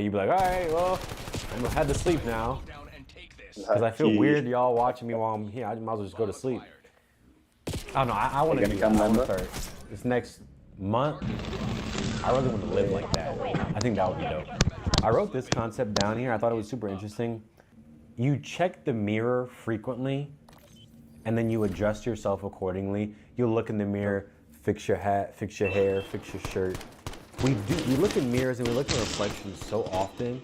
you'd be like, all right, well, I'm gonna have to sleep now. Because I feel weird y'all watching me while I'm here. I might as well just go to sleep. I don't know, I want to start this next month. I really want to live like that. I think that would be dope. I wrote this concept down here. I thought it was super interesting. You check the mirror frequently, and then you adjust yourself accordingly. You look in the mirror, fix your hat, fix your hair, fix your shirt. We look in mirrors and we look at reflections so often,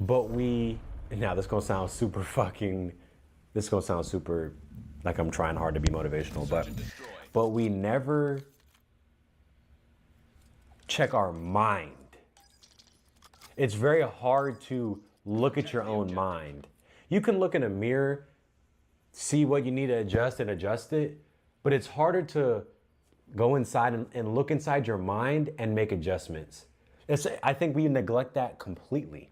but now this is gonna sound super like I'm trying hard to be motivational, but we never check our mind. It's very hard to look at your own mind. You can look in a mirror, see what you need to adjust and adjust it, but it's harder to go inside and look inside your mind and make adjustments. I think we neglect that completely.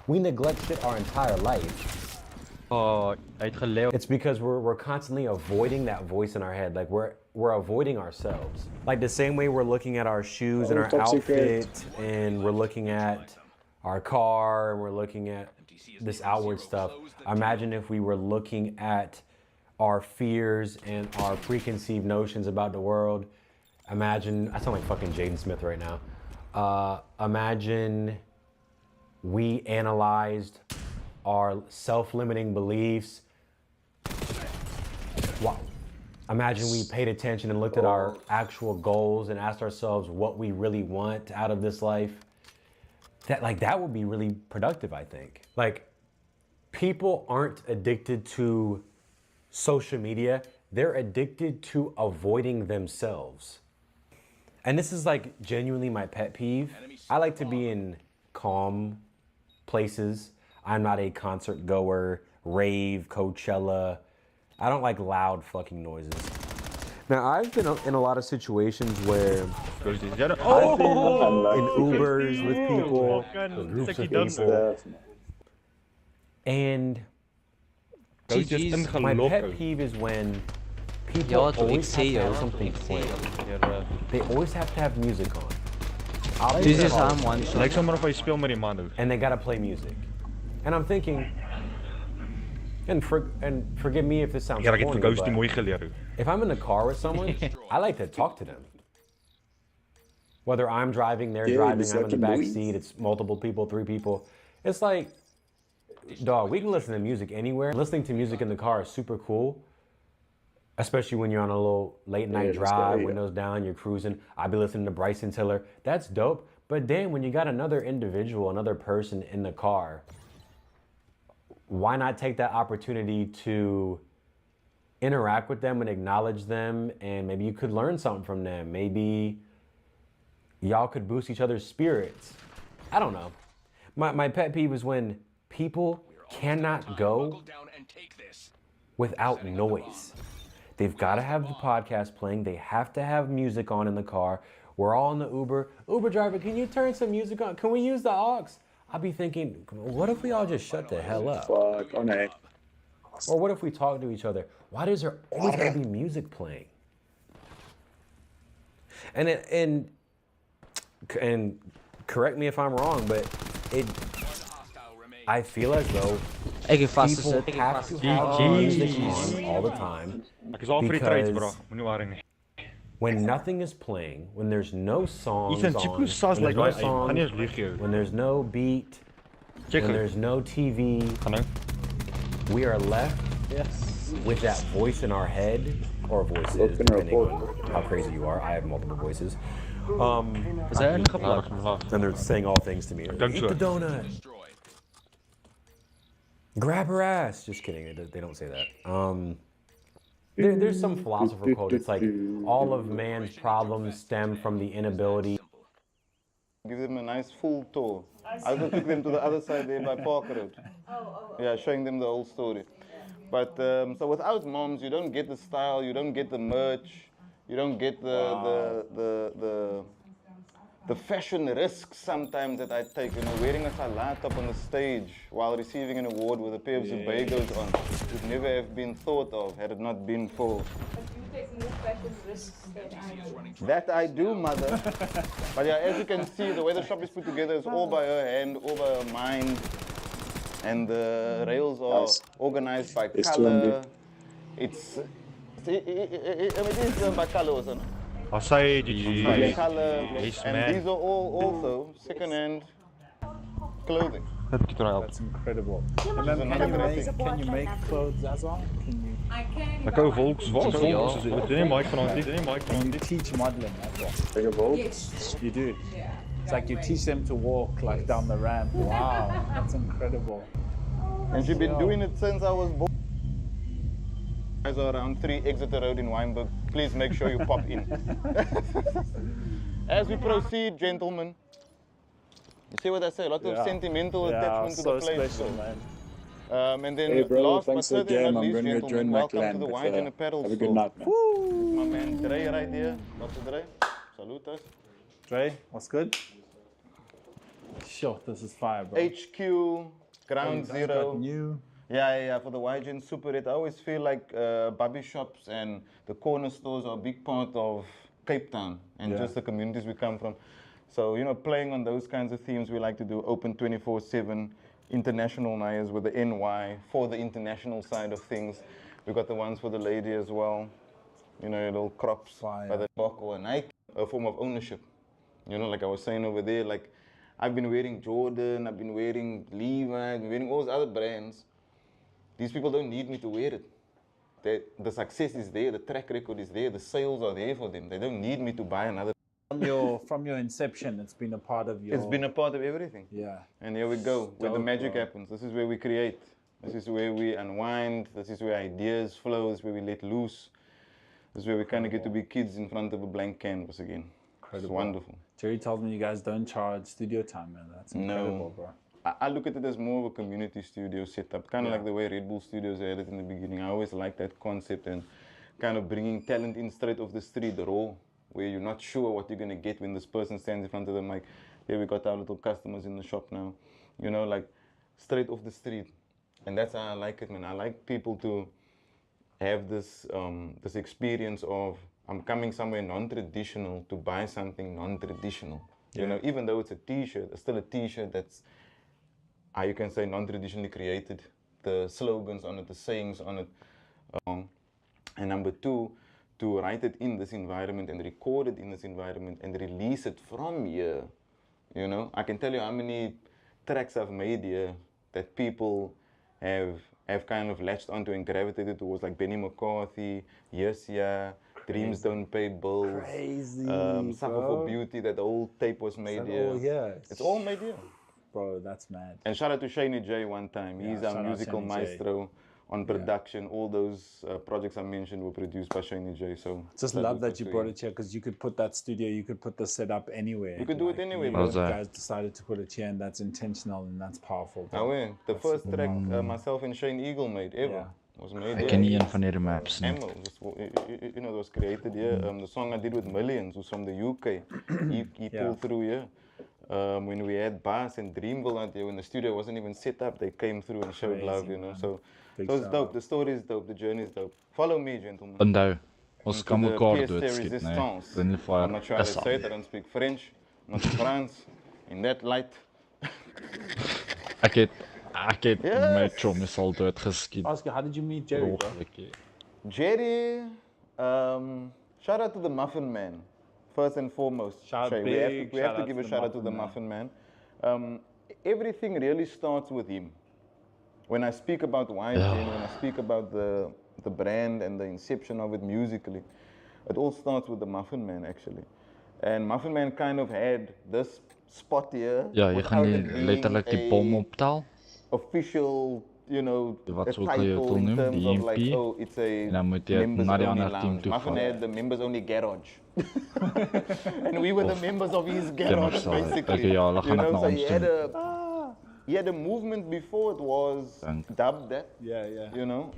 We neglect shit our entire life. It's because we're constantly avoiding that voice in our head. Like we're avoiding ourselves. Like the same way we're looking at our shoes and our outfit, and we're looking at our car, and we're looking at this outward stuff. Imagine if we were looking at our fears and our preconceived notions about the world. Imagine, I sound like fucking Jaden Smith right now. Imagine we analyzed our self-limiting beliefs. Wow. Imagine we paid attention and looked at our actual goals and asked ourselves what we really want out of this life. That would be really productive, I think. Like, people aren't addicted to social media. They're addicted to avoiding themselves. And this is like genuinely my pet peeve. I like to be in calm places. I'm not a concert goer, rave, Coachella. I don't like loud fucking noises. Now, I've been in a lot of situations where I've been in Ubers with people, groups of people, and my pet peeve is when people always have to have something playing. They always have to have music on. And they gotta play music. And I'm thinking, and forgive me if this sounds corny, but if I'm in the car with someone, I like to talk to them. Whether I'm driving, they're driving, I'm in the back seat, it's multiple people, 3 people. It's like, dog, we can listen to music anywhere. Listening to music in the car is super cool, especially when you're on a little late night drive, windows down, you're cruising. I'd be listening to Bryson Tiller. That's dope. But then when you got another individual, another person in the car, why not take that opportunity to interact with them and acknowledge them, and maybe you could learn something from them. Maybe y'all could boost each other's spirits. I don't know. My pet peeve is when people cannot go without noise. They've got to have the podcast playing. They have to have music on in the car. We're all in the Uber. Uber driver, can you turn some music on? Can we use the aux? I'll be thinking, what if we all just shut the hell up? Or what if we talk to each other? Why does there always gotta be music playing? And correct me if I'm wrong, but I feel as though people have to have music on all the time, because when nothing is playing, when there's no songs on, when there's no beat, when there's no TV, we are left with that voice in our head, or voices, depending on how crazy you are. I have multiple voices. And they're saying all things to me. Eat the donut. Grab her ass. Just kidding. They don't say that. There's some philosopher quote. It's like, all of man's problems stem from the inability. Give them a nice full tour. I'll go take them to the other side there by Park Road. Yeah, showing them the whole story. But so without moms, you don't get the style, you don't get the merch, you don't get the fashion risks sometimes that I take. You know, wearing a salat up on the stage while receiving an award with a pair of Zubagos on would never have been thought of had it not been for take more fashion risks than I do. That I do, mother. But yeah, as you can see, the way the shop is put together is all by her hand, all by her mind. And the rails are Nice. organized by It's color. It is by color, wasn't it? I say By GG. color. Yes, And man. these are all also second-hand clothing. That's incredible. And then can you make clothes as well? Can Ek hou volks soos dit. Doen nie mic vanaand nie. you teach modeling as well? Yes. You do. Yeah. It's like you teach them to walk like down the ramp. Wow, that's incredible. And she's been doing it since I was born. Guys are around 3 Exeter Road in Wynberg. Please make sure you pop in. As we proceed, gentlemen, you see what I say? A lot of Yeah. sentimental Yeah, attachment to so the place. special, man. And then Hey bro, last but thanks for the certainly game. not I'm least, going to join gentlemen, my welcome clan. to the but, Wine and Apparel have a store. good night, man. My man Dre right here. Dr. Dre, salute us. Dre, what's good? Sure, this is fire, bro. HQ, Ground Got Zero. new. Yeah, for the YGN Super 8. I always feel like bobby shops and the corner stores are a big part of Cape Town and Yeah. just the communities we come from. So, playing on those kinds of themes, we like to do open 24/7, international nights with the NY for the international side of things. We got the ones for the lady as well. Little crops Fire. by the Bok or Nike, a form of ownership. Like I was saying over there, like I've been wearing Jordan, I've been wearing Levi, I've been wearing all those other brands. These people don't need me to wear it. The success is there, the track record is there, the sales are there for them. They don't need me to buy another. From your inception, it's been a part of your. It's been a part of everything. Yeah. And here we go, where the dope, magic bro. happens. This is where we create. This is where we unwind. This is where ideas flow. This is where we let loose. This is where we kind of get to be kids in front of a blank canvas again. It's wonderful. Jerry tells me you guys don't charge studio time, man. That's incredible, bro. I look at it as more of a community studio setup, kind of Yeah. like the way Red Bull Studios had it in the beginning. I always liked that concept and kind of bringing talent in straight off the street, raw, where you're not sure what you're going to get when this person stands in front of the mic. Here we got our little customers in the shop now, like straight off the street. And that's how I like it, man. I like people to have this experience of I'm coming somewhere non-traditional to buy something non-traditional. Even though it's a T-shirt, it's still a T-shirt that's, how you can say, non-traditionally created. The slogans on it, the sayings on it. And number two, to write it in this environment and record it in this environment and release it from here. I can tell you how many tracks I've made here that people have kind of latched onto and gravitated towards, like Benny McCarthy, Yes Yeah, Dreams Don't Pay Bills, Crazy, Suffer for Beauty, that whole tape was made here. Oh, yeah. It's all made here. Bro, that's mad. And shout out to Shaney J one time. Yeah, He's shout our out musical Shaney J. maestro on production. All those projects I mentioned were produced by Shaney J. So Just love that you brought it here because you could put that studio, you could put the setup anywhere. You could do it anywhere, You bro. guys decided to put it here, and that's intentional and that's powerful. bro. Oh, yeah. The first track myself and Shane Eagle made ever Yeah. was made Ek ken nie here. een van hierdie maps nie. Ammo, it was created here. The song I did with Millions was from the UK. He Yeah. pulled through here. When we had Bass and Dreamville out there, when the studio wasn't even set up, they came through and showed Crazy, love, man. So, Big so it's shout dope. out. The story is dope. The journey is dope. Follow me, gentlemen. Onthou, ons Into kan the mekaar pièce de doodskiet, né? résistance. Friendly I'm not sure how to fire. say it. I don't speak French, not France. In that light, Ek het Yes. my chommies al doodgeskiet. Oscar, how did you meet Jerry, bro? Belaglik, hè. Jerry, shout out to the Muffin Man, first and foremost. Shout Shay. big We have shout to out give to a the shout out to the Muffin Muffin Man. Everything really starts with him. When I speak about YGN, when I speak about the brand and the inception of it musically, it all starts with the Muffin Man actually. And Muffin Man kind of had this spot here. Ja, jy gaan without nie it being letterlik die bom a optel official, Wat a se ook al jy dit title wil in noem, terms die of like, MP, oh, it's a en dan moet jy members na die only ander team lounge. toe Muffin gaan. had the members only garage. And we were the members of his garage, Kindersal. basically. Okay, ja, hulle gaan dit na so ons he had a movement before it was Dank. dubbed that, Yeah, yeah. you know.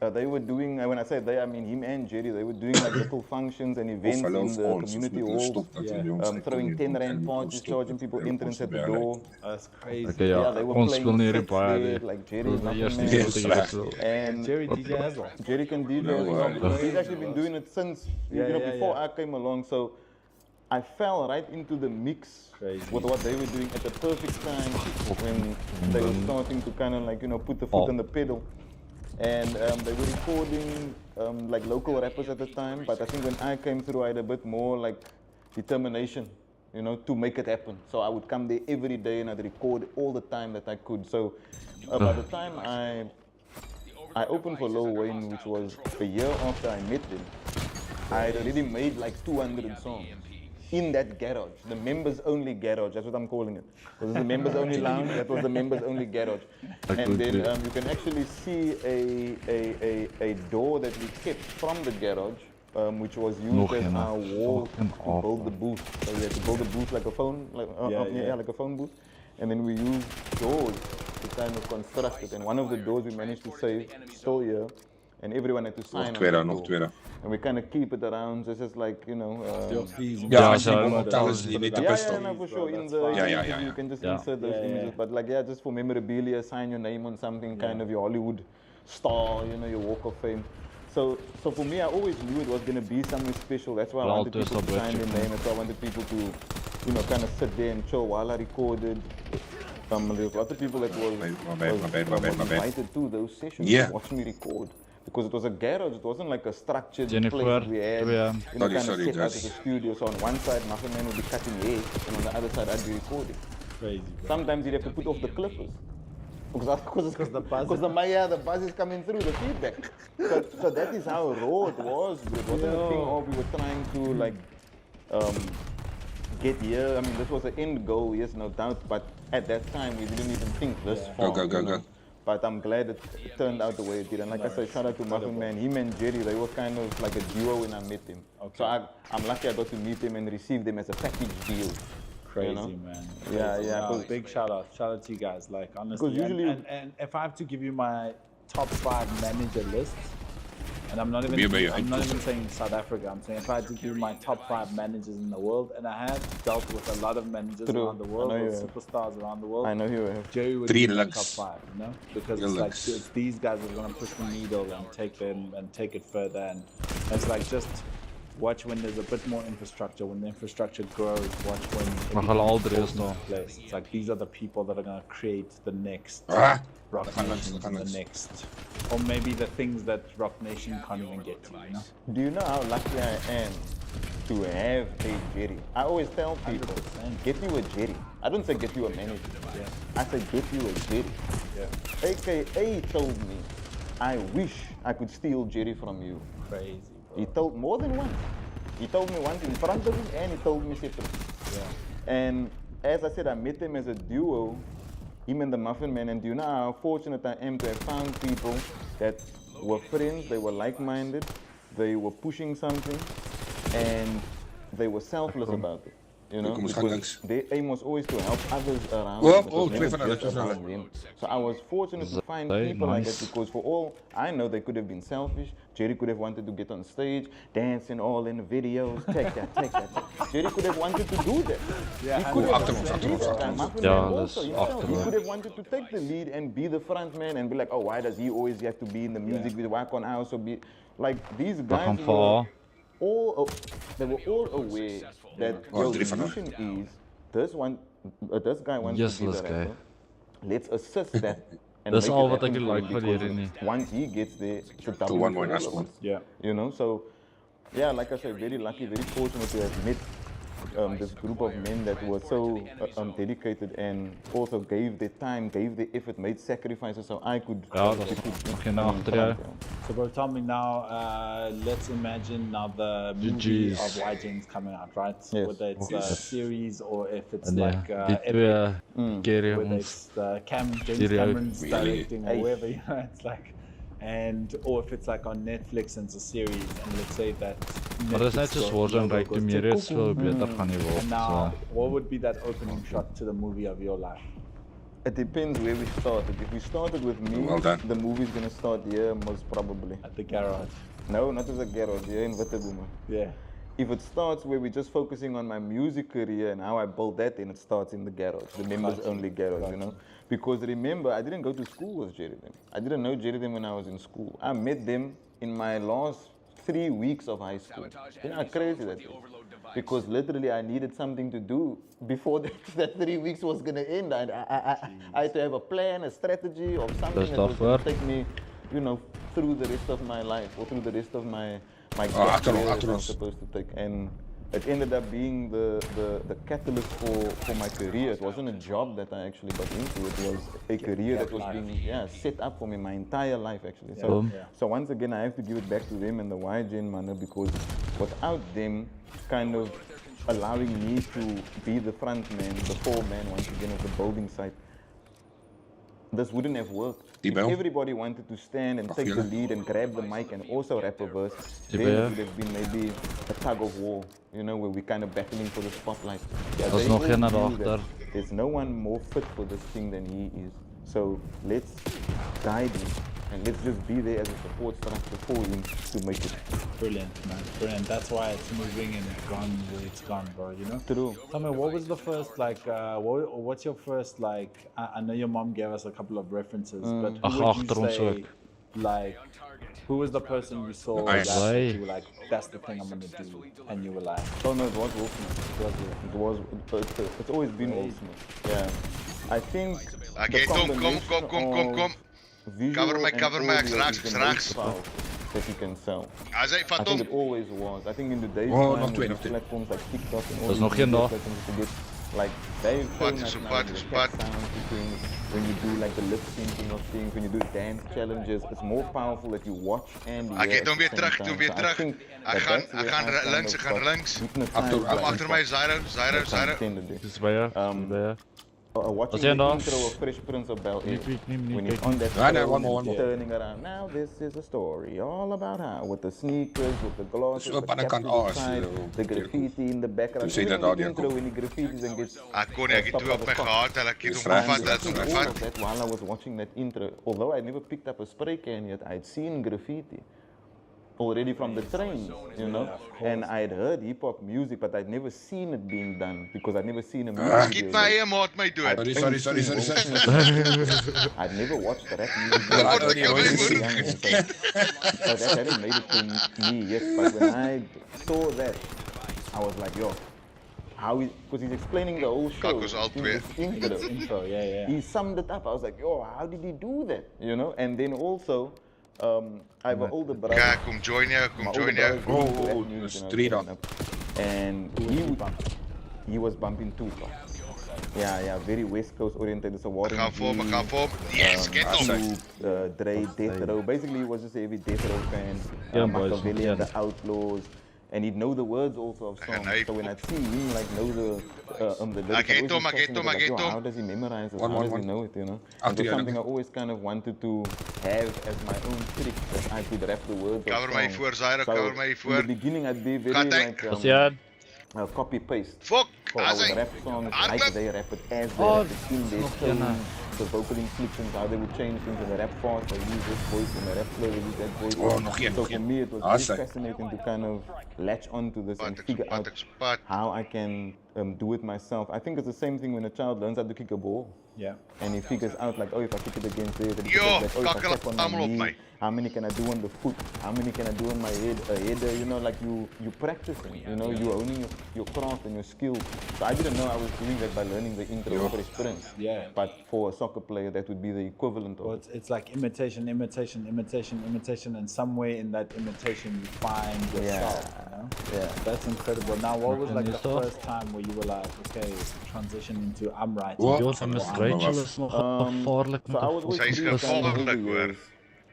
they were doing, when I say they, I mean him and Jerry, they were doing like little functions and events Of hulle in of the ons, ons community moet hulle halls, stop dat hulle ons uit throwing die 10 boek en rand moet ons parties, stop charging dat people hulle entrance ons at the bel door. uit. That's crazy. Okay, ja. They were Ons playing wil nie sets baie there, die like Jerry die eerste Muffin keer wat ek Yes, dit wil. and Jerry DJ as well. Jerry can DJ No as well. worries. He's actually been doing it since before I came along. So I fell right into the mix Crazy. with what they were doing at the perfect time when they were starting to kind of like put the foot on the pedal. And they were recording like local rappers at the time. But I think when I came through, I had a bit more like determination, to make it happen. So I would come there every day and I'd record all the time that I could. So by the time I opened for Lil Wayne, which was a year after I met him, I had already made like 200 songs in that garage, the members only garage, that's what I'm calling it. This is the members only lounge, that was the members only garage. And then you can actually see a door that we kept from the garage, which was used as our wall to build the booth. So we had to build a booth like a phone, like a phone booth. And then we used doors to kind of construct it. And one of the doors we managed to save, still here, and everyone had to sign on Nog the tweede. door. And we kind of keep it around just as like, Ja, as jy so- hom optel is jy net 'n pistol. no, for sure. In the Yeah. you can just Yeah. insert those images. But like, just for memorabilia, sign your name on something, kind of your Hollywood star, your Walk of Fame. So for me, I always knew it was going to be something special. That's why I wanted Alto people to sign Sabretje. their name. That's why I wanted people to, kind of sit there and chill while I recorded. There was a lot of people that My bad. invited to those sessions Yeah. to watch me record. Because it was a garage, it wasn't like a structured Jennifer, place that we had, twee. kind Sorry, of set out just- as a studio. So on one side, Muffin Man would be cutting hair, and on the other side, I'd be recording. Crazy. Sometimes you'd have to put off the clippers. Because the buzz- the buzz is coming through, the feedback. So that is how raw it was, bro. It wasn't a thing of we were trying to like get here. I mean, this was the end goal, yes, no doubt. But at that time, we didn't even think this far. Go. But I'm glad it turned out the way it did. And like I said, shout out to Muffin Man. Him and Jerry, they were kind of like a duo when I met him. So I'm lucky I got to meet him and receive them as a package deal. Crazy, know? man. Yeah, Crazy. yeah, No, 'cause- big shout out to you guys. Like honestly, 'Cause usually- and if I have to give you my top 5 manager lists, and I'm not even saying South Africa. I'm saying if I had to give you my top 5 managers in the world, and I have dealt with a lot of managers True. around the world, I know with you have. superstars around the world. I know you have. Jerry would Drie be my links. top 5, because Drie it's like links. it's these guys that are gonna push the needle and take it further, and it's like just watch when there's a bit more infrastructure, when the infrastructure grows, watch when hulle al drie everything is falls daar. into place. It's like these are the people that are gonna create the next Ah, Rock gaan links, Nation, gaan the links. next, or maybe the things that Rock Nation can't even get to, Do you know how lucky I am to have a Jerry? I always tell people, 100%. get you a Jerry. I don't say get you a manager. I say get you a Jerry. AKA told me, I wish I could steal Jerry from you. Crazy, bro. He told more than once. He told me once in front of him and he told me separately. And as I said, I met them as a duo, him and the Muffin Man, and do you know how fortunate I am to have found people that were friends, they were like-minded, they were pushing something, and they were selfless about it. Kom ons gaan Because links. their aim was always to help others around. Oh, them. It oh, was never twee van hulle, just twee van about hulle. them. So I was fortunate to find Hey, people like that nice. because for all I know, they could have been selfish. Jerry could have wanted to get on stage, dancing all in the videos. Take that. Jerry could have wanted to do that. Yeah, he could have Achtergrond, wanted to do that. And Muffin Ja, Man dat also is himself, he achtergrond. could have wanted to take the lead and be the front man and be like, oh, why does he always have to be in the music video? Why can't I also be like these We guys? gaan were vir they were all aware that Oh, the drie van mission is this guy wants Yes, to be this the guy. rapper. Let's assist that. And Dis make al it wat ek happen for like him van because hierdie nie. once he gets there, it's a double To one more for all nice of one. us. Yeah. So yeah, like I said, very lucky, very fortunate to have met this group of men that were so dedicated and also gave their time, gave their effort, made sacrifices so I could. Ja, they dat is- could mag je be nou in achter front, jou? yeah. So, bro, tell me now. Let's imagine now the movie GG's. of YG's coming out, right? Yes. Whether it's a series or if it's En ja, like die epic, twee keer whether ons it's James Studio. Cameron's Really? directing or Hey. whoever, it's like, or if it's like on Netflix and it's a series, and let's say that. Maar dis net soos Warzone ryk, hoe meer is, hoe beter gaan die word. And now, what would be that opening shot to the movie of your life? It depends where we started. If we started with me, Well done. the movie's gonna start here most probably. At the garage. No, not as a garage, here in Witteboom. Yeah. If it starts where we're just focusing on my music career and how I built that, then it starts in the garage, the members only garage, you know. Because remember, I didn't go to school with Jerry. I didn't know Jerry when I was in school. I met them in my last 3 weeks of high school. You know how crazy that is? Because literally I needed something to do before that 3 weeks was gonna end. I had to have a plan, a strategy, or something that was gonna take me, you know, through the rest of my life or through the rest of my gap year that I was supposed to take. And it ended up being the catalyst for my career. It wasn't a job that I actually got into. It was a career that was being set up for me my entire life actually. So once again, I have to give it back to them and the YGen manner, because without them kind of allowing me to be the front man, the foreman once again of the building site, this wouldn't have worked. If everybody wanted to stand and take the lead and grab the mic and also rap a verse, then it would have been maybe a tug of war, you know, where we're kind of battling for the spotlight. Dat is nog geen naar achter. There's no one more fit for this thing than he is. So let's guide him and let's just be there as a support structure for him to make it. Brilliant, man. Brilliant. That's why it's moving and gone where it's gone, bro, you know? True. Tell me, what was the first, like, what's your first, like, I know your mom gave us a couple of references, but who would you say, like, who was the person you saw that you were like, that's the thing I'm gonna do, and you were like, oh no, it was Will Smith. It's always been Will Smith. Yeah. I think Okay, kom. Cover my, rechts. That you can sell. Hij zei, I think it always was. I think in the days when platforms like TikTok and all nog geen dag. like they Wat is wat. When you do like the lip syncing of things, when you do dance challenges, it's more powerful that you watch and Oké, doe weer terug. Hij gaan links. Kom achter mij, Zyro. Het is bij je. Watching the intro of Fresh Prince of Bel-Air, when he's on that throne, turning around. Now this is a story all about how, with the sneakers, with the glasses, the caps on the side, the graffiti in the background. Toen zei dat intro when he graffitis and gets. Kon ik het op mij gehad, en ik heb hem that while I was watching that intro, although I never picked up a spray can yet, I'd seen graffiti already from the train, you know, and I'd heard hip-hop music, but I'd never seen it being done, because I'd never seen a music Keep my maat my doen. Sorry. I'd never watched rap music. So that hadn't made it to me yet, but when I saw that, I was like, yo, how he, because he's explaining the whole show in this intro. He summed it up. I was like, yo, how did he do that, you know? And then also, I have an older brother. Kijk, kom join jou. Street on. And he was bumping Tupac. Yeah, very West Coast oriented. It's a Warren Gaan voor. Yes, get on. Dre, Death Row. Basically, he was just a heavy Death Row fan. Machiavelli and the Outlaws. And he'd know the words also of songs. So when I'd see him like know the lyrics, how does he memorize it? How does he know it, you know? And it's something I always kind of wanted to have as my own trick, that I could rap the words Cover mij voor, Zyro, cover mij in voor. the beginning I'd be very like copy-paste. Fuck! So I would rap songs like they rap it as they rap it in their tone, the vocal inflections, how they would change things in the rap fast, I use this voice, in the rap flow, I use that voice. So for me it was very fascinating to kind of latch onto this and figure out how I can do it myself. I think it's the same thing when a child learns how to kick a ball. Yeah. And he figures out like, oh, if I kick it against there, then he figures like, oh, if I step on my knee, how many can I do on the foot? How many can I do on my head? A header, you know, like you practicing, you know, you owning your craft and your skill. So I didn't know I was doing that by learning the intro of Fresh Prince. Yeah. But for a soccer player, that would be the equivalent of well, it's like imitation, and somewhere in that imitation you find yourself, you know? Yeah. That's incredible. Now, what was like the first time where you were like, okay, transition into I'm writing? Rachel is nog gevaarlijk met de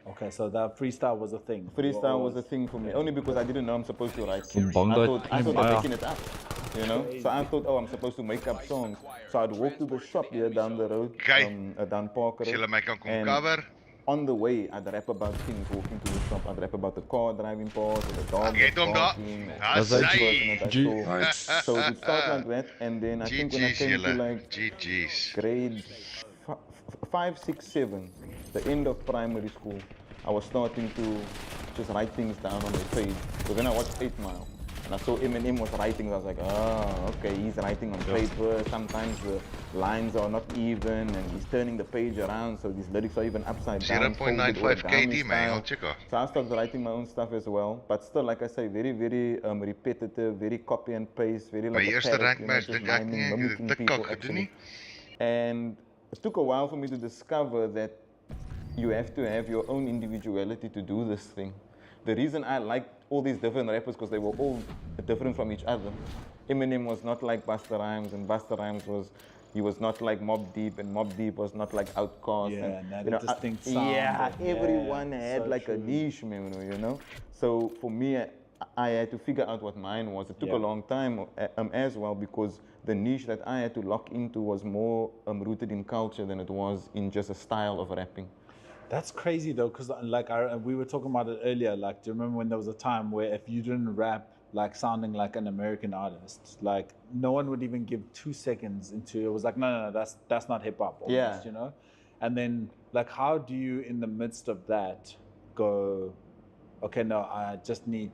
Okay, so that freestyle was a thing. Freestyle was a thing for me, only because I didn't know I'm supposed to write. I thought I'm making it up, you know? So I thought, oh, I'm supposed to make up songs. So I'd walk to the shop here down the road, down Parker Road, and on the way, I'd rap about things, walking to the shop, I'd rap about the car driving past, or the dog barking, or the person that I saw. So it would start like that, and then I think when I came to like grade 5, 6, 7, the end of primary school, I was starting to just write things down on my page. So then I watched 8 Mile. And I saw Eminem was writing, I was like, oh, okay, he's writing on paper. Sometimes the lines are not even, and he's turning the page around, so these lyrics are even upside down. 0.95 KD, man, I'll check out. So I started writing my own stuff as well, but still, like I say, very, very repetitive, very copy and paste, very like My a eerste parrot, rankmatch just dink ek miming, nie, ek het mimicking dit te people kak gedoen actually. nie. And it took a while for me to discover that you have to have your own individuality to do this thing. The reason I liked all these different rappers because they were all different from each other. Eminem was not like Busta Rhymes, and Busta Rhymes was not like Mobb Deep, and Mobb Deep was not like Outkast. Yeah, and and you know, distinct sound. yeah, and- everyone yeah, had so like a true. niche, you know. So for me, I had to figure out what mine was. It took a long time as well because the niche that I had to lock into was more rooted in culture than it was in just a style of rapping. That's crazy though, because like we were talking about it earlier. Like, do you remember when there was a time where if you didn't rap like sounding like an American artist, like no one would even give 2 seconds into it. Was like, no, that's not hip hop. Yeah. You know. And then like, how do you in the midst of that go? Okay, no, I just need.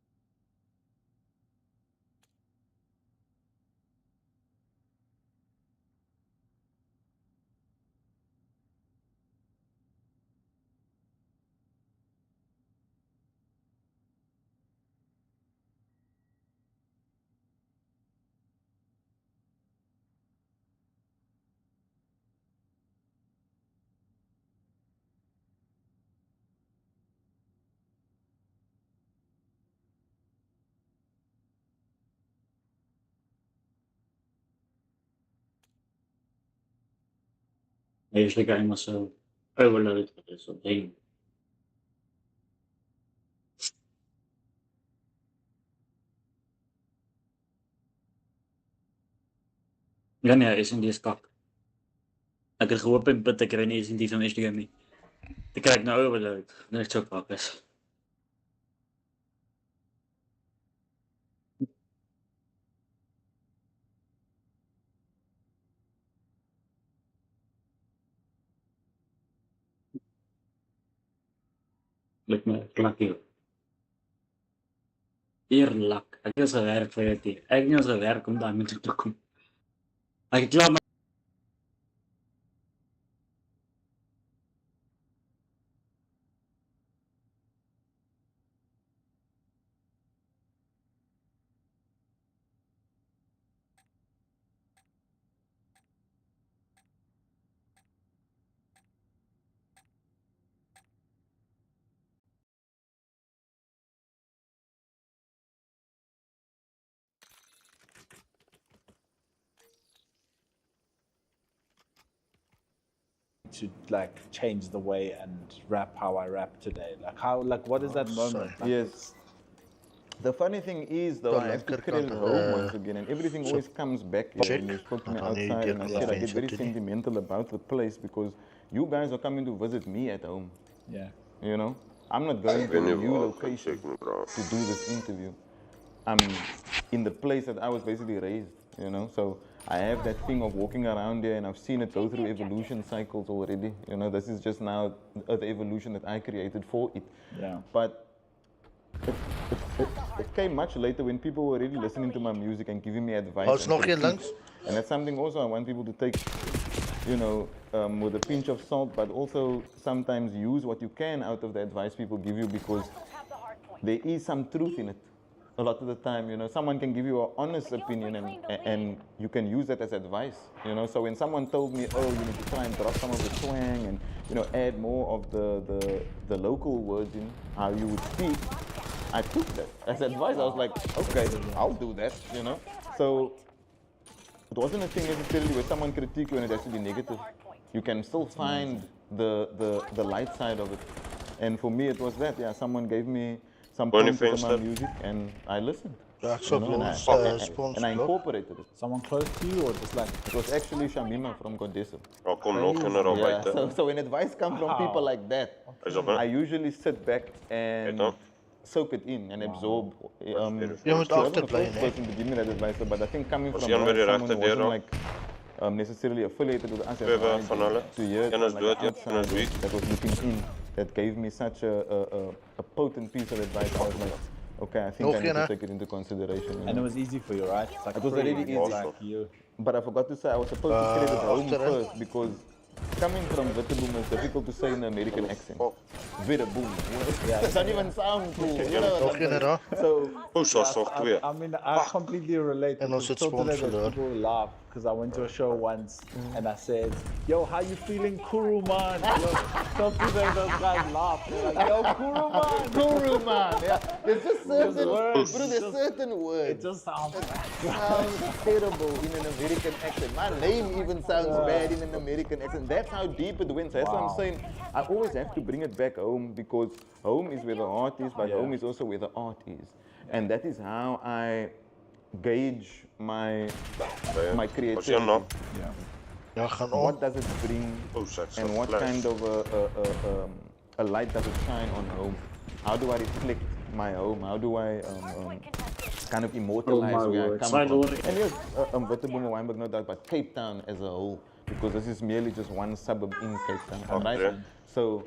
Usually I'm also overloaded with this thing. Ja nee, SND is kak. Ek het gehoop en ek kry nie SND van Instagram nie. Ek kry nou overload, net so kak is. Met my klakkie. Eerlik, ek is gewerk vir dit. Ek het nie ons gewerk om daarmee te kom. Ek het klaar To like change the way and rap how I rap today. Like how, like what is that moment? Like, Yes. The funny thing is, though, I have to credit home once again, and everything always comes back here. When you spoke to me outside, and I said I get very sentimental about the place because you guys are coming to visit me at home. Yeah. You know, I'm not going to a new location to do this interview. I'm in the place that I was basically raised. You know, so I have that thing of walking around there, and I've seen it go through evolution cycles already. You know, this is just now the evolution that I created for it. Yeah. But it came much later when people were really listening to my music and giving me advice. And that's something also I want people to take, you know, with a pinch of salt, but also sometimes use what you can out of the advice people give you because there is some truth in it. A lot of the time, you know, someone can give you an honest opinion and you can use that as advice, you know. So when someone told me, oh, you need to try and drop some of the swang and, you know, add more of the local words in how you would speak, I took that as advice. I was like, okay, I'll do that, you know. So it wasn't a thing necessarily where someone critique you and it has to be negative. You can still find the light side of it. And for me, it was that, yeah, someone gave me some points to my music and I listened. Ja, ek You know, and I incorporated it. Someone close to you or just like? It was actually Shamima from Godessa. kom nog en er Yeah, so when advice comes from people like that, I usually sit back and soak it in and absorb. Je moet I wasn't the after play, first person to give me that advice, but I think coming from Jan weer die someone regte who deur wasn't op. like necessarily affiliated with us as Trevor YG, van hulle. to hear it Een is from dood, like een is outside weak. that was looking in, that gave me such a potent piece of advice. I was like, okay, I think I need to take it into consideration. You And it know? was easy for you, right? It's like It was free, really it's easy. Like you. But I forgot to say, I was supposed to credit home after first because coming from Witeboom is difficult to say in an American accent. Witeboom. Yeah. It doesn't even sound cool. You know Nog een daar. So, Oes, daar's nog twee. I mean, I completely relate. En ons because het till today spons there's verloor. people laugh because I went to a show once and I said, "Yo, how you feeling, Kuru man?" Yo, till today those guys laugh. They're like, "Yo, Kuru man." Guru man, yeah. There's just certain words. bro, there's certain words. It just sounds. Sounds terrible in an American accent. My name even sounds bad in an American accent. That's how deep it went. That's what I'm saying. I always have to bring it back home because home is where the heart is, but home is also where the art is. And that is how I gauge my creativity. Yeah. Ja, gaan om. What does it bring and what kind of a light does it shine on home? How do I reflect my home? How do I kind of immortalize where I come from? And yes, Witeboom, Wynberg, no doubt, but Cape Town as a whole, because this is merely just one suburb in Cape Town, right? So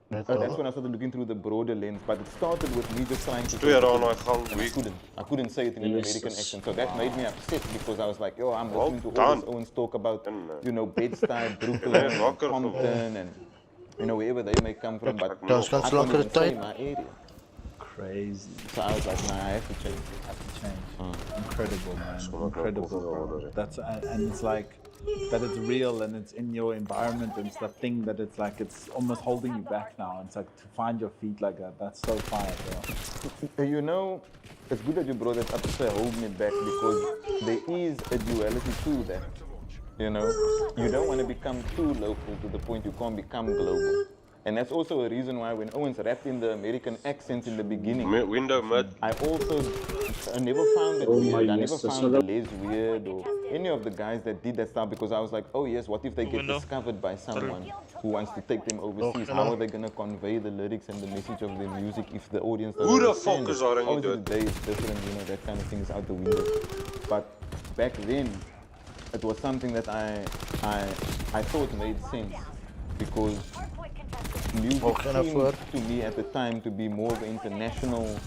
that's when I started looking through the broader lens, but it started with me just trying to Twee daar aan daai gang, week. I couldn't say it in an American accent, so that made me upset because I was like, yo, I'm listening to all done. these Owens talk about, you know, Bed-Stuy, Brooklyn, Nee, wakker Compton, and you know, wherever they may come from, but Dat is I ganz can't lekkere even say tijd. my area. Crazy. So I was like, nah, I have to change. Have to change. Incredible, man. Incredible, bro. That's and it's like that it's real and it's in your environment and it's the thing that it's like it's almost holding you back now. It's like to find your feet like that. That's so fire, bro. You know, it's good that you brought that up to say hold me back because there is a duality to that. You know, you don't want to become too local to the point you can't become global. And that's also a reason why when Owens rapped in the American accent in the beginning, Window mid. I also never found it weird. I never found Les weird or any of the guys that did that stuff because I was like, oh yes, what if they get discovered by someone who wants to take them overseas? How are they going to convey the lyrics and the message of the music if the audience doesn't Who the understand fuck it? is that? Obviously today is different, you know, that kind of thing is out the window. But back then, it was something that I thought made sense because music seemed to me at the time to be more of an international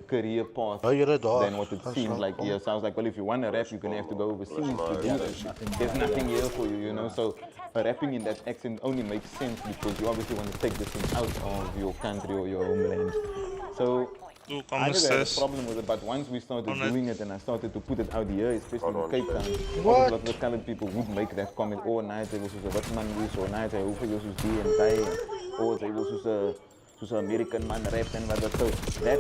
career path than what it seemed like here. So I was like, well, if you want to rap, you're going to have to go overseas to do that. There's nothing here for you, you know. So rapping in that accent only makes sense because you obviously want to take this thing out of your country or your homeland. So I never had a problem with it, but once we started doing it and I started to put it out here, especially in Cape Town, a lot of the colored people would make that comment, oh, night I was a wat man is, or night I hoef jy soos die en die, or they was soos a American man rap and what that.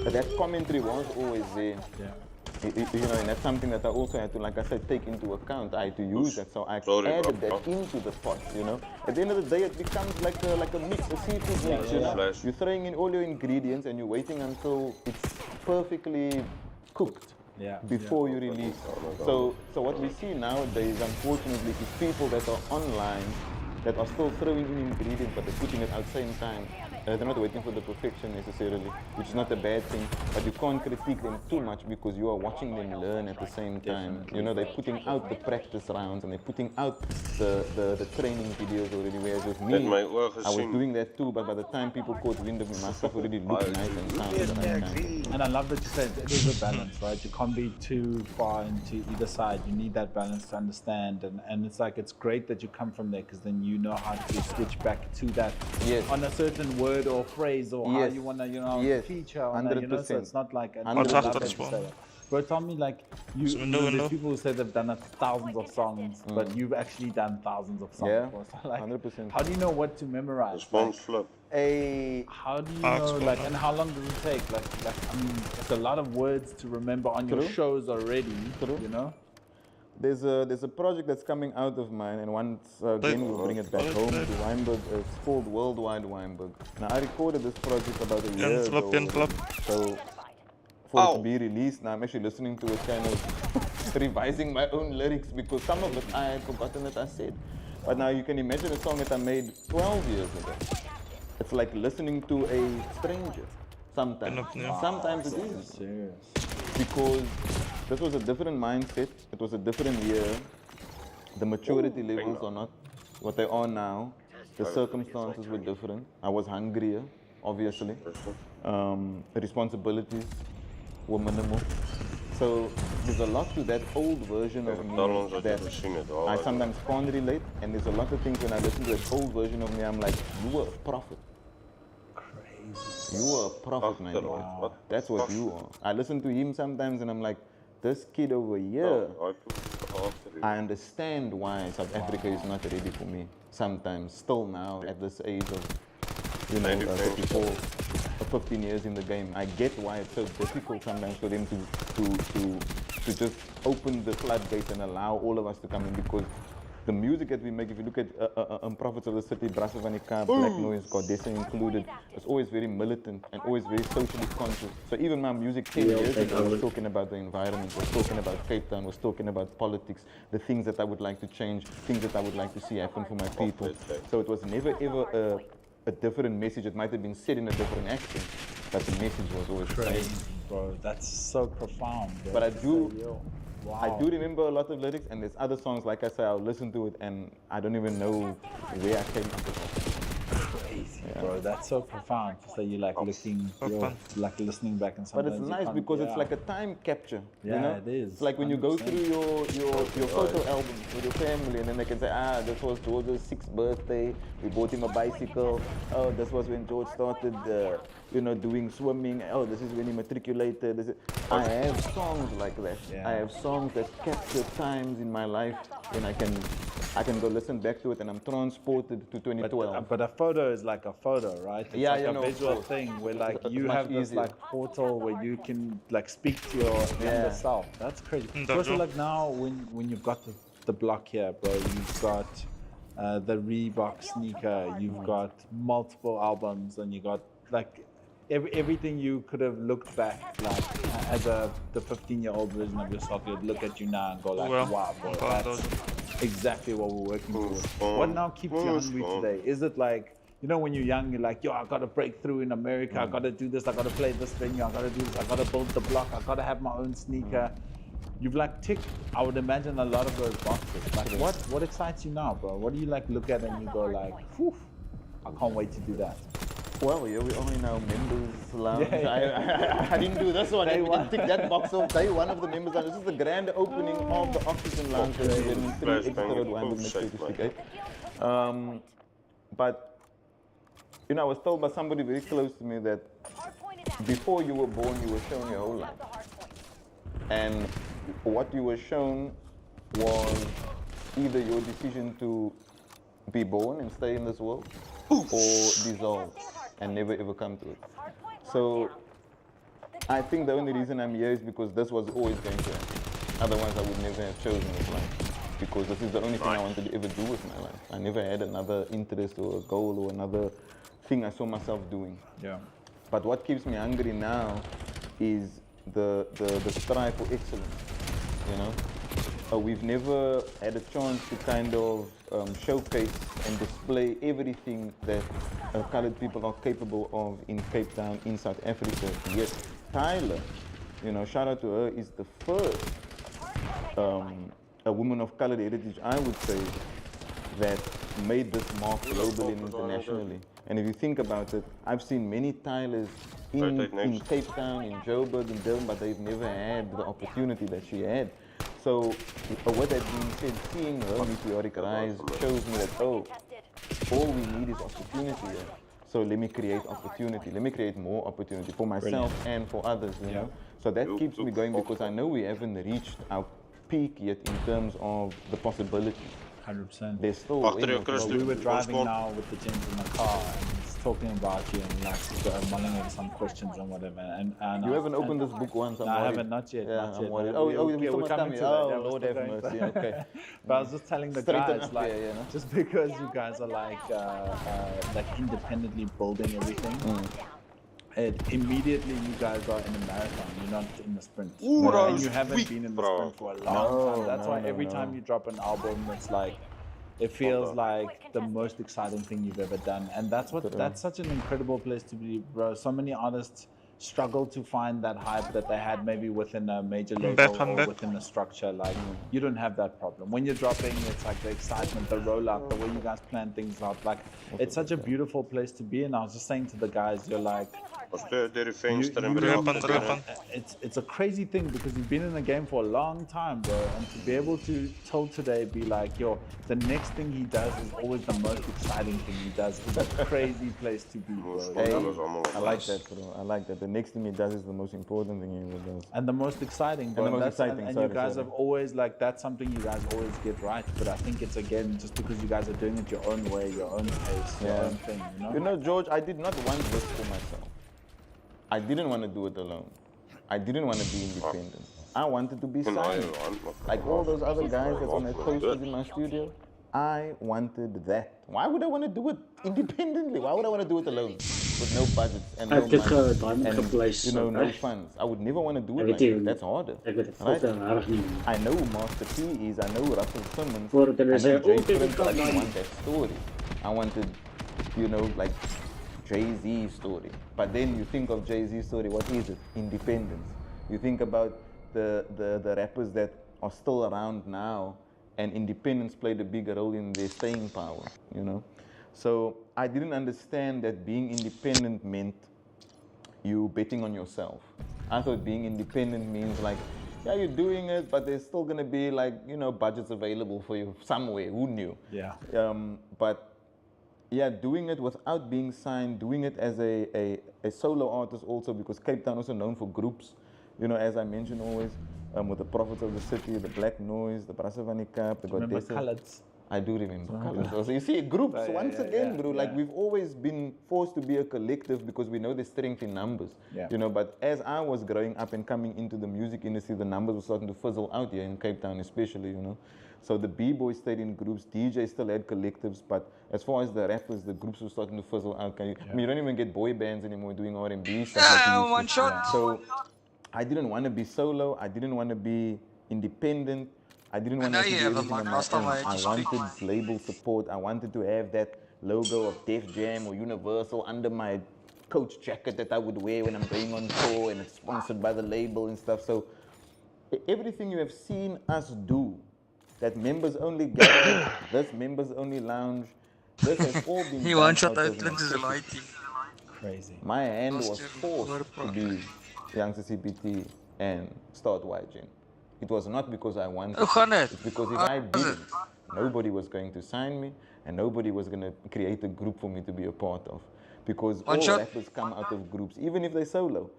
So that commentary was always there. Yeah. You know, and that's something that I also had to, like I said, take into account. I had to use that, so I added that into the pot. You know, at the end of the day, it becomes like a mix, a seafood mix. You know, you're throwing in all your ingredients and you're waiting until it's perfectly cooked before you release. So what we see nowadays, unfortunately, is people that are online that are still throwing in ingredients, but they're putting it at the same time. They're not waiting for the perfection necessarily, which is not a bad thing, but you can't critique them too much because you are watching them learn at the same time. You know, they're putting out the practice rounds and they're putting out the training videos already, whereas with me, I was doing that too, but by the time people caught wind of me, my stuff already looked nice and sounded right. And I love that you said it is a balance, right? You can't be too far into either side. You need that balance to understand, and it's like it's great that you come from there because then you know how to switch back to that on a certain word or phrase or how you wanna, you know, feature on that, you know. So it's not like Bro, tell me, like, there's people who say they've done thousands of songs, but you've actually done thousands of songs. Yeah, so, like, 100%. how do you know what to memorize? Response flip. How do you know, like, and how long does it take? Like, I mean, it's a lot of words to remember on your shows already, you know? There's a project that's coming out of mine, and once again we'll bring it back home to Wynberg. It's called Worldwide Wynberg. Now, I recorded this project about a year ago. So, for it to be released, now I'm actually listening to it, kind of revising my own lyrics because some of it I had forgotten that I said. But now you can imagine a song that I made 12 years ago. It's like listening to a stranger sometimes. Sometimes it is. Serious. because this was a different mindset. It was a different year. The maturity levels are not what they are now. The circumstances were different. I was hungrier, obviously. The responsibilities were minimal. So there's a lot to that old version of me that I sometimes can't relate. And there's a lot of things when I listen to that old version of me, I'm like, you were a prophet. You were a prophet, man. Wow. That's what you are. I listen to him sometimes and I'm like, this kid over here, I understand why South Africa is not ready for me. Sometimes, still now, at this age of, 34 or 15 years in the game, I get why it's so difficult sometimes for them to just open the floodgates and allow all of us to come in, because the music that we make, if you look at Prophets of the City, Brasse van die Kaap, Black Noise, Goddessa included, it's always very militant and always very socially conscious. So even my music 10 years ago was talking about the environment, was talking about Cape Town, was talking about politics, the things that I would like to change, things that I would like to see happen for my people. So it was never ever a different message. It might have been said in a different accent, but the message was always the same. Bro, that's so profound. Bro. But I do Wow. I do remember a lot of lyrics, and there's other songs, like I said, I'll listen to it and I don't even know where I came up with that. Crazy, bro. That's so profound. So you're like looking, you're like listening back and But sometimes it's nice because it's like a time capture. Yeah, you know? it is. It's like when you go 100%. through your photo album with your family, and then they can say, this was George's 6th birthday, we bought him a bicycle. Oh, this was when George started, doing swimming. Oh, this is when he matriculated. I have songs like that. Yeah. I have songs that capture times in my life, and I can go listen back to it, and I'm transported to 2012. But a photo is like a photo, right? It's Yeah, like you a know, of visual course. thing where like It's you much have this easier. like portal where you can like speak to your younger self. That's crazy. So also like now when you've got the block here, bro, you've got the Reebok sneaker, you've got multiple albums, and you got like everything you could have looked back like as the 15-year-old version of yourself, you'd look at you now and go like, wow, bro, that's exactly what we're working towards. What now keeps you hungry today? Is it like, when you're young, you're like, yo, I gotta break through in America, I gotta do this, I gotta play this venue, I gotta do this, I gotta build the block, I gotta have my own sneaker. You've like ticked, I would imagine, a lot of those boxes. Like what excites you now, bro? What do you like look at and you go like, whew, I can't wait to do that. Well, here we are in our members lounge. Yeah. I didn't do this one. I didn't tick that box off. Day one of the members lounge. This is the grand opening of the Oxygen Lounge. In 3 extra road, 168. But, I was told by somebody very close to me that before you were born, you were shown your whole life. And what you were shown was either your decision to be born and stay in this world, or dissolve and never ever come to it. So I think the only reason I'm here is because this was always going to happen. Otherwise I would never have chosen this life, because this is the only thing I wanted to ever do with my life. I never had another interest or a goal or another thing I saw myself doing. Yeah. But what keeps me hungry now is the strive for excellence, We've never had a chance to kind of showcase and display everything that colored people are capable of in Cape Town, in South Africa. Yet Tyler, shout out to her, is the first a woman of colored heritage, I would say, that made this mark globally and internationally. And if you think about it, I've seen many Tylers in Cape Town, in Joburg, in Durban, but they've never had the opportunity that she had. So with that being said, seeing her meteoric rise shows me that, all we need is opportunity here. So let me create opportunity. Let me create more opportunity for myself and for others, know. So that keeps me going, because I know we haven't reached our peak yet in terms of the possibilities. 100%. There's still We were driving now with the gents in the car and he's talking about you and like mulling over some questions and whatever. And you haven't opened this book once, I'm no, I worried. haven't, not yet. Yeah, not I'm yet. worried. No, we're coming to that. Oh, Yeah, we're Lord still have going mercy. back. Okay. But I was just telling the Straighten guys, up like, here, just because you guys are like independently building everything, immediately you guys are in a marathon. You're not in the sprint. And you haven't been in the sprint for a long time. That's why every time you drop an album, it's like, it feels like the most exciting thing you've ever done. And that's such an incredible place to be, bro. So many artists struggle to find that hype that they had maybe within a major label or within a structure. Like, you don't have that problem. When you're dropping, it's like the excitement, the rollout, the way you guys plan things out. Like, it's such a beautiful place to be. And I was just saying to the guys, you're like, it's a crazy thing because you've been in the game for a long time, bro, and to be able to tell today, be like, yo, the next thing he does is always the most exciting thing he does. It's a crazy place to be, bro. Hey, I like that, bro. I like that. The next thing he does is the most important thing he ever does. And the most exciting, bro. And the most exciting, and you guys have always, like, that's something you guys always get right. But I think it's, again, just because you guys are doing it your own way, your own pace, your own thing, you know? You know, George, I did not want this for myself. I didn't want to do it alone. I didn't want to be independent. I wanted to be signed. Like all those other guys that when I posted in my studio, I wanted that. Why would I want to do it independently? Why would I want to do it alone? With no budgets and no money and, you know, no funds. I would never want to do it like that. That's harder. Right? I know Master P is, I know Russell Simmons, I know Jay Prince, but I didn't want that story. I wanted, you know, like Jay-Z story. But then you think of Jay-Z story, what is it? Independence. You think about the rappers that are still around now, and independence played a bigger role in their staying power, you know? So I didn't understand that being independent meant you betting on yourself. I thought being independent means like, yeah, you're doing it, but there's still gonna be like, you know, budgets available for you somewhere, who knew? Yeah. But yeah, doing it without being signed, doing it as a solo artist also, because Cape Town also known for groups, you know, as I mentioned always, with the Prophets of the City, the Black Noise, the Brasavani Cup, the Remember Colours? I do remember Colours. So you see, groups, once again, bro, like we've always been forced to be a collective because we know there's strength in numbers, you know, but as I was growing up and coming into the music industry, the numbers were starting to fizzle out here in Cape Town especially, you know. So the B-boys stayed in groups, DJs still had collectives, but as far as the rappers, the groups were starting to fizzle out. I mean, you don't even get boy bands anymore doing R&B stuff like one shot. So I didn't want to be solo, I didn't want to be independent, I didn't want to do anything on my own. I wanted label support, I wanted to have that logo of Def Jam or Universal under my coach jacket that I would wear when I'm going on tour, and it's sponsored by the label and stuff. So everything you have seen us do, that members only gather, this members only lounge, this has all been He one shot out into the lighting. Crazy. My hand was forced to be Youngster CPT and start YGen. It was not because I wanted it. It's because if I didn't, nobody was going to sign me and nobody was going to create a group for me to be a part of. Because all rappers come out of groups, even if they're solo.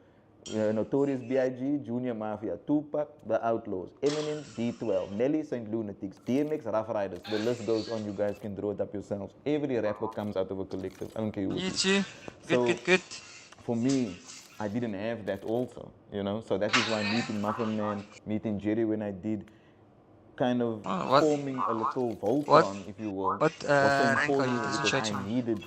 Notorious B.I.G., Junior Mafia, Tupac, The Outlaws, Eminem, D12, Nelly, St. Lunatics, DMX, Rough Riders. The list goes on, you guys can draw it up yourselves. Every rapper comes out of a collective. I don't care who it is. Good. For me, I didn't have that also, you know? So that is why meeting Muffin Man, meeting Jerry when I did, kind of forming a little Voltron, if you will, was so important because I needed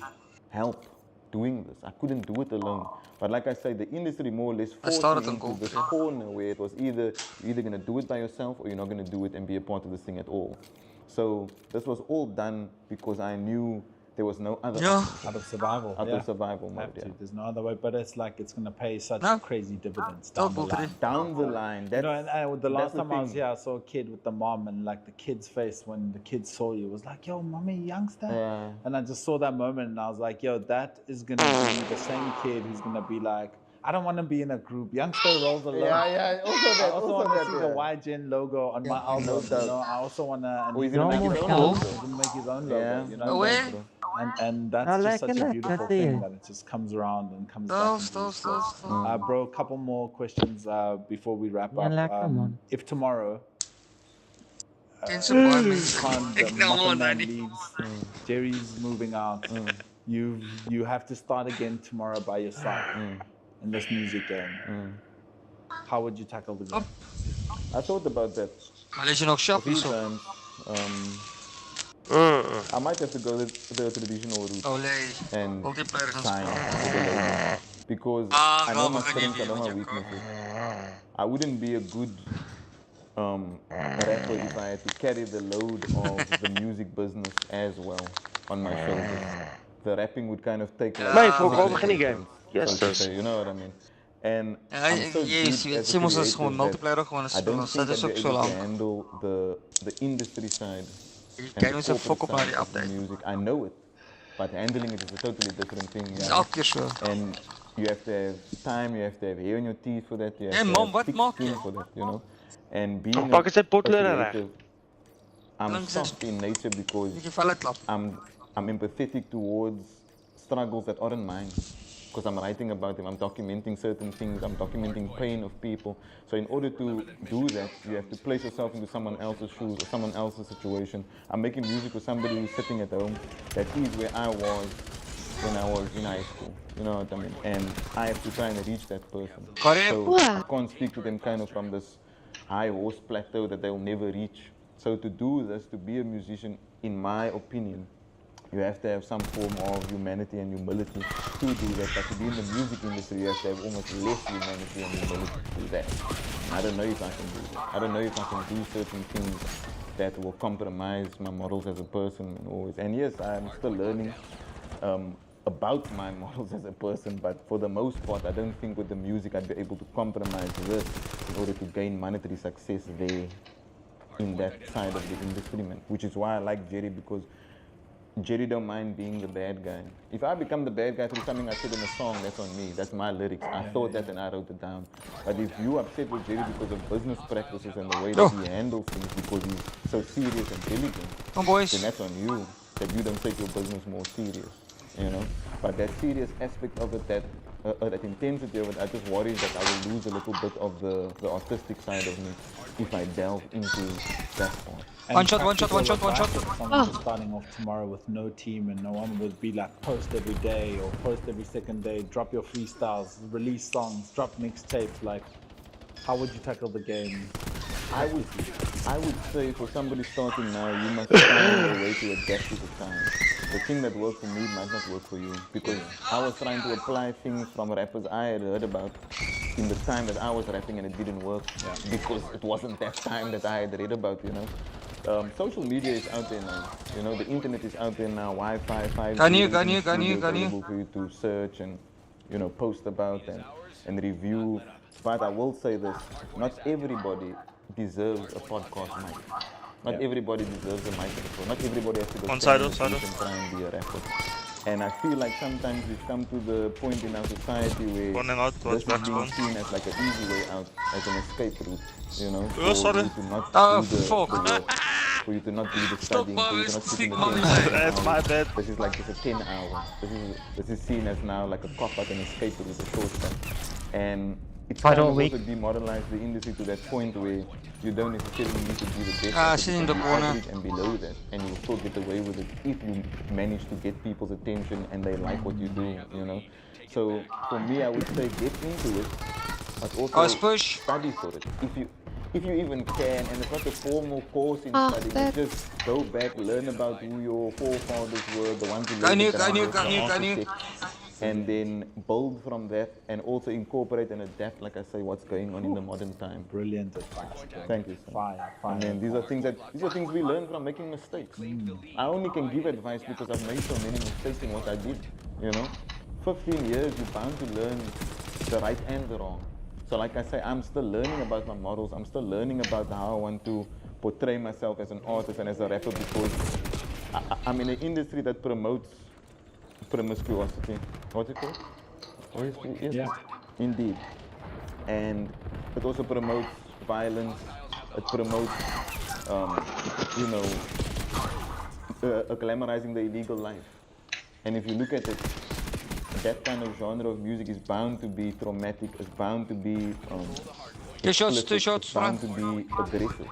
help doing this. I couldn't do it alone. But like I said, the industry more or less forced me into this corner where it was either you're either going to do it by yourself or you're not going to do it and be a part of this thing at all. So this was all done because I knew there was no other out of survival. Out of survival mode, There's no other way, but it's like it's going to pay such crazy dividends down the line. Down the line. That's, and the last time I was here, I saw a kid with the mom, and like the kid's face when the kid saw you was like, yo, mommy, youngster. Yeah. And I just saw that moment and I was like, yo, that is going to be the same kid who's going to be like, I don't want to be in a group. Youngster rolls alone. Yeah, also that. I also want to see the YGen logo on my album. No doubt. You know, I also want to. He's going to make his own logo. He's going to make his own logo. You know? Where? And that's just such a beautiful thing that it just comes around and comes back. Bro, a couple more questions before we wrap up. If tomorrow Muffin Man leaves, Jerry's moving out, you have to start again tomorrow by yourself in this music game. How would you tackle the game? I thought about that. Malaysian ook shop is times. I might have to go the traditional route and sign because I know my strengths, I know my weaknesses. I wouldn't be a good rapper if I had to carry the load of the music business as well on my shoulders. The rapping would kind of take like game. Yes, sir. You know what I mean? And Ja, I'm so jy deep weet, as a sê mos as creative gewoon that multiplayer ook gewoon I speel, don't dan think sit is I'd ook be so able to lank. handle the industry side Jy and kyk ons 'n fok op na side die of the update. music. I know it, but handling it is a totally different thing. Dis know? elke keer so. And you have to have time, you have to have hair on your teeth for that, you have Hey, to mom, have wat thick maak skin jy? for that, you know. And being Dan pak jy sy potlede reg. creative, I'm Links is- soft in nature because Bietjie velle klap. I'm empathetic towards struggles that aren't mine. Because I'm writing about them, I'm documenting certain things, I'm documenting pain of people. So in order to do that, you have to place yourself into someone else's shoes or someone else's situation. I'm making music for somebody who's sitting at home. That is where I was when I was in high school. You know what I mean? And I have to try and reach that person. Correct. So I can't speak to them kind of from this high horse plateau that they'll never reach. So to do this, to be a musician, in my opinion, you have to have some form of humanity and humility to do that. But to be in the music industry, you have to have almost less humanity and humility to do that. I don't know if I can do that. I don't know if I can do certain things that will compromise my morals as a person and always. And yes, I'm still learning about my morals as a person, but for the most part, I don't think with the music I'd be able to compromise this in order to gain monetary success there in that side of the industry, man. Which is why I like Jerry, because Jerry don't mind being the bad guy. If I become the bad guy through something I said in a song, that's on me. That's my lyrics. I thought that and I wrote it down. But if you upset with Jerry because of business practices and the way that he handles things, because he's so serious and diligent, Come boys. then that's on you, that you don't take your business more serious, you know. But that serious aspect of it, that intensity of it, I just worry that I will lose a little bit of the artistic side of me if I delve into that part. And One shot, one shot, one shot, one practical shot. advice if someone was starting off tomorrow with no team and no one would be like post every day or post every second day, drop your freestyles, release songs, drop mixtapes. Like, how would you tackle the game? I would say for somebody starting now, you must find a way to adapt to the time. The thing that worked for me might not work for you, because I was trying to apply things from rappers I had heard about in the time that I was rapping and it didn't work because it wasn't that time that I had read about, you know. Social media is out there now, you know, the internet is out there now, Wi-Fi, 5G, Can you? available for you to search and, you know, post about and review. But I will say this, not everybody deserves a podcast mic. Not everybody deserves a microphone. Not everybody has to go stand on the street and try and be a rapper. And I feel like sometimes we've come to the point in our society where this is being seen as like an easy way out, as an escape route, you know, for you to not do the work, for you to not do the studying, for you to not sit in the 10 hours. That's my bad. This is like just a 10 hour. This is seen as now like a cop-out, an escape route, a shortcut. And it's kind of also demoralized the industry to that point where you don't necessarily need to be the best at sit in it, the you can be corner. average and below that, and you'll still get away with it if you manage to get people's attention and they like what you do, you know. So for me, I would say get into it, but also push. study for it. If you even can, and it's not a formal course in studying, you just go back, learn about who your forefathers were, the ones who Kan lived you, in the kan you, house, kan the you? architects, and then build from that and also incorporate and adapt, like I say, what's going on in the modern time. Brilliant advice. Again. Thank you, sir. Fire. And then these are things we learn from making mistakes. I only can give advice because I've made so many mistakes in what I did, you know. 15 years, you're bound to learn the right and the wrong. So like I say, I'm still learning about my models. I'm still learning about how I want to portray myself as an artist and as a rapper, because I'm in an industry that promotes promiscuity. What's it called? Yes. Yeah. Indeed. And it also promotes violence. It promotes, glamorizing the illegal life. And if you look at it, that kind of genre of music is bound to be traumatic. It's bound to be Two shots, it's bound to be aggressive.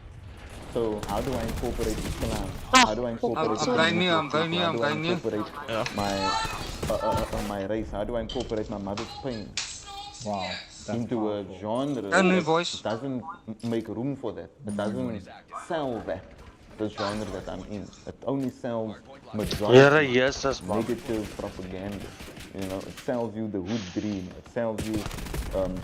So how do I incorporate Islam? How do I incorporate I'm going new, I'm going new, How I'm do I going new. incorporate my race? How do I incorporate my mother's pain Wow. That's into a powerful. genre And new that voice. doesn't make room for that? It doesn't sell that, the genre that I'm in. It only sells majority negative propaganda. You know, it sells you the hood dream. It sells you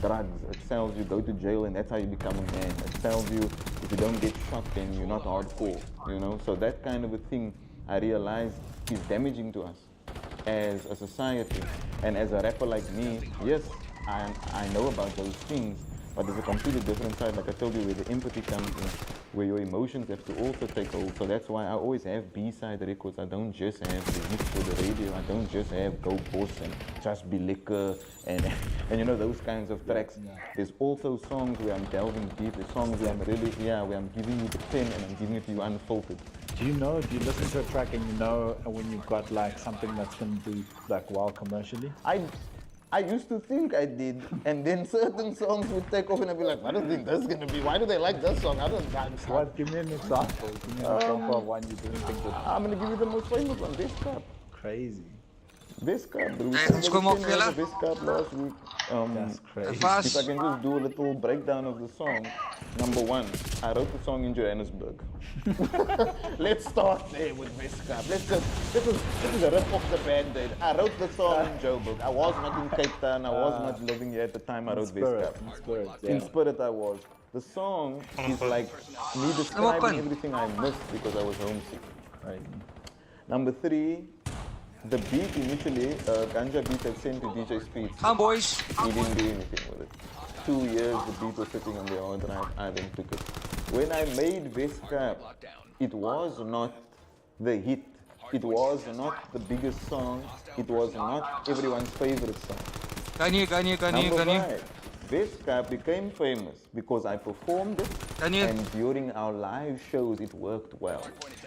drugs. It sells you go to jail and that's how you become a man. It sells you if you don't get shot then you're not hardcore. You know, so that kind of a thing I realize is damaging to us as a society. And as a rapper like me, yes, I know about those things, but there's a completely different side, like I told you, where the empathy comes in, where your emotions have to also take hold. So that's why I always have B-side records. I don't just have the hits for the radio. I don't just have Go Boss and Just Be Liquor and you know, those kinds of tracks. There's also songs where I'm delving deep. There's songs where I'm really, where I'm giving you the pen and I'm giving it to you unfiltered. Do you listen to a track and you know when you've got like something that's gonna do like well commercially? I used to think I did, and then certain songs would take off and I'd be like, I don't think that's gonna be, why do they like that song? I don't know. What? Give me an example. Give me an example of one you didn't think that. I'm gonna give you the most famous one, Best Cup. Crazy. Best Cup. Let's go more killer. Best Cup last week. That's crazy. If I can just do a little breakdown of the song. Number one, I wrote the song in Johannesburg. Let's start there with Best Cup. This is a rip off the Band-Aid. I wrote the song in Joburg. I was not in Cape Town. I was not living here at the time I wrote Best Cup. In spirit, yeah. In spirit I was. The song is like me describing everything I missed because I was homesick. Right. Number three, the beat initially, Ganja beat had sent to DJ Speed. Come boys. He didn't do anything with it. 2 years the beat was sitting on the hard drive, I then took it. When I made Best Cup, it was not the hit. It was not the biggest song. It was not everyone's favorite song. Number five, Best Cup became famous because I performed it, Daniel. and during our live shows it worked well.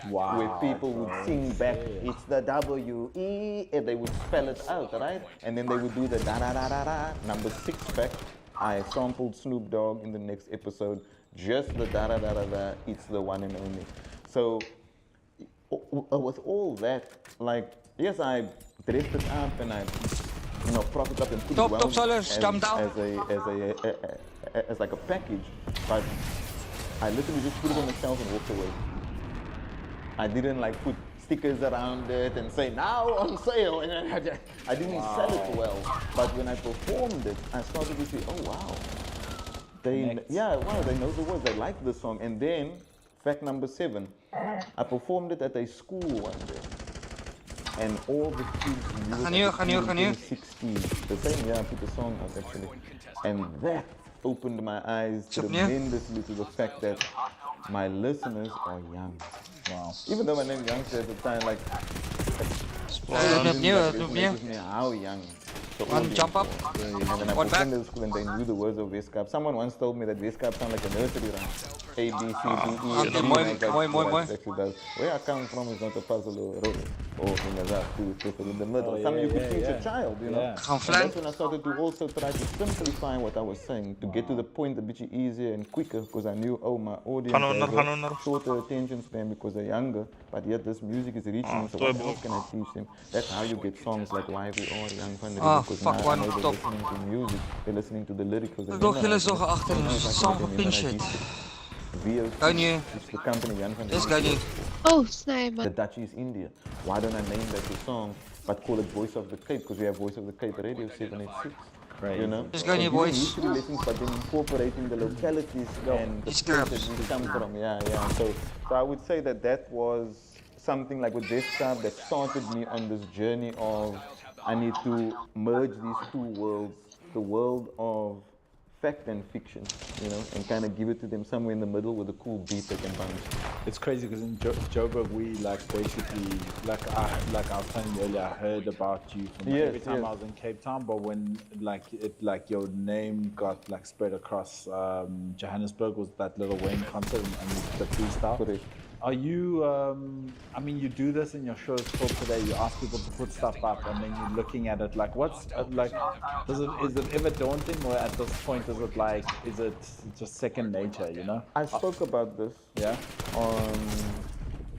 Wow. Where people would sing back, it's the W-E, and they would spell it out, right? And then they would do the da-da-da-da-da. Number 6 fact, I sampled Snoop Dogg in the next episode, just the da-da-da-da-da, it's the one and only. So, with all that, like, yes, I dressed it up and I, you know, prop it up and put it well as like a package, but I literally just put it on the shelf and walked away. I didn't like put stickers around it and say now on sale, and I didn't sell it well. But when I performed it, I started to see, oh wow, they know the words, they like the song. And then fact number 7, I performed it at a school one day, and all the kids knew it 16, the same year I put the song out actually, and that opened my eyes tremendously to the fact that my listeners are young. Wow. Even though my name Youngster at the time, like, how young. So one jump up. And then I performed at school and they knew the words of Best Cup. Someone once told me that Best Cup sound like a nursery rhyme. A, B, C, D, E, F, G, where I come from is not a puzzle or a riddle. Or in the middle. Something you could teach a child, you know. And that's when I started to also try to simplify what I was saying, to get to the point a bit easier and quicker, because I knew, oh, my audience has a shorter attention span because they're younger, but yet this music is reaching them, so what else can I teach them? That's how you get songs like Why We Are Young Van Riebeeck, because now I know they're listening to music, they're listening to the lyrics. Kanye. It's the company Jan van Yes, Kanye. Oh, snap. The Dutch East India. Why don't I name that the song, but call it Voice of the Cape? Because we have Voice of the Cape Radio 786. You know? Yes, Kanye boys. History lessons, but then incorporating the localities and the place that we come from. So I would say that that was something like with Best Cup that started me on this journey of I need to merge these two worlds, the world of fact and fiction, you know, and kind of give it to them somewhere in the middle with a cool beat they can bounce. It's crazy because in Joburg we like basically like I was telling you earlier, I heard about you from every time I was in Cape Town, but when like your name got like spread across Johannesburg was that Lil Wayne concert and the freestyle. Correct. Are you, I mean, you do this in your shows still today, you ask people to put stuff up and then you're looking at it, like what's, like, is it ever daunting, or at this point is it just second nature, you know? I spoke about this on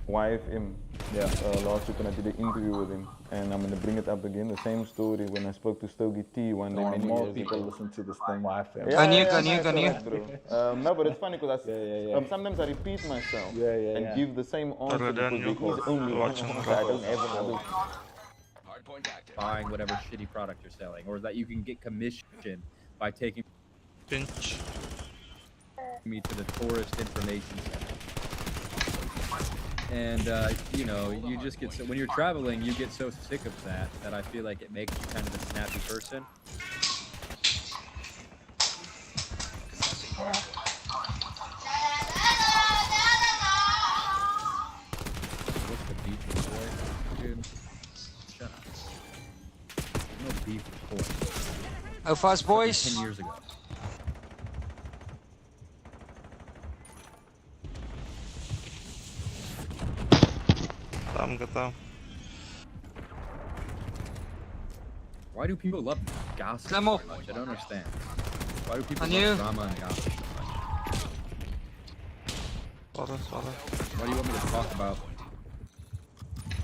YFM last week when I did an interview with him, and I'm going to bring it up again, the same story when I spoke to Stogie T one day. More people listen to this thing YFM. No, but it's funny because sometimes I repeat myself and give the same answer because there is only one answer. I don't have another. Buying whatever shitty product you're selling, or that you can get commission by taking me to the tourist information center. And you know, you just get so when you're traveling, you get so sick of that I feel like it makes you kind of a snappy person. What's the beef with Koi? Dude, shut up. There's no beef with Koi. How fast, boys? 10 years ago. Why do people love gossip so much? I don't understand. Why do people love drama and gossip so much? Why do you want me to talk about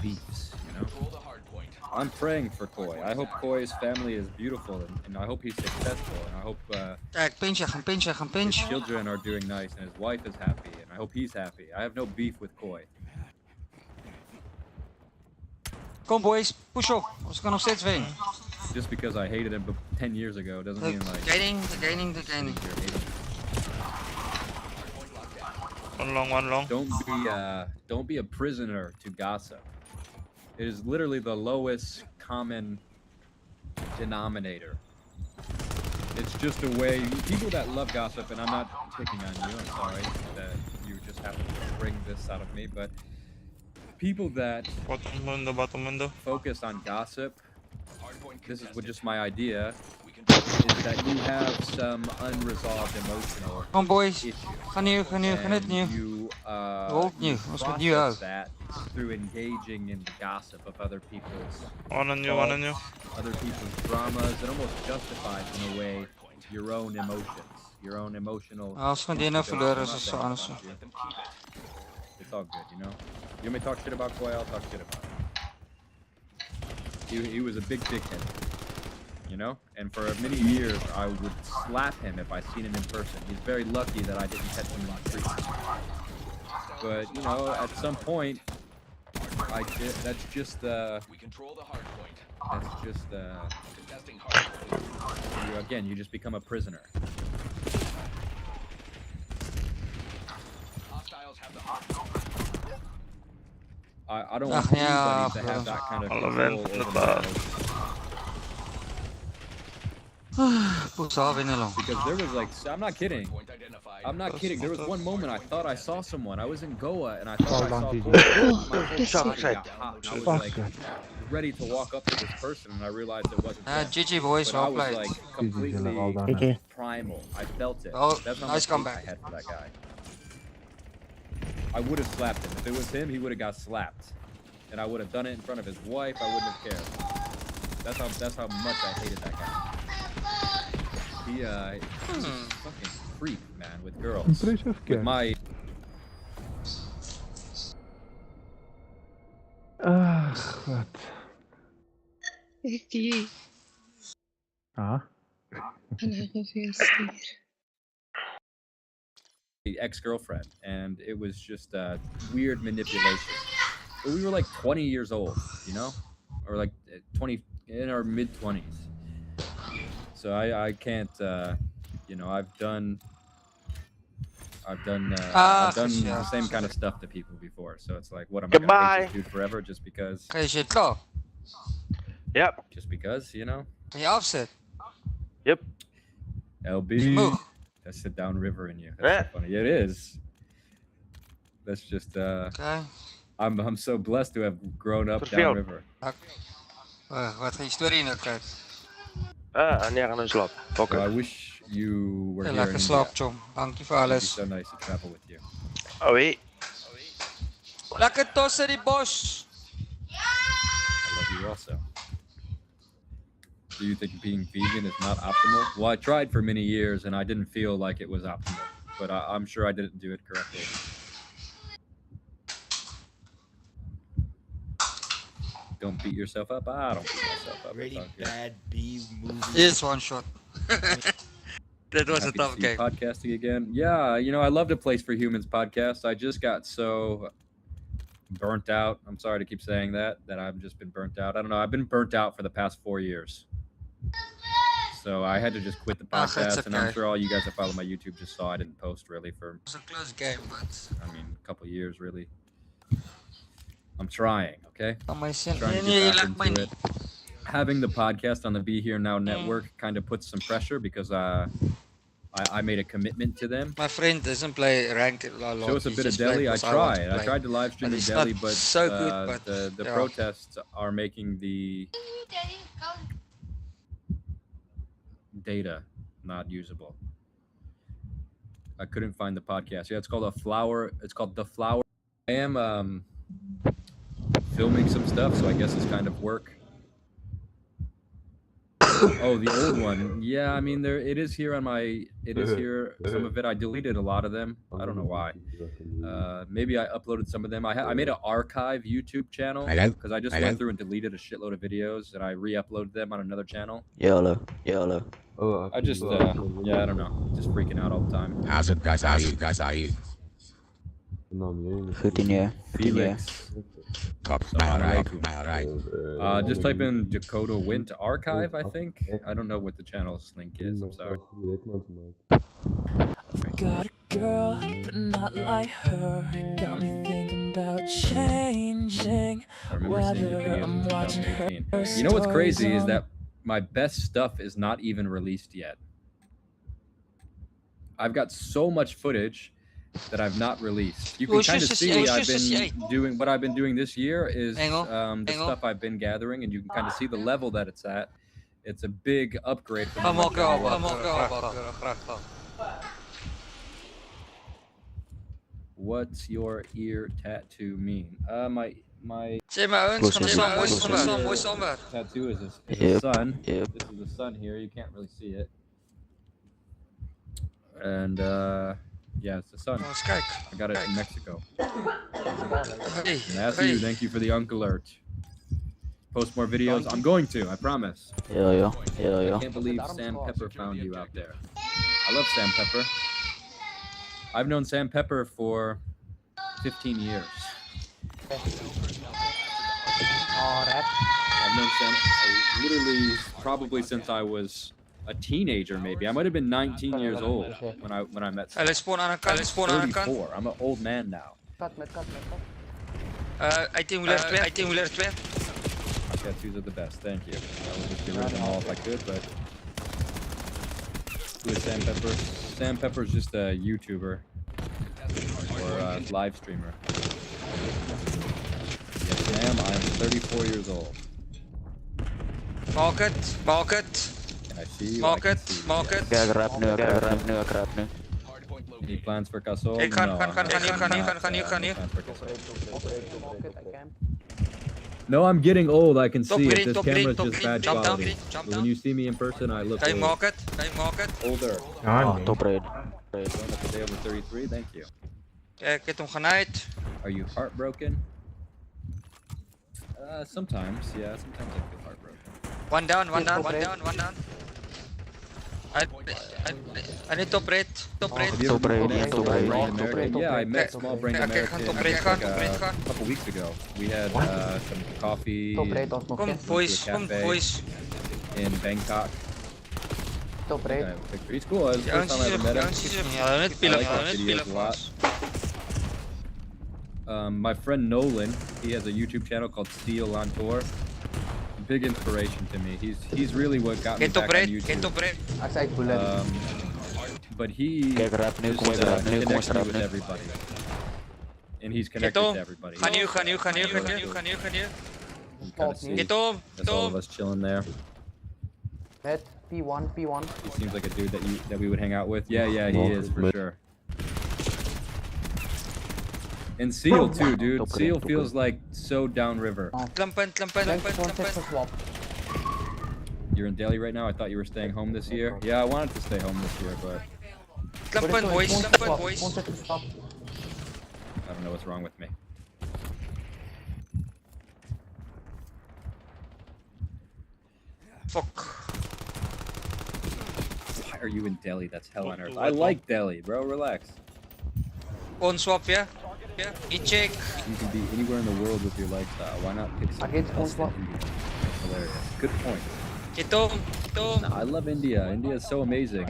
beefs, you know? I'm praying for Koi. I hope Koi's family is beautiful and I hope he's successful and I hope Kijk, pinch, gaan pinch. his children are doing nice and his wife is happy and I hope he's happy. I have no beef with Koi. Kom boys, push op. Ze kan nog steeds winnen. Just because I hated him 10 years ago doesn't mean like... Gaining. One long. Don't be a prisoner to gossip. It is literally the lowest common denominator. It's just a way people that love gossip, and I'm not picking on you. I'm sorry that you just have to bring this out of me, but people that focus on gossip, this is just my idea, is that you have some unresolved emotional Kom boys, issues. ga nieuw. You process that through engaging in the gossip of other people's other people's dramas. It almost justifies in a way your own emotions, your own emotional. Als vriendinnen verloren is het zo anders. It's all good, you know. You want me to talk shit about Koi? I'll talk shit about him. He was a big dickhead, you know. And for many years, I would slap him if I seen him in person. He's very lucky that I didn't catch him in the street. But you know, at some point, that's just you just become a prisoner. I don't want anybody to have that kind of control over because there was like, I'm not kidding. There was one moment I thought I saw someone. I was in Goa and I thought I saw someone. I was like ready to walk up to this person and I realized it wasn't them. GG boys, But I well was played. like completely primal. I felt it. Oh, That's how nice much comeback. I had for that guy. I would have slapped him. If it was him, he would have got slapped. And I would have done it in front of his wife. I wouldn't have cared. That's how much I hated that guy. He's a fucking creep, man, with girls. With my... Wat? ex-girlfriend, and it was just weird manipulation. But we were like 20 years old, you know, or like 20 in our mid-20s. So I can't, you know, I've done the same kind of stuff to people before. So it's like, what am I gonna hate this dude forever just because? Is je klaar? Yep. Just because, you know. Kan je afzet? Yep. LB. That's the downriver in you. That's so funny. It is. That's just Okay. I'm so blessed to have grown up downriver. Wat ga je story nou kijk? Nee, gaan we slapen. So I wish you were here in Lekker India. slaap, chom. Dank je voor It'd be alles. so nice to travel with you. Oh, wait. Lekker tossen die bos. I love you also. Do you think being vegan is not optimal? Well, I tried for many years and I didn't feel like it was optimal, but I'm sure I didn't do it correctly. Don't beat yourself up. I don't beat myself up. Really bad B movie. Here's one shot. That was a Happy tough to see you game. podcasting again. Yeah, you know, I loved A Place for Humans podcast. I just got so burnt out. I'm sorry to keep saying that I've just been burnt out. I don't know. I've been burnt out for the past 4 years. So I had to just quit the podcast, and I'm sure all you guys that follow my YouTube just saw I didn't post really for, It was a close game, but... I mean, a couple years really. I'm trying, okay? Trying to get back into it. Having the podcast on the Be Here Now network kind of puts some pressure because I I made a commitment to them. My friend doesn't play ranked a lot. Show us a He bit of just play Delhi. I because want to tried. I play. tried to live stream But in it's Delhi, not but so good, but the yeah. protests are making the data not usable. I couldn't find the podcast. Yeah, it's called It's called The Flower. I am filming some stuff, so I guess it's kind of work. Oh, the old one. Yeah, I mean, it is here on my. It is here. Some of it. I deleted a lot of them. I don't know why. Maybe I uploaded some of them. I made an archive YouTube channel because I just went through and deleted a shitload of videos, and I re-uploaded them on another channel. Hello. I just yeah, I don't know, just freaking out all the time. How's it, guys? How are you? Goed in je. Felix. Top. Alright. Just type in Dakota Wint Archive, I think. I don't know what the channel's link is. I'm sorry. Got a girl, but not like her. Got me thinking about changing. I remember seeing the videos in 2018. You know what's crazy is that my best stuff is not even released yet. I've got so much footage that I've not released. You can kind of see what I've been doing this year is the stuff I've been gathering, and you can kind of see the level that it's at. It's a big upgrade from What's your ear tattoo mean? My tattoo is a sun. This is the sun here. You can't really see it. And yeah, it's the sun. I got it in Mexico. Matthew, thank you for the unk alert. Post more videos. I'm going to, I promise. Yeah. I can't believe Sam Pepper found you out there. I love Sam Pepper. I've known Sam Pepper for 15 years. I've known Sam literally probably since I was a teenager, maybe. I might have been 19 years old when I met Sam. I'm 34. I'm an old man now. Tattoos are the best. Thank you. I would just get rid of them all if I could, but who is Sam Pepper? Sam Pepper's just a YouTuber or a live streamer. Yes, ma'am. I am 34 years old. Market. I see you. Market. Ik grab nu. Any plans for Casol? Ik ga nu. No, I'm getting old. I can see it. This camera's just bad quality. But when you see me in person, I look old. Market. Older. Top raid. Today over 33. Thank you. Ik heb hem genaaid. Are you heartbroken? Sometimes. Yeah, sometimes I feel heartbroken. One down. I need top raid. Yeah, I met Small Brain American like a couple weeks ago. We had some coffee in Bangkok. He's cool. It was the first time I ever met him. I like his videos a lot. My friend Nolan, he has a YouTube channel called Steel Lantor. Big inspiration to me. He's really what got me back on YouTube. But he connects me with everybody, and he's connected to everybody. Ga nu. That's all of us chilling there. P1. He seems like a dude that we would hang out with. Yeah, he is for sure. And Seal too, dude. Seal feels like so downriver. You're in Delhi right now? I thought you were staying home this year. Yeah, I wanted to stay home this year, but I don't know what's wrong with me. Fuck. Why are you in Delhi? That's hell on earth. I like Delhi, bro. Relax. On swap, yeah? You check. You can be anywhere in the world with your lifestyle. Why not pick something else than India? That's hilarious. Good point. Nah, I love India. India is so amazing.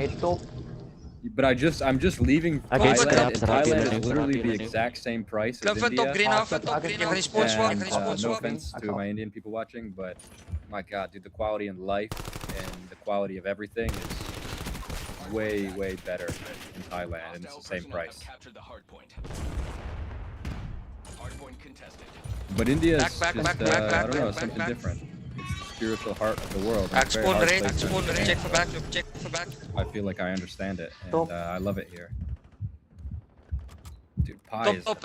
But I'm just leaving Thailand, and Thailand is literally the exact same price as India. And no offense to my Indian people watching, but my God, dude, the quality in life and the quality of everything is way, way better in Thailand, and it's the same price. But India is just, I don't know, something different. It's the spiritual heart of the world. It's a very hard place to understand. check for back. I feel like I understand it, and I love it here. Dude, Pi is Top,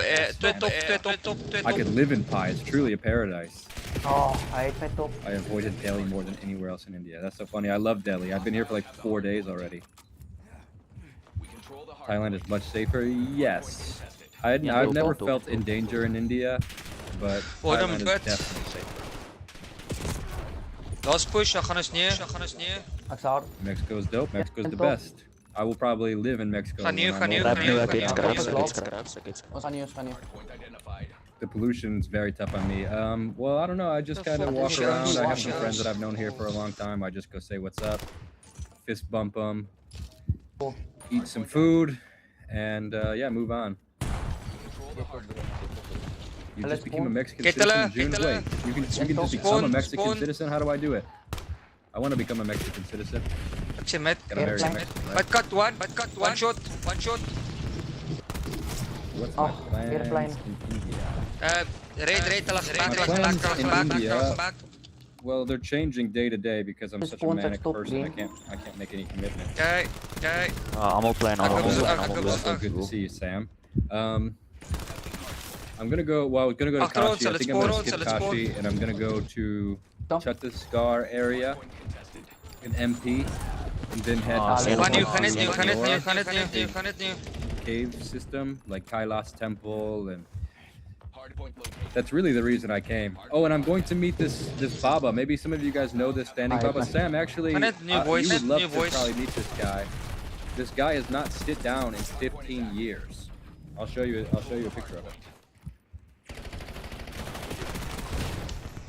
I could live in Pi. It's truly a paradise. Oh, I top. I avoided Delhi more than anywhere else in India. That's so funny. I love Delhi. I've been here for like 4 days already. Thailand is much safer. Yes. I've never felt in danger in India, but Thailand is definitely safer. Last push, we gaan Mexico's dope. Mexico's the best. I will probably live in Mexico. Gaan when I'm nu. older. The pollution's very tough on me. Well, I don't know. I just kind of walk around. I have some friends that I've known here for a long time. I just go say what's up, fist bump them, eat some food, and yeah, move on. You just became a Mexican citizen in June. Wait, you can just become a Mexican citizen? How do I do it? I want to become a Mexican citizen. Gotta marry a Mexican. But cut one shot. What's my plans in India? Raid, well, they're changing day to day because I'm such a manic person. I can't make any commitment. Okay. Allemaal klein, Also good to see you, Sam. I'm gonna go. Well, I was gonna go to Kashi. I think I'm gonna skip Kashi, and I'm gonna go to Chhattisgarh area in MP, and then head to cave system like Kailas Temple, and that's really the reason I came. Oh, and I'm going to meet this Baba. Maybe some of you guys know this standing Baba. Sam, actually, you would love to probably meet this guy. This guy has not sit down in 15 years. I'll show you a picture of it.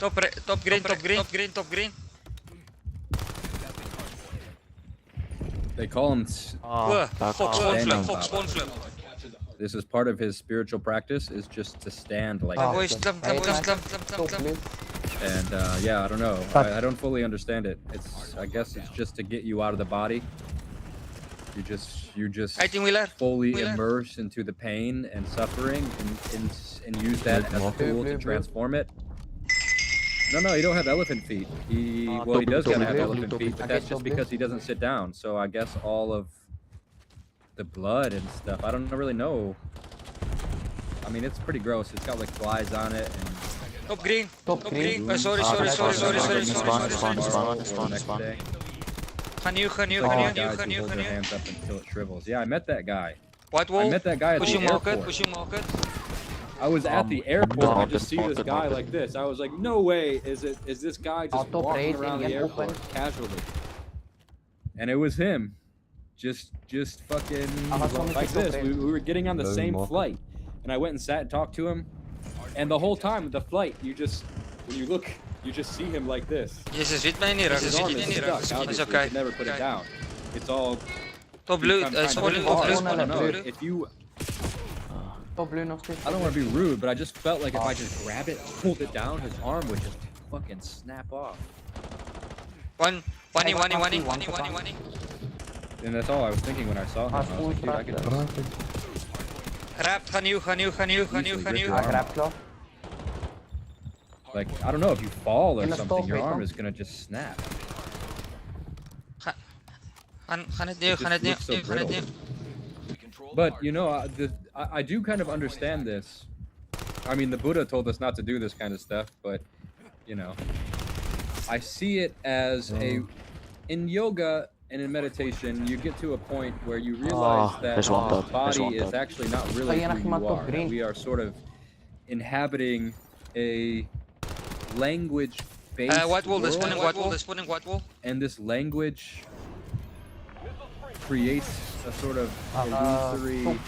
Top green. They call him Fox spawn flip. This is part of his spiritual practice, is just to stand like that. And yeah, I don't know. I don't fully understand it. I guess it's just to get you out of the body. You just fully immerse into the pain and suffering and use that as a tool to transform it. No, you don't have elephant feet. He does gotta have elephant feet, but that's just because he doesn't sit down. So I guess all of the blood and stuff, I don't really know. I mean, it's pretty gross. It's got like flies on it. And Top green. Sorry. Gaan nu. Hold their hands up until it shrivels. Yeah, I met that guy. I met that guy at the airport. I was at the airport. I just see this guy like this. I was like, no way is this guy just walking around the airport casually. And it was him. Just fucking like this. We were getting on the same flight. And I went and sat and talked to him. And the whole time, the flight, when you look, you just see him like this. His arm is stuck. It's okay. Never put it down. It's all top blue. If you I don't want to be rude, but I just felt like if I just grab it, hold it down, his arm would just fucking snap off. One. And that's all I was thinking when I saw him. I was like, dude, I could Grab, gaan you. Like, I don't know, if you fall or something, your arm is gonna just snap. Gaan het nu. But, you know, I do kind of understand this. I mean, the Buddha told us not to do this kind of stuff, but, you know, I see it as in yoga and in meditation, you get to a point where you realize that the body is actually not really who you are. That we are sort of inhabiting a language-based world. And this language creates a sort of illusory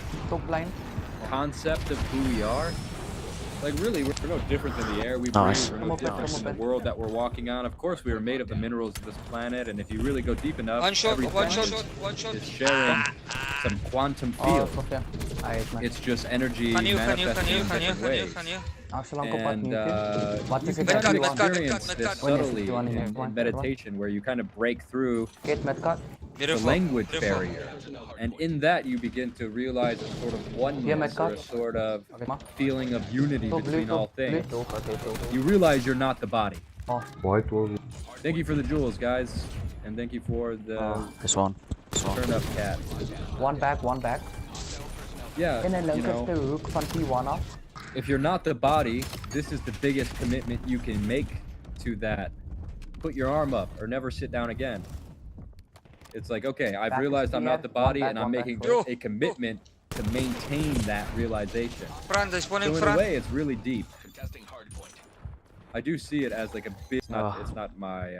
concept of who we are. Like, really, we're no different than the air we breathe. We're no different than the world that we're walking on. Of course, we are made of the minerals of this planet, and if you really go deep enough, everything is sharing some quantum field. It's just energy manifesting in different ways. And you can kind of experience this subtly in meditation, where you kind of break through the language barrier. And in that, you begin to realize a sort of oneness or a sort of feeling of unity between all things. You realize you're not the body. Thank you for the jewels, guys. And thank you for the This one. turn up cat. One back. Yeah, In een you know, linkerste hoek van T1 af. if you're not the body, this is the biggest commitment you can make to that. Put your arm up or never sit down again. It's like, okay, I've realized I'm not the body and I'm making a commitment to maintain that realization. So in a way, it's really deep. I do see it as like a bit, it's not my,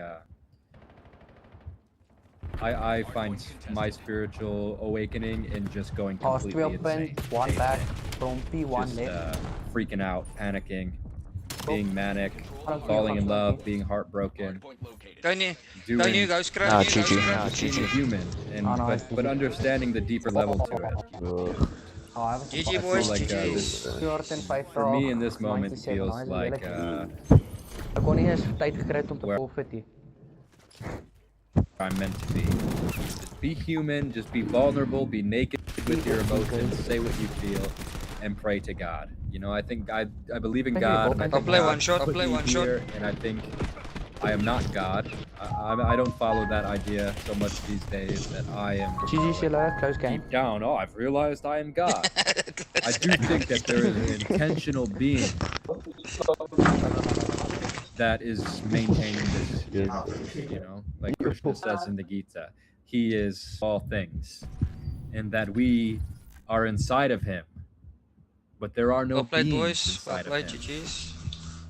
I find my spiritual awakening in just going completely insane. One back from P1 Just left. freaking out, panicking, being manic, falling in love, being heartbroken. Kan Doing you guys crash? being a human, and but understanding the deeper level to it. GG I boys, feel like GG. for me in this moment it feels like Ek kon nie eens tyd gekry het om te forfeit nie. I'm meant to be. Just be human, just be vulnerable, be naked with your emotions, say what you feel, and pray to God. You know, I think I believe in God. And I think play God one shot, put play me one shot. here, and I think I am not God. I don't follow that idea so much these days that I am GG Sheila, close game. deep down. Oh, I've realized I am God. I do think that there is an intentional being that is maintaining this universe, you know, like Krishna says in the Gita, he is all things, and that we are inside of him, but there are no beings inside of him. GG's.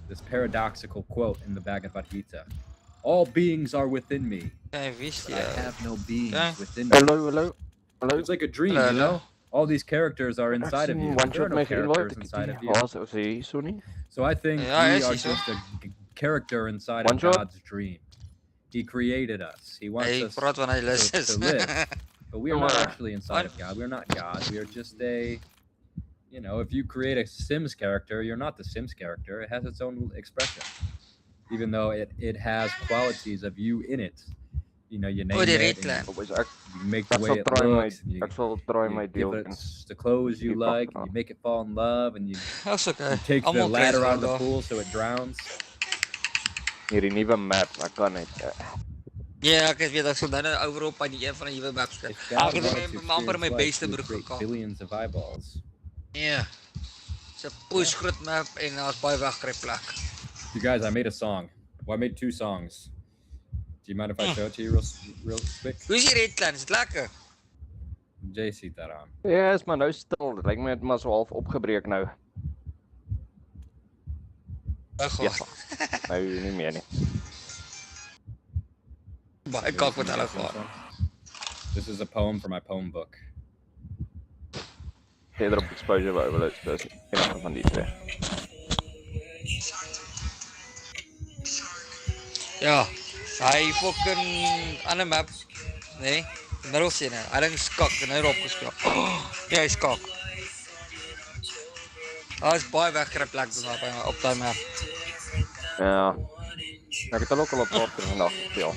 This paradoxical quote in the Bhagavad Gita: all beings are within me, but I have no beings within me. Hello. It's like a dream, you know? All these characters are inside of you. There are no characters inside of you. So I think we are just a character inside of God's dream. He created us. He wants us to live. But we are not actually inside of God. We're not God. We are just a, you know, if you create a Sims character, you're not the Sims character. It has its own expression. Even though it has qualities of you in it. You know, you name it, and you make the way it looks, and you give it the clothes you like, and you make it fall in love, and you take the ladder out of the pool so it drowns. Hierdie nuwe map, ek kan net. Ja, ek weet ek sou dan nou Europa die een van die nuwe maps kry. Ek het amper my beste broek gekoop. Billions of eyeballs. Ja. It's a push groot map en daar's baie wegkry plek. You guys, I made a song. Well, I made 2 songs. Do you mind if I show it to you real quick? Hoe is die Red Clan? Is dit lekker? Jay ziet dat aan. Ja, is maar nou stil. Dit lyk my het maar so half opgebreek nou. Ja. Nou nie meer nie. Baie kak met hulle gehad. This is a poem for my poem book. Verder op exposure wou wil dit is een van die twee. Ja. Hy fucking ander map. Nee, die middelscene. Hy ding skak en hy erop gespeel. Ja, hy skak. Daar is baie weggryp plek op daai map. Ja. Ek het al ook al op paar keer vandag gespeel.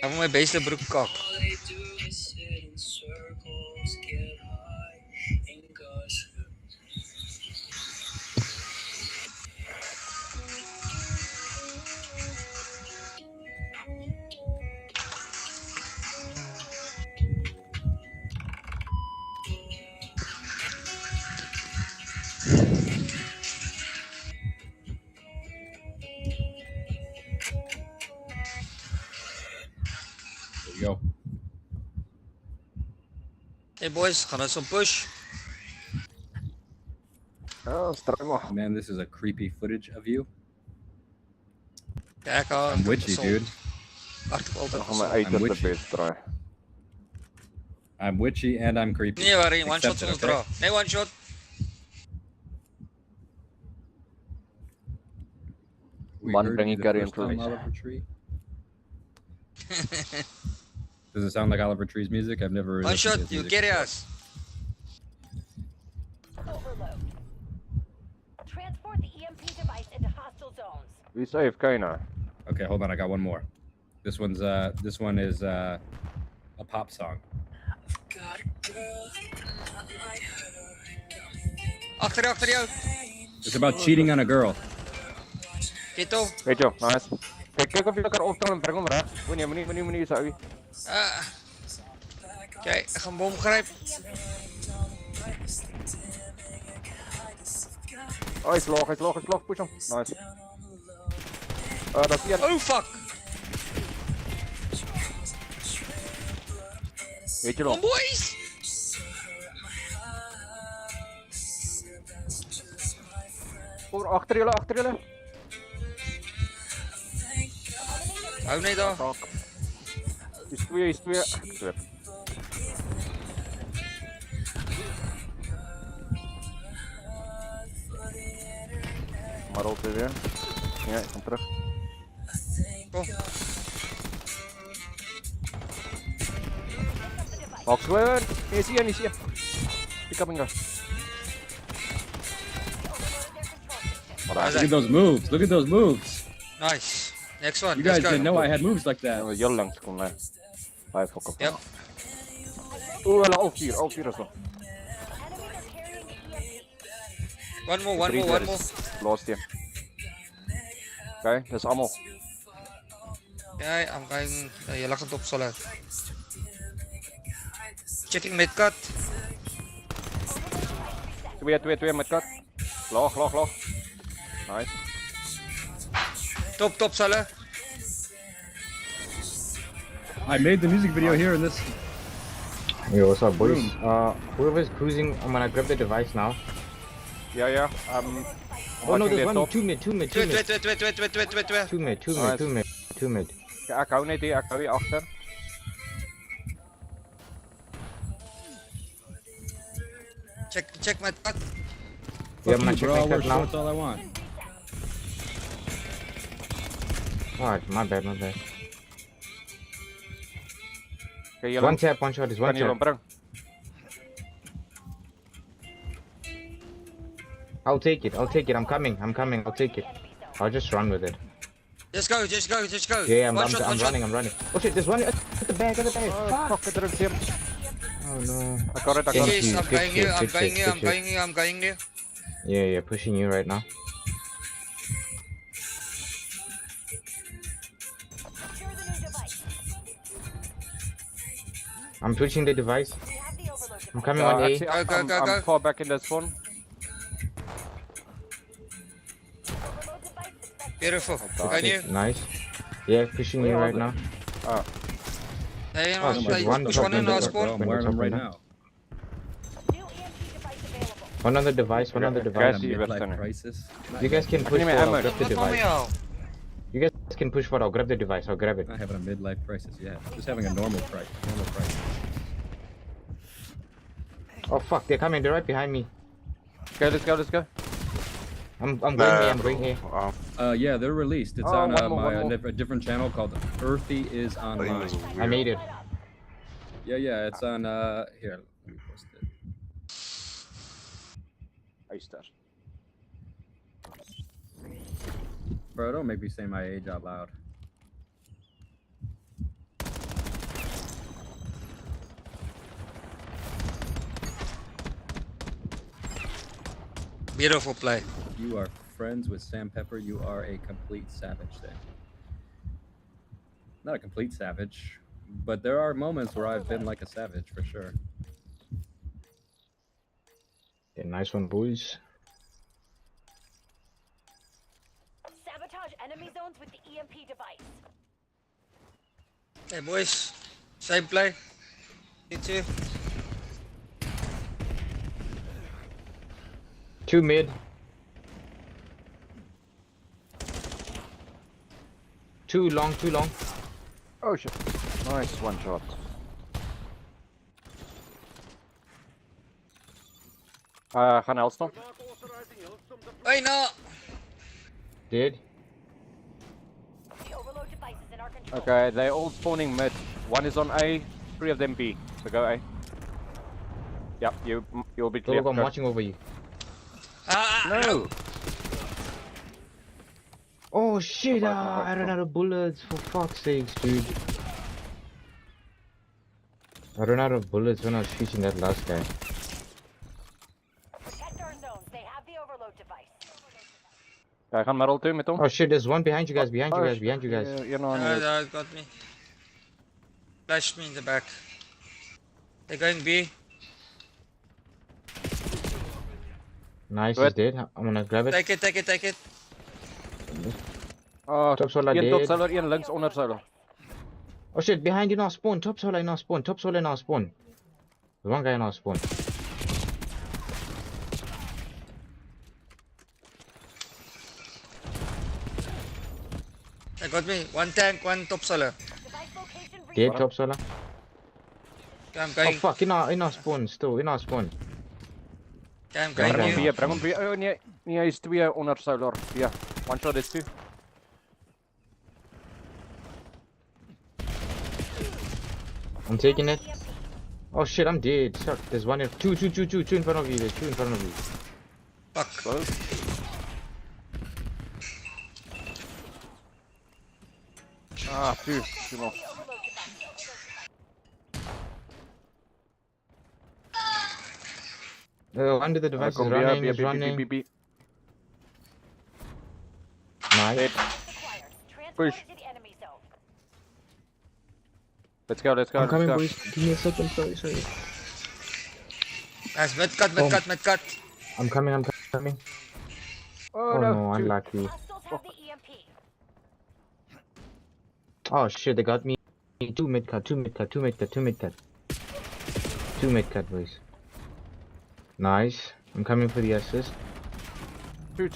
Ek moet my beste broek kak. Go. Hey boys, gaan ons push. Oh, man, this is a creepy footage of you. Kijk I'm witchy, dude. I'm witchy and I'm creepy. Nee, waarin one shot Accept it, ultra. Nee, one shot. Man bring ik erin voor Does it sound like Oliver Tree's music? I've never. One shot, you carry us. Transport the EMP device into hostile zones. Wie save Kena? Okay, hold on. I got one more. This one is a pop song. Achter jou. It's about cheating on a girl. Kito. Weet je, nice. Kijk of je elkaar opstaan en breng hem recht. Wanneer zou je? Oké, ik ga een bom grijpen. Oh, hij is log, push hem. Nice. Dat is hier. Oh fuck. Weet je nog? Boys. Voor achter jullie. Hou nee daar. Is twee. Maar ook weer. Ja, ik kom terug. Kom. Oxford, is hier. Pick up and go. Look at those moves. Nice. Next one. You guys didn't know I had moves like that. Heel lang te komen. Hij fokken. Yep. Oeh, al vier is nog. One more. Lost hier. Oké, dat is allemaal. Ja, I'm going. Je lag het op solid. Checking midcut. Twee midcut. Log. Nice. Top solid. I made the music video here in this. Yo, what's up, boys? Whoever's cruising, I'm gonna grab the device now. Yeah. Oh no, there's one. Two mid. Twee. Two mid. Ja, ik hou net hier, achter. Check my cut. Yeah, I'm gonna check my cut now. That's all I want. Alright, my bad. Okay, one tap, one shot is one tap. I'll take it. I'm coming. I'll take it. I'll just run with it. Just go. Yeah, I'm running. Oh shit, there's one at the back. Fuck, I didn't see him. Oh no. I got it. Yes, I'm going here. Yeah, pushing you right now. I'm switching the device. I'm coming on A. I'm far back in this one. Beautiful. Okay, nice. Yeah, pushing you right now. Hey, push one in our spawn. I'm wearing them right now. One on the device. Midlife crisis. You guys can push for I'll grab the device. Out. You guys can push for I'll grab the device. I'll grab it. Not having a midlife crisis yet. Just having a normal crisis. Oh fuck, they're coming. They're right behind me. Okay, let's go. I'm going here. Yeah, they're released. It's on a different channel called Earthy is Online. I made it. Yeah, it's on here. Let me post it. Hij is daar. Bro, don't make me say my age out loud. Beautiful play. You are friends with Sam Pepper. You are a complete savage then. Not a complete savage, but there are moments where I've been like a savage for sure. Yeah, nice one, boys. Sabotage enemy zones with the EMP device. Hey boys, same play. You too. Two mid. Too long. Oh shit. Nice one shot. Gaan Hellstorm. Hey no! Dead. Okay, they're all spawning mid. One is on A, 3 of them B. So go A. Yep, you'll be clear. I'm watching over you. No! Oh Oh shit, I ran out of bullets, for fuck's sakes, dude. I ran out of bullets when I was shooting that last guy. Protect our zones. They have the overload device. Hij gaat middle toe met hom. Oh shit, there's one behind you guys, behind you guys, behind you guys. You're No, on no, it got me. Flashed me in the back. They're going B. Nice, he's dead. I'm gonna grab it. Take it, take it, take it. Oh, Top solar een top dead. solar, een links onder solar. Oh shit, behind you now spawn. Top solar in our spawn. Top solar in our spawn. There's one guy in our spawn. They got me. One tank, one top solar. Dead top solar. Okay, I'm Oh going. fuck, in our spawn still. In our spawn. Okay, I'm Bring going hom you. B, bring hom B. Oh nee, nee, hy is 2 onder solar. Ja. One shot is 2. I'm taking it. Oh shit, I'm dead. Suck. There's one here. Two in front of you. There's two in front of you. Fuck. Close. Ah, 2. 2 nog. Under the device is Kom running, B, is B, B, running. B, B. Nice. Push. Let's go, let's go, I'm let's coming, go. boys. Give me a second. Sorry. Nice, mid cut, mid cut, mid cut. I'm coming. Oh, Oh no. no, Two. unlucky. Hostiles have the EMP. Oh shit, they got me. Two mid cut, boys. Nice. I'm coming for the assist. 2.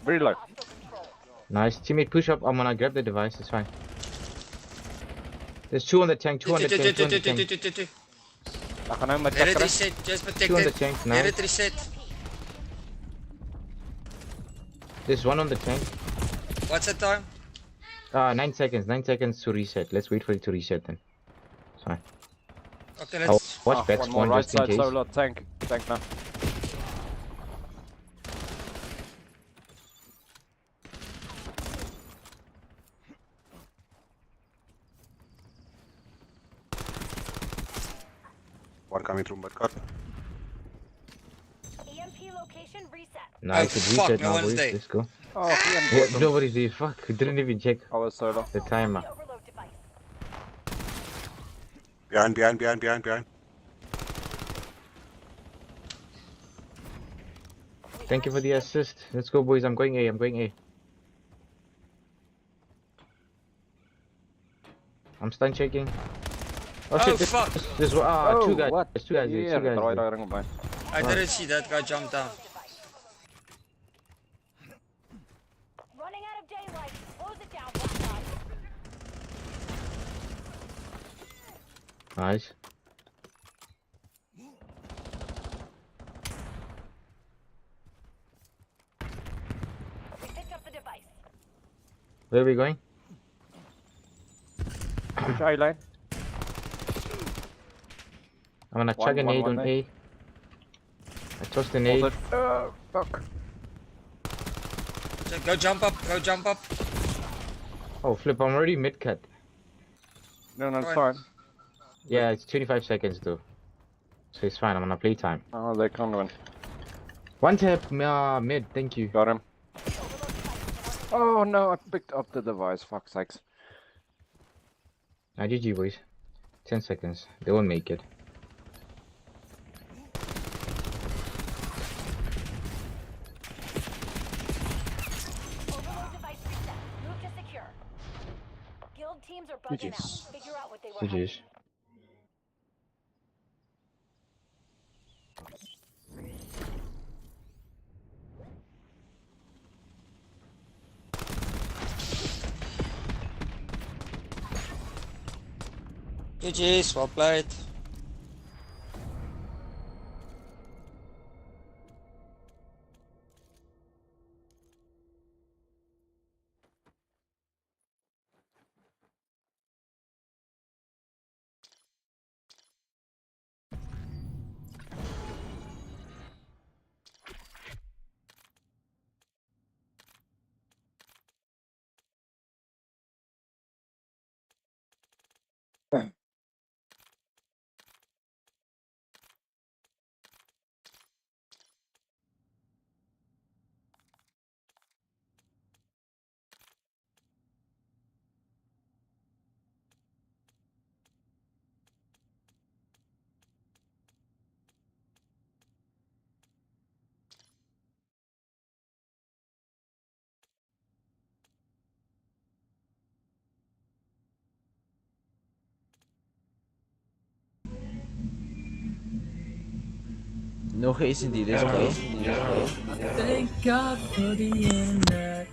Very low. Nice. Teammate, push up. I'm gonna grab the device. It's fine. There's two on the tank. Two on the tank. Two on the tank. Ek gaan nou met Let it kap. reset, just Two on the protect it. tank. Let Nice. it reset. There's one on the tank. What's the time? 9 seconds. 9 seconds to reset. Let's wait for it to reset then. It's fine. Okay, I'll let's. watch back One more spawn right just in side case. solar tank. Tank now. One coming through Mudcut. EMP location reset. Nice. Oh, It's fuck, reset no now, one's boys. there. Let's go. Oh, Yeah, nobody's there. Fuck. We didn't even check I was solar. the timer. Overload device. Behind. Thank you for the assist. Let's go, boys. I'm going A. I'm stun checking. Oh shit, fuck. this two guys. What? There's two guys there. Yeah, Two guys draai there. daar ring op my. I didn't see that guy jump down. Running out of daylight. Close it down, Black Ops. Nice. We picked up the device. Where are we going? Push A line. I'm gonna chuck a One nade on there. A. I tossed a nade. Fuck. So go jump up, go jump up. Oh flip, I'm already mid cut. No, it's Fine. fine. Yeah, it's 25 seconds though. So it's fine, I'm gonna play time. Oh, they can't win. One tap, mid, thank you. Got him. Oh no, I picked up the device. Fuck sakes. Now GG boys. 10 seconds. They won't make it. Overload device reset. Move to secure. Guild teams are bugging out. Figure out what they were hiding. GG's. GG's, well played. Nog eens in die, deze keer. Thank God for the internet.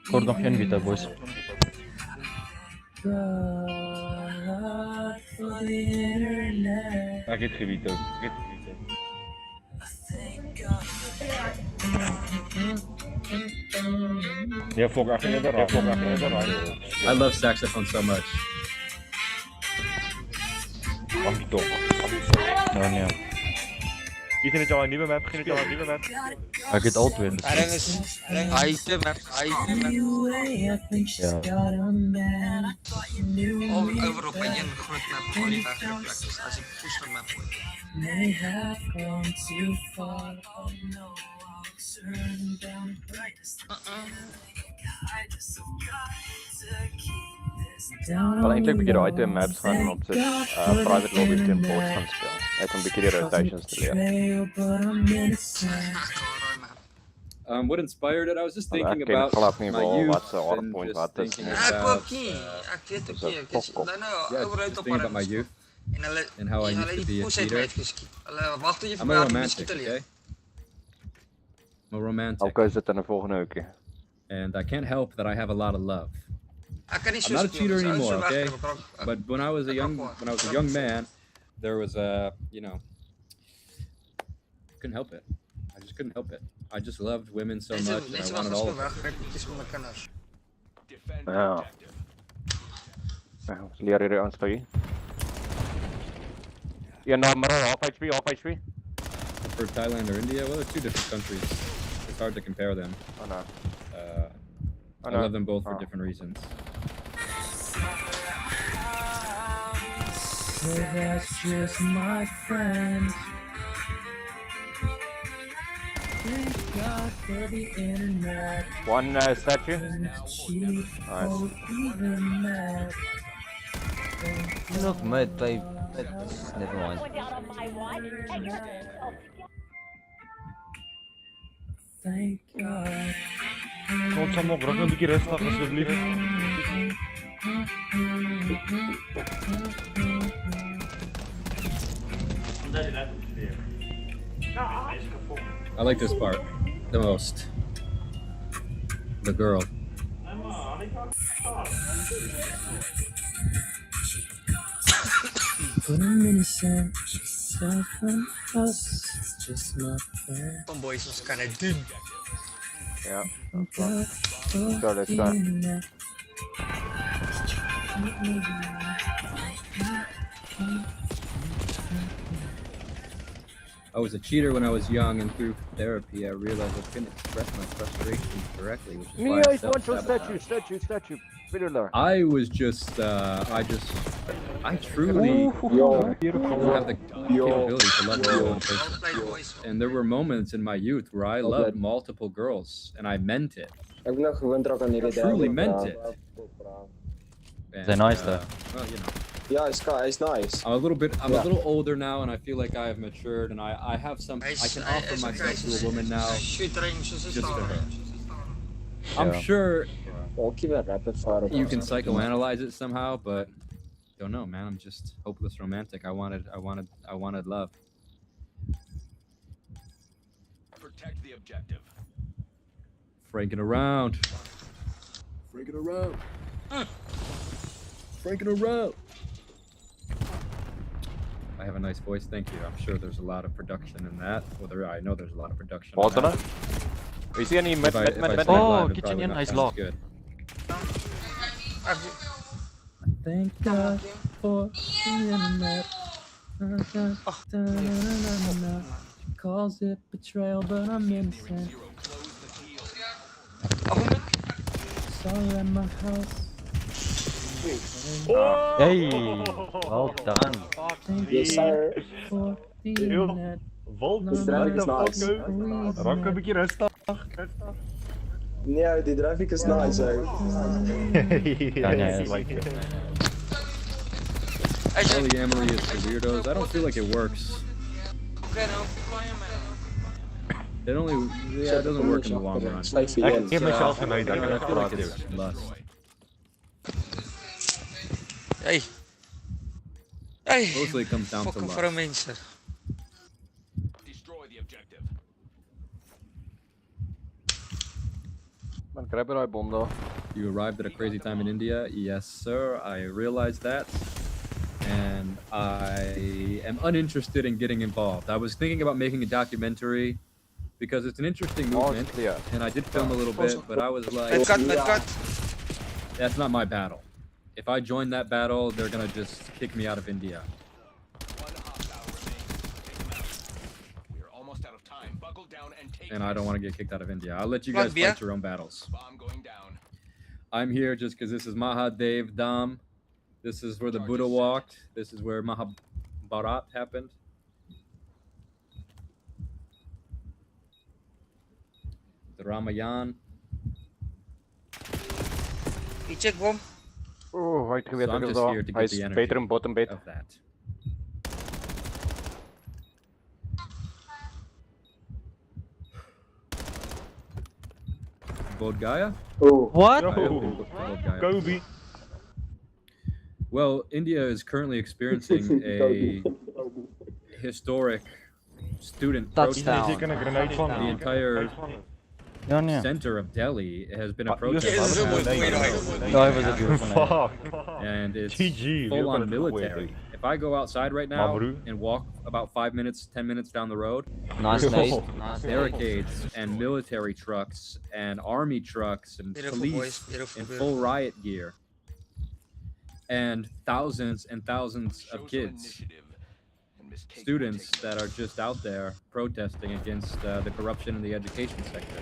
Kort nog geen Vita, boys. God for the internet. Hij geeft geen Vito. Ja, fuck, I love saxophone so much. Wacht toch. Nou, nee. Ethan, het al een nieuwe map? Begin het al een nieuwe map? Hij gaat alt weer. Item map. Ja. Over op een groot map, gewoon niet eigenlijk plek. Dus als ik push van map word. May have gone too far. Oh no, I'll turn down the brightest. I just got to keep this down. Wel eintlik 'n bietjie daai twee maps gaan op sit private lobby teen bots gaan speel. Net 'n bietjie die rotations te leer. What inspired it? I was just Ik thinking ken about glad nie my wel youth wat se and hardpoint just wat is thinking nie. Ek about, ook nie. Ek weet ook nie. Ek is Fok op. nou yeah, ouer just uit op thinking about my youth en hulle and how I used hulle to die be a push uit my cheater. uitgeskiet. Hulle wag tot jy I'm vir my a hard romantic, miskiet te leer. okay? I'm a romantic. Okay, sit in 'n volgende hoekie. And I can't help that I have a lot of love. Ek kan nie I'm so not a speel cheater nie, so anymore, weg, okay? ek But when I was a young man, there was a, couldn't help it. I just couldn't help it. I just loved women so much and I wanted all of them. Ja. Ja, ons leer hierdie aansluit. Ja, nou maar half HP. For Thailand or India, well, they're two different countries. It's hard to compare them. Oh no. I love them both for different reasons. So that's just my friend. Thank God for the internet. One statue. Cheap, oh, even mad. Nog mid, babe. Never mind. Thank God. Kom saam op, raak 'n bietjie rustig asseblief. I like this part the most. The girl. But I'm innocent. Self and us. It's just not fair. Boys was kinda dun. Ja. God for Zo, let's the go. internet. I was a cheater when I was young, and through therapy, I realized I couldn't express my frustrations directly, which is why I self-sabotaged. Statue. Fiddler. I was just, I truly have the capability to love more than one person. And there were moments in my youth where I loved multiple girls, and I meant it. Truly meant it. They're nice though. Well, you know. Yeah, it's nice. I'm a little older now, and I feel like I have matured, and I have some. I can offer myself to a woman now, just for her. I'm sure you can psychoanalyze it somehow, but don't know, man. I'm just hopeless romantic. I wanted love. Protect the objective. Franking around. Franking around. Franking around. I have a nice voice, thank you. I'm sure there's a lot of production in that. Well, I know there's a lot of production. What's that? Is he any mid? Oh, kitchen in, nice lock. Good. Thank God for the internet. Calls it betrayal, but I'm innocent. Sorry at my house. Hey, well done. Yes, sir. For the internet. Wolf, raak 'n bietjie rustig. Nee, die graphic is nice, hè. Polyamory is for weirdos. I don't feel like it works. It doesn't work in the long run. Ek gee myself 'n uitdaging. I feel like it's lust. Hey. Hey, Mostly it comes down to fucking love. vrou mense. Destroy the objective. Man, grab it, Bondo. You arrived at a crazy time in India. Yes, sir. I realize that. And I am uninterested in getting involved. I was thinking about making a documentary because it's an interesting movement. And I did film a little bit, but I was like, that's not my battle. If I join that battle, they're going to just kick me out of India. We're almost out of time. Buckle down and take And I don't want to get kicked out of India. I'll let you guys fight your own battles. Bomb going down. I'm here just because this is Mahadev Dham. This is where the Buddha walked. This is where Mahabharat happened. The Ramayana. You check bomb. Oh, right So I'm just here to get the energy beter bottom bit. of that. Bodh Gaya? Oh. What? Yo. Bodh Gaya. Kobe. Well, India is currently experiencing a historic student protest. Touchdown. The entire center of Delhi has been a protest. And it's full on military. If I go outside right now and walk about 5 minutes, 10 minutes down the road, Nice, Nate. barricades and military trucks and army trucks and Beautiful, police boys. Beautiful, in beautiful. full riot gear. And thousands of kids, students that are just out there protesting against the corruption in the education sector.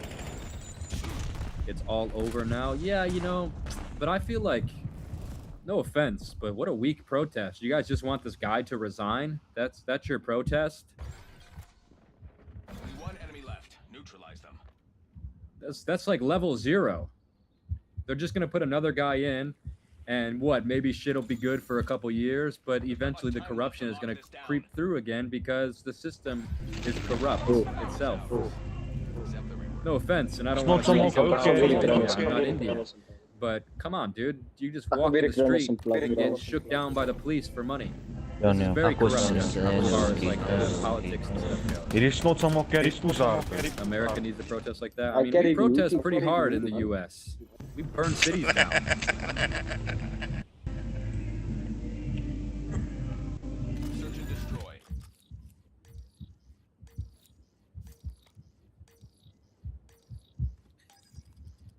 It's all over now. Yeah, you know, but I feel like, no offense, but what a weak protest. You guys just want this guy to resign? That's your protest? Only one enemy left. Neutralize them. That's like level 0. They're just gonna put another guy in, and what? Maybe shit'll be good for a couple years, but eventually the corruption is gonna creep through again because the system is corrupt itself. No offense, and I don't want to I'm not Indian. But come on, dude. You just walk in the street and get shook down by the police for money. This is very corrupt as far as like politics and stuff go. America needs to protest like that. I mean, we protest pretty hard in the U.S. We burn cities down. Search and destroy.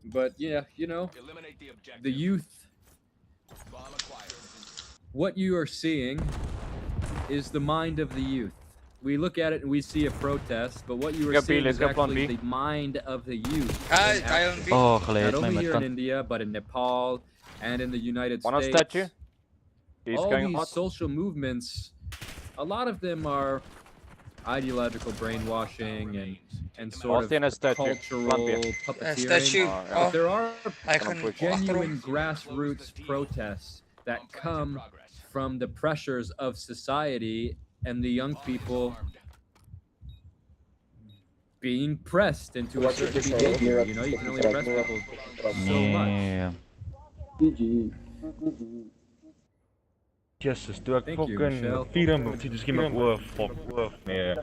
But yeah, you know, Eliminate the objective. the youth, Bomb acquired. what you are seeing is the mind of the youth. We look at it and we see a protest, but what you are seeing is actually the mind of the youth. Oh, Not only here in India, but in Nepal and in the United States. All these social movements, a lot of them are ideological brainwashing and sort of cultural puppeteering. But there are genuine grassroots protests that come from the pressures of society and the young people being pressed into a certain behavior. You know, you can only press people so much. Jesus, doe ek Thank you, fucking Michelle. 4 moet just give me oor, fuck, nee.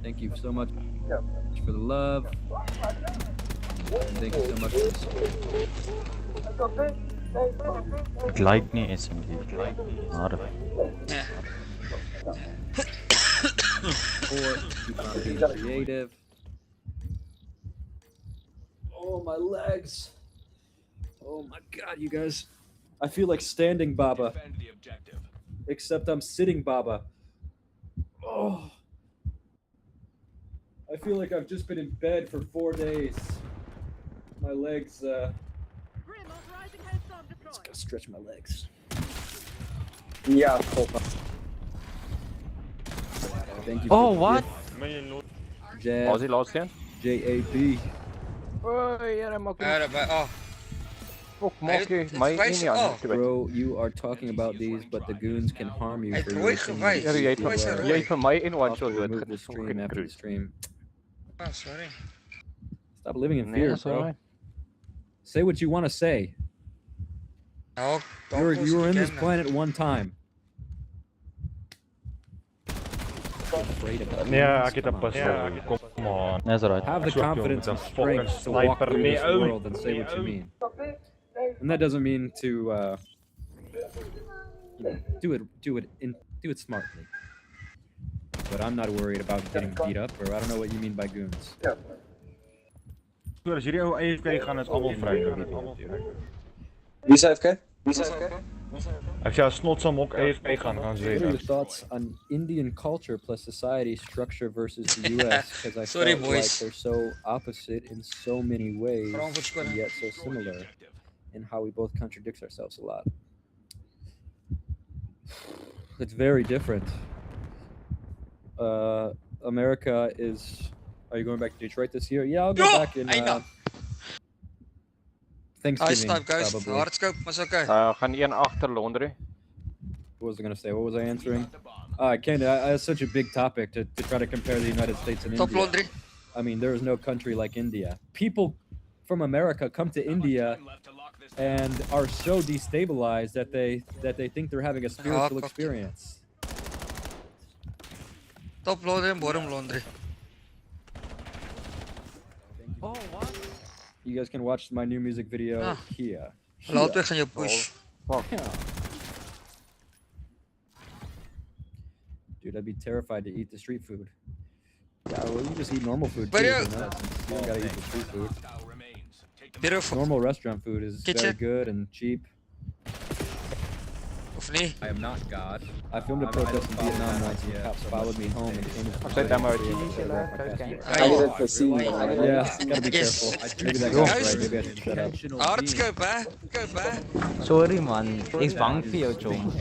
Thank you so much for the love. And thank you so much for the support. Het lijkt niet SMG. Harde. Or keep on being creative. Oh, my legs. Oh my god, you guys. I feel like standing Baba. Defend the objective. Except I'm sitting Baba. Oh. I feel like I've just been in bed for 4 days. My legs, Let's go stretch my legs. Yeah, Thank you. Oh, for what? Jab. Was he lost here? JAB. Oh, yeah, I'm okay. Oh. Fuck, monkey. My Indian. Bro, you are talking about these, but the goons can harm you. Hey, for rooi using gewijs. these. Ja, jy het vir my in one shot dood. Remove the stream after the stream. Oh, sorry. Stop living in Nee, fear, that's bro. alright. Say what you want to say. Nou, You were in this planet one time. afraid about Ja, guns. ek het 'n Come on. pistol. Kom on. That's right. Have the Swak, confidence joh, and met 'n fucking strength to walk sniper through nie, this ou. world and say what you mean. And that doesn't mean to do it smartly. But I'm not worried about getting beat up, or I don't know what you mean by goons. So as hierdie ou AFK gaan is almal vry. Wie is AFK? Wie is AFK? As jy as snotsam ook AFK gaan What sê are your thoughts on Indian culture plus society structure versus the US? Because I Sorry, felt like boys. they're so opposite in so many ways, Wrong with squad. and yet so similar in how we both contradict ourselves a lot. It's very different. America is. Are you going back to Detroit this year? Yeah, I'll go Ja, back in eina. Thanksgiving. Nice type, guys. Probably. Hardscope, maar is okay. Gaan 1 agter laundry. What was I going to say? What was I answering? I can't. It's such a big topic to try to compare the United States and Top India. laundry. I mean, there is no country like India. People from America come to India and are so destabilized that they think they're having a spiritual cocked. experience. Top laundry en bottom laundry. You guys can watch my new music video Ah. here. Laat weg gaan jou push. Yeah. Dude, I'd be terrified to eat the street food. Yeah, well, you just eat normal food too, But you yeah. know, since you don't gotta eat the street food. Beautiful. Normal restaurant food is very Kitchen. good and cheap. Of nie? I am not God. I filmed a protest in Vietnam once and cops followed me home and came to Sit down, my Marty. I did it for scene. Yeah, gotta be Yes. careful. Maybe that guy's right. Maybe I should shut up. Hardscope, hè? Scope, hè? Sorry man, ek's bang vir jou chom.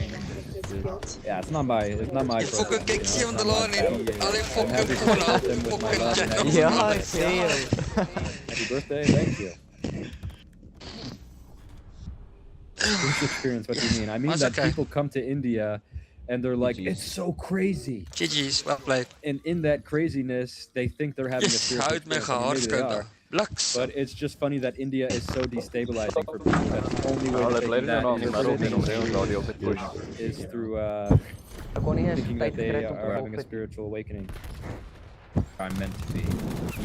Yeah, it's not my Die protest, fucking kyk you sien know, van it's die not laan my en thing. al die I'm fucking happy to cola, support them with my last name. Ja, ek sê jou. Happy birthday, thank you. What's the experience? What do you mean? I mean That's that okay. people come to India and they're like, it's so crazy. GG's, well played. And in that craziness, they think they're having a Yes, spiritual houd my experience. I mean, maybe they gehardscope are. daar. Lux. But it's just funny that India is so destabilizing for people. That's the only way Hulle to bly take net that nog maar op en omheen interpretation waar die op het push. is through Ek kon nie eens thinking that tyd they gekry om te are having a volg. spiritual awakening. I'm meant to be.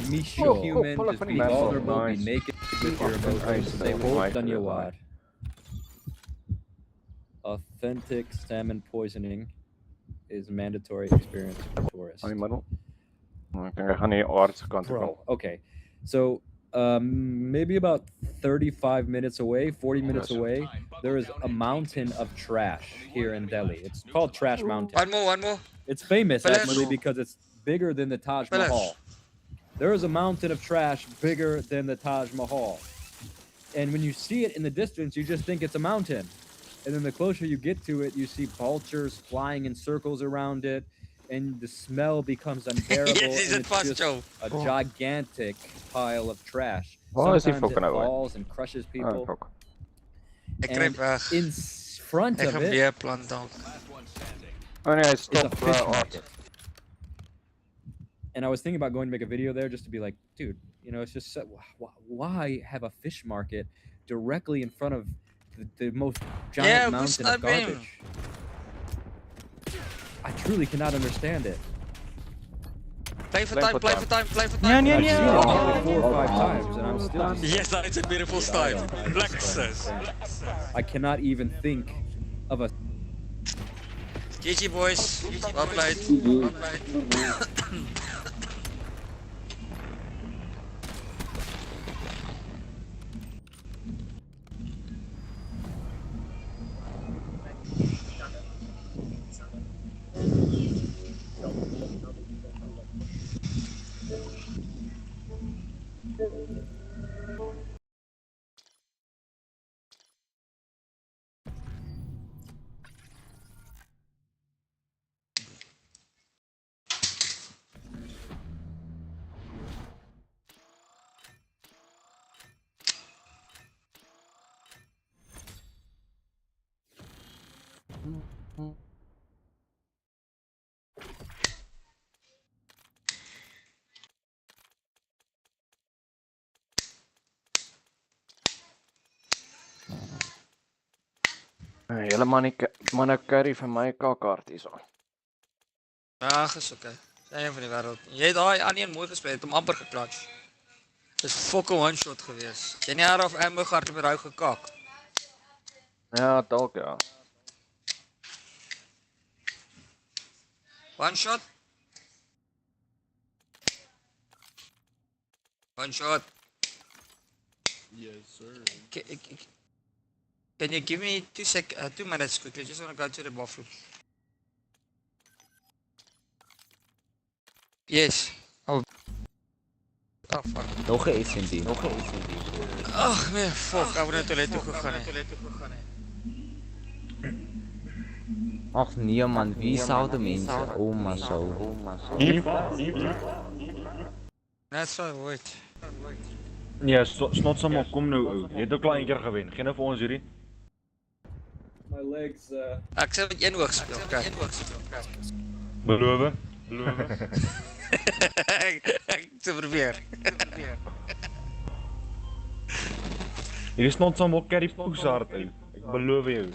Me Oh, human, pull up just van be die map. vulnerable, be Nice. naked with your emotions, say Nice. hold on your wad. Authentic salmon poisoning is a mandatory experience for tourists. Aan die middel. Ek dink ek gaan nie aardse kant toe kom. Bro, okay. So maybe about 35 minutes away, 40 minutes away, there is a mountain of trash here in Delhi. It's called Trash Mountain. One more. It's famous Finish. actually because it's bigger than the Taj Finish. Mahal. There is a mountain of trash bigger than the Taj Mahal. And when you see it in the distance, you just think it's a mountain. And then the closer you get to it, you see vultures flying in circles around it, and the smell becomes unbearable. Yes, and it's fast, just Joe. a gigantic pile of trash. Waar is die Sometimes fucking it ou, hè? falls and crushes people. fuck. Ek kruip weg. In front Ek of gaan it weer plant dalk. Oh nee, hy is a stop fish aard. market. And I was thinking about going to make a video there just to be like, dude, you know, it's just so, why have a fish market directly in front of the most giant Yeah, mountain who's of that been? garbage? I truly cannot understand it. Play for time. I've seen it probably 4 or 5 times, and I'm still. Yes, that's a beautiful style. Lexus. I cannot even think of a. GG boys. Well played. Well played. Hele manne curry vir my kakkaart hierso. Ag, is oké. Sy een van die wêreld. Jy het daai aan een mooi gespeel, het hom amper geklats. Dis fucking one shot gewees. Jy nie haar of ammo gehard met rou gekak. Ja, dalk ja. One shot. One shot. Yes, sir. Can you give me 2 minutes quickly? Just want to go to the bathroom. Yes. Oh fuck. Nog een SMD. Ag nee, fuck. Ek moet net toilet toe gegaan het. Ach nee man, wie zou de mensen? Oma zo. Net so, wait. Ja, snotsaam, kom nou ou. Jy het ook al een keer gewen. Geen vir ons hierdie. My legs, Ek sê met een oog speel. Kyk. Beloof. Ek te probeer. Hierdie snotsaam ook carry poeshard ou. Ek beloof jou.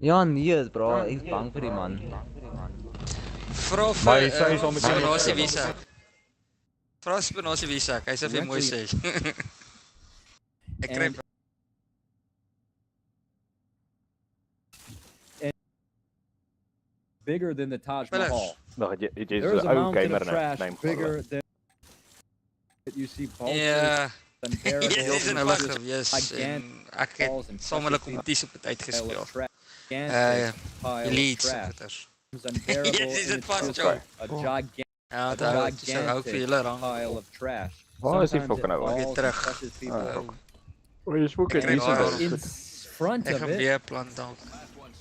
Ja nee bro, ik is bang voor die man. Vra Maar sy is al met spinasie visa. Vra spinasie visa. Hy sê vir mooi sê. Ek kry bigger than the Taj Mahal. Nog het jy There's so a ou mountain gamer of trash name bigger than you see Paul. Ja. Unbearable. Dit is in 'n lig gewees. Gigantic Ek het saam met 'n kompetisie op tyd gespeel. Gigantic Elite trash. supporters. Unbearable. Yes, is and it it's fast, just Joe? a gigantic, Ja, daar is so ook vir julle dan. pile of trash. Waar is die Sometimes fucking it ou? falls Ek and terug. crushes people. O, jy spook het Ek kry nie daar- so. In front Ek of gaan it. weer plan dalk.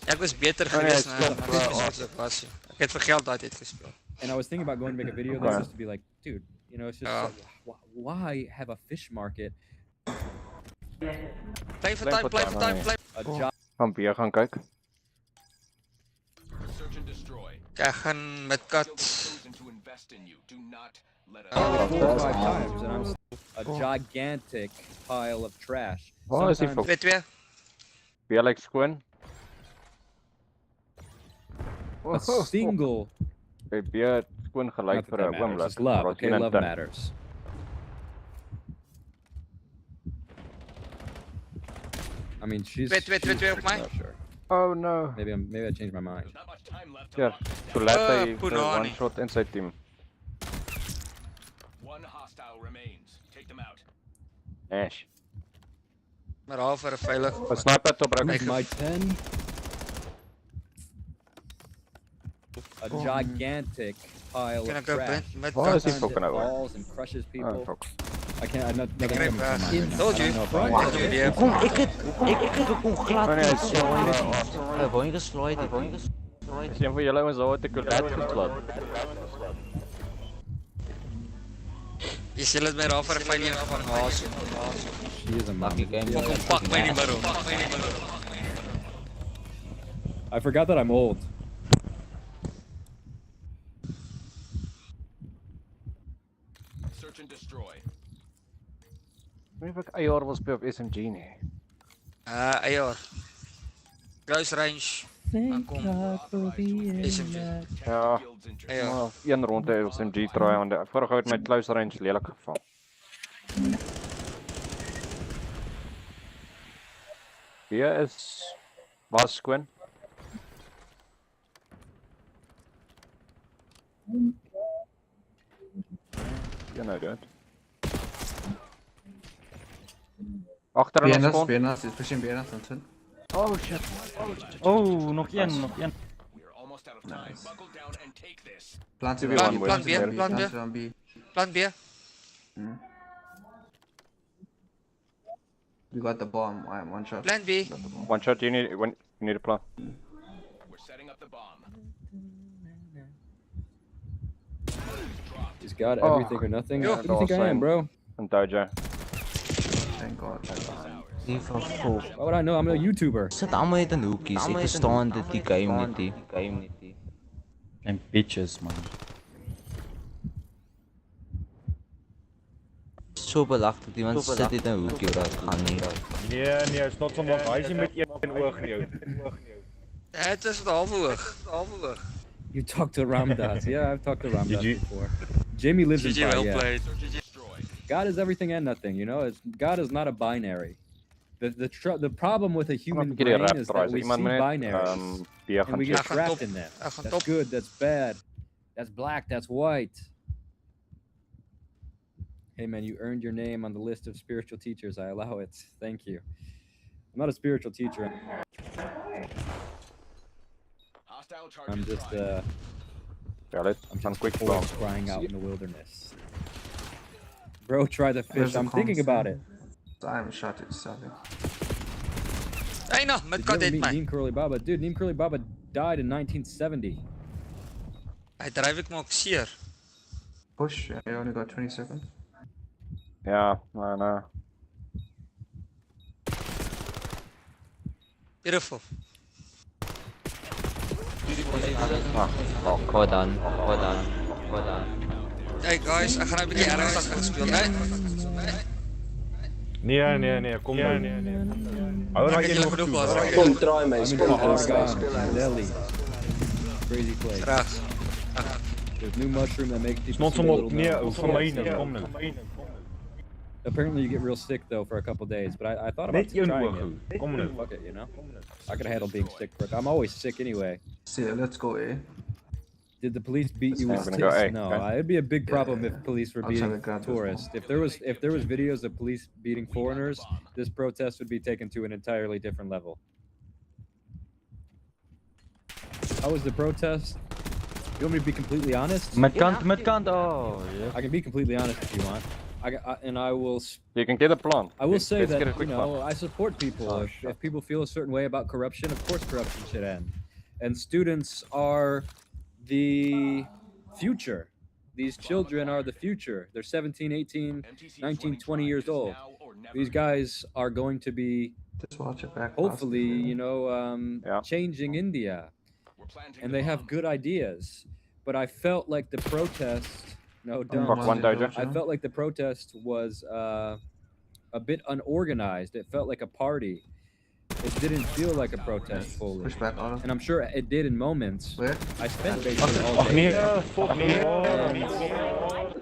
Ek was beter nee, geweest het na klop, was. Ek het vir geld daai tyd gespeel. And I was thinking about going to make a video there just to be like, dude, you know, it's just Ja. like, why have a fish market? Bly vir tyd, bly vir tyd, bly. A job. Gaan weer gaan kyk. Search and destroy. Ek gaan met kat. Chosen to invest in you. Do not let us. 4 or 5 times, and I'm a gigantic pile of trash. Waar is die Sometimes- 2-2. Weer like skoon. A single. Hy weer skoon gelyk Not that vir that 'n matters, oomblik. it's love, Maar okay? ons Love teen- matters. I mean, she's. 2-2 op my. not sure. Oh no. Maybe I changed my mind. Not much time left. Ja, so laat hy Punani. one shot in sy team. One hostile remains. Take them out. Ash. Maar half vir 'n veilig. 'n sniper top raak. Who's my 10? A gigantic pile Can I of go trash. met Waar is die Sometimes fucking it ou? falls and crushes people. Oh fuck. I can't. I'm not. Ek Nothing kry comes to mind right now. Told I you. don't know if I Told you weer. Ik heb ook glad Nee, niet. nee, Woon je geslooid? Is een van julle ons al te kulat geslaat. Jy sê dit my raaf vir 'n veiling van haas. She is a mom. Fucking pak my nie baro. I forgot that I'm old. Search and destroy. Weet ek AR wil speel op SMG nie. Eier. Close range. Aankom. SMG. Ja. Ja. Maar een ronde SMG try aan die vorige het my close range lelik gevang. Hier is was skoon. Ja nou dit. Agter ons kon. Bienas, is pushing Bienas, Anton. Oh shit. Oh, nog een, nog een. We are almost out of time. Buckle down and take this. Plant Plan- B, plan B, plan B. B. Plan B. We got the bomb. I am one shot. Plan B. One shot you need a plan. We're setting up the bomb. He's got Oh. everything or nothing. Yo. Who do you think I am, bro? En Dojo. Thank God. Die van vol. Why would I know? I'm a YouTuber. Zit allemaal in een hoekjes. Ik verstaan dit die game niet. En bitches man. Zo belachelijk, iemand zit in een hoekje, bro. Dat gaat niet. Nee, is not so much. Hy is nie met een oog nie ou. Ja, het is 'n halwe oog. You talked to Ramdas. Yeah, I've talked to Ramdas you- before. Jamie lives in GG, well Praia. played. God is everything and nothing, you know? God is not a binary. The problem with a human keer die brain rap is that trouwens. we see Iemand moet net, binaries. die And gaan we get checken. trapped in them. That's good, that's bad. That's black, that's white. Hey man, you earned your name on the list of spiritual teachers. I allow it. Thank you. I'm not a spiritual teacher. I'm just I'm quick force crying out in the wilderness. Bro, try the fish. I'm thinking about it. I haven't shot it, sorry. Hey no, met Did you kan ever dit meet my. Neem Curly Baba? Dude, Neem Curly Baba died in 1970. Hy dryf ek maar seer. Push, yeah, you only got 20 seconds. Ja, no. Beautiful. Well done. Hey guys, ek gaan nou 'n bietjie ernstig gespeel, né? Nee, kom nou. Hou Ek nou het een julle nog genoeg toe. laat raak. Kom, draai my, I'm in kom, Oregon, draai. Delhi. Crazy place. Regs. There's new mushroom that makes people Snot see hom a op. little Nee, now. van my nou, kom nou. Apparently you get real sick though for a couple days, but I thought about Net een trying oog. it. Kom nou. Fuck it, you know? I could handle being sick for I'm always sick anyway. See, let's go A. Did the police beat you with I'm gonna go sticks? A, No, okay. it'd be a big problem if police were I'll try to beating grab this tourists. If there was videos of police beating foreigners, this protest would be taken to an entirely different level. How was the protest? You want me to be completely honest? Met kant. Oh, yeah. I can be completely honest if you want. And I will. You can get a plan. I will say Let's get a that you quick know plan. I support people. If people feel a certain way about corruption, of course corruption should end. And students are the future. These children are the future. They're 17, 18, 19, 20 years old. These guys are going to be Just watch it back. hopefully, you know, changing India. And they have good ideas. But I felt like the protest. No, don't. Fuck one dojo. I felt like the protest was a bit unorganized. It felt like a party. It didn't feel like a protest fully. Push back on. And I'm sure it did in moments. Where? I spent basically all day. And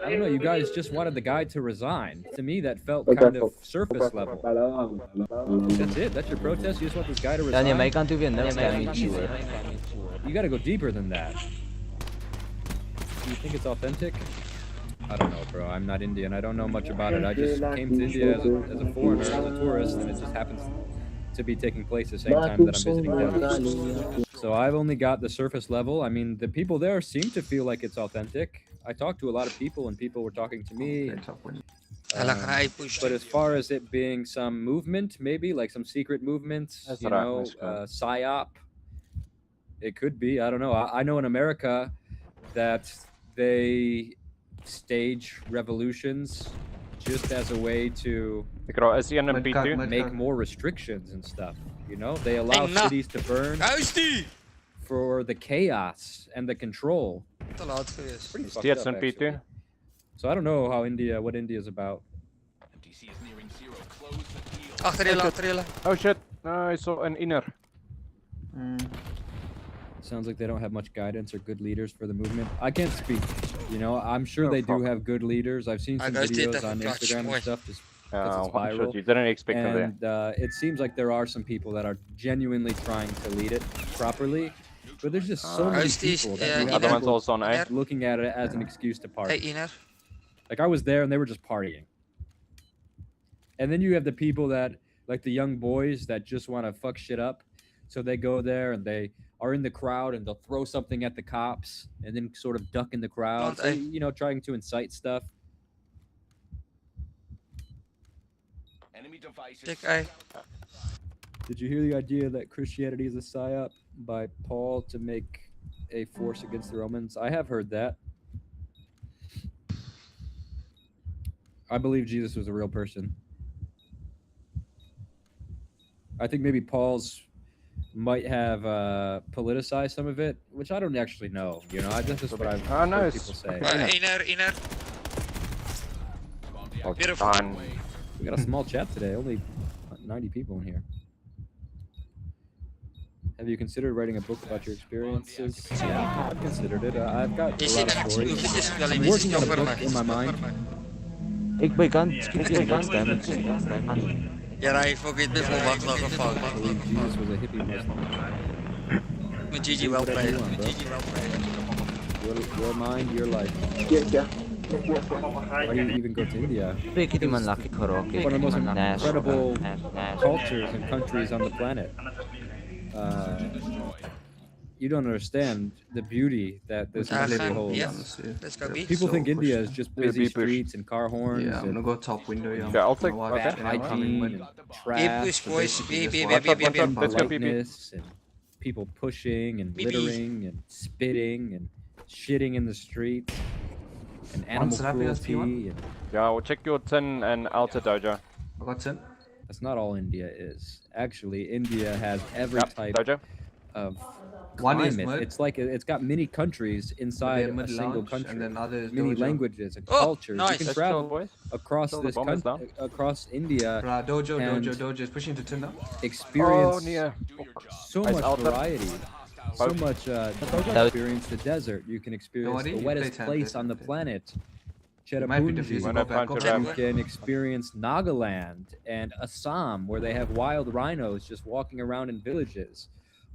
I don't know, you guys just wanted the guy to resign. To me, that felt kind of surface level. That's it. That's your protest. You just want this guy to Dan jy resign. my kant toe weer niks damage hoor. You got to go deeper than that. Do you think it's authentic? I don't know, bro. I'm not Indian. I don't know much about it. I just came to India as a foreigner, as a tourist, and it just happens to be taking place the same time that I'm visiting Delhi. So I've only got the surface level. I mean, the people there seem to feel like it's authentic. I talked to a lot of people, and people were talking to me. But as far as it being some movement, maybe like some secret movement, That's you right, know, let's go. psyop, it could be. I don't know. I know in America that they stage revolutions just as a way to Is die een in P2? make more restrictions and stuff. You know, they allow Hey, nah. cities to burn for the chaos and the control. Te laat gewees. Pretty fucked Steeds up, in P2? actually. So I don't know what India's about. Agter julle. Oh shit. No, I saw an inner. Sounds like they don't have much guidance or good leaders for the movement. I can't speak. You know, I'm sure they do have good leaders. I've seen some videos on Instagram and stuff just because it's One shot. viral. You didn't expect them there. And it seems like there are some people that are genuinely trying to lead it properly. But there's just so many people that The other one's also on A. looking at it as an excuse to party. Hey, Iner. Like I was there and they were just partying. And then you have the people that, like the young boys that just want to fuck shit up. So they go there and they are in the crowd and they'll throw something at the cops and then sort of duck in the crowd. So, you know, trying to incite stuff. Enemy devices. Check A. Did you hear the idea that Christianity is a psyop by Paul to make a force against the Romans? I have heard that. I believe Jesus was a real person. I think maybe Paul's might have politicized some of it, which I don't actually know. You know, that's just what I've heard people say. Inner. Beautiful. We got a small chat today, only 90 people in here. Have you considered writing a book about your experiences? Yeah, I've considered it. I've got a lot of stories. I'm working on a book in my mind. Ik ben kant, ik kan stemmen. Ja, hij forget me voor wat nog I gevangen. believe Jesus was a hippie Muslim. Met Gigi well played. Your mind, your life. Why do you even go to India? Ik heb iemand laki karaoke. One of the most Nash. incredible cultures and countries on the planet. You don't understand the beauty that this country holds. Let's go beef. People think India is just busy beep push. streets and car horns. Yeah, I'm and gonna go top window. Yeah, Yeah, I'll take- bad okay. hygiene and trash, push, boys. Beep, beep, Let's go politeness, and people pushing and Beep, beep. littering and spitting and shitting in the streets and animal slap against cruelty. P1? And Yeah, we'll check your tin and outer dojo. I got 10. that's not all India is. Actually, India has every type dojo. of One is climate. mud. It's like it's got many countries inside a single country. and then others Many dojo. languages and Oh, cultures. nice. You can Let's travel chill, boys. across Chill, the this bomb is country, across India, Bruh, dojo, and dojo is pushing to 10 now. experience Oh, Nia. so Nice much outfit. variety, so Boat. much. Experience the desert. You can experience Nobody? the You wettest play place template. on the planet, It might be Cherrapunji. defusing. Go Go back, go back. back. You can experience Nagaland and Assam, where they have wild rhinos just walking around in villages.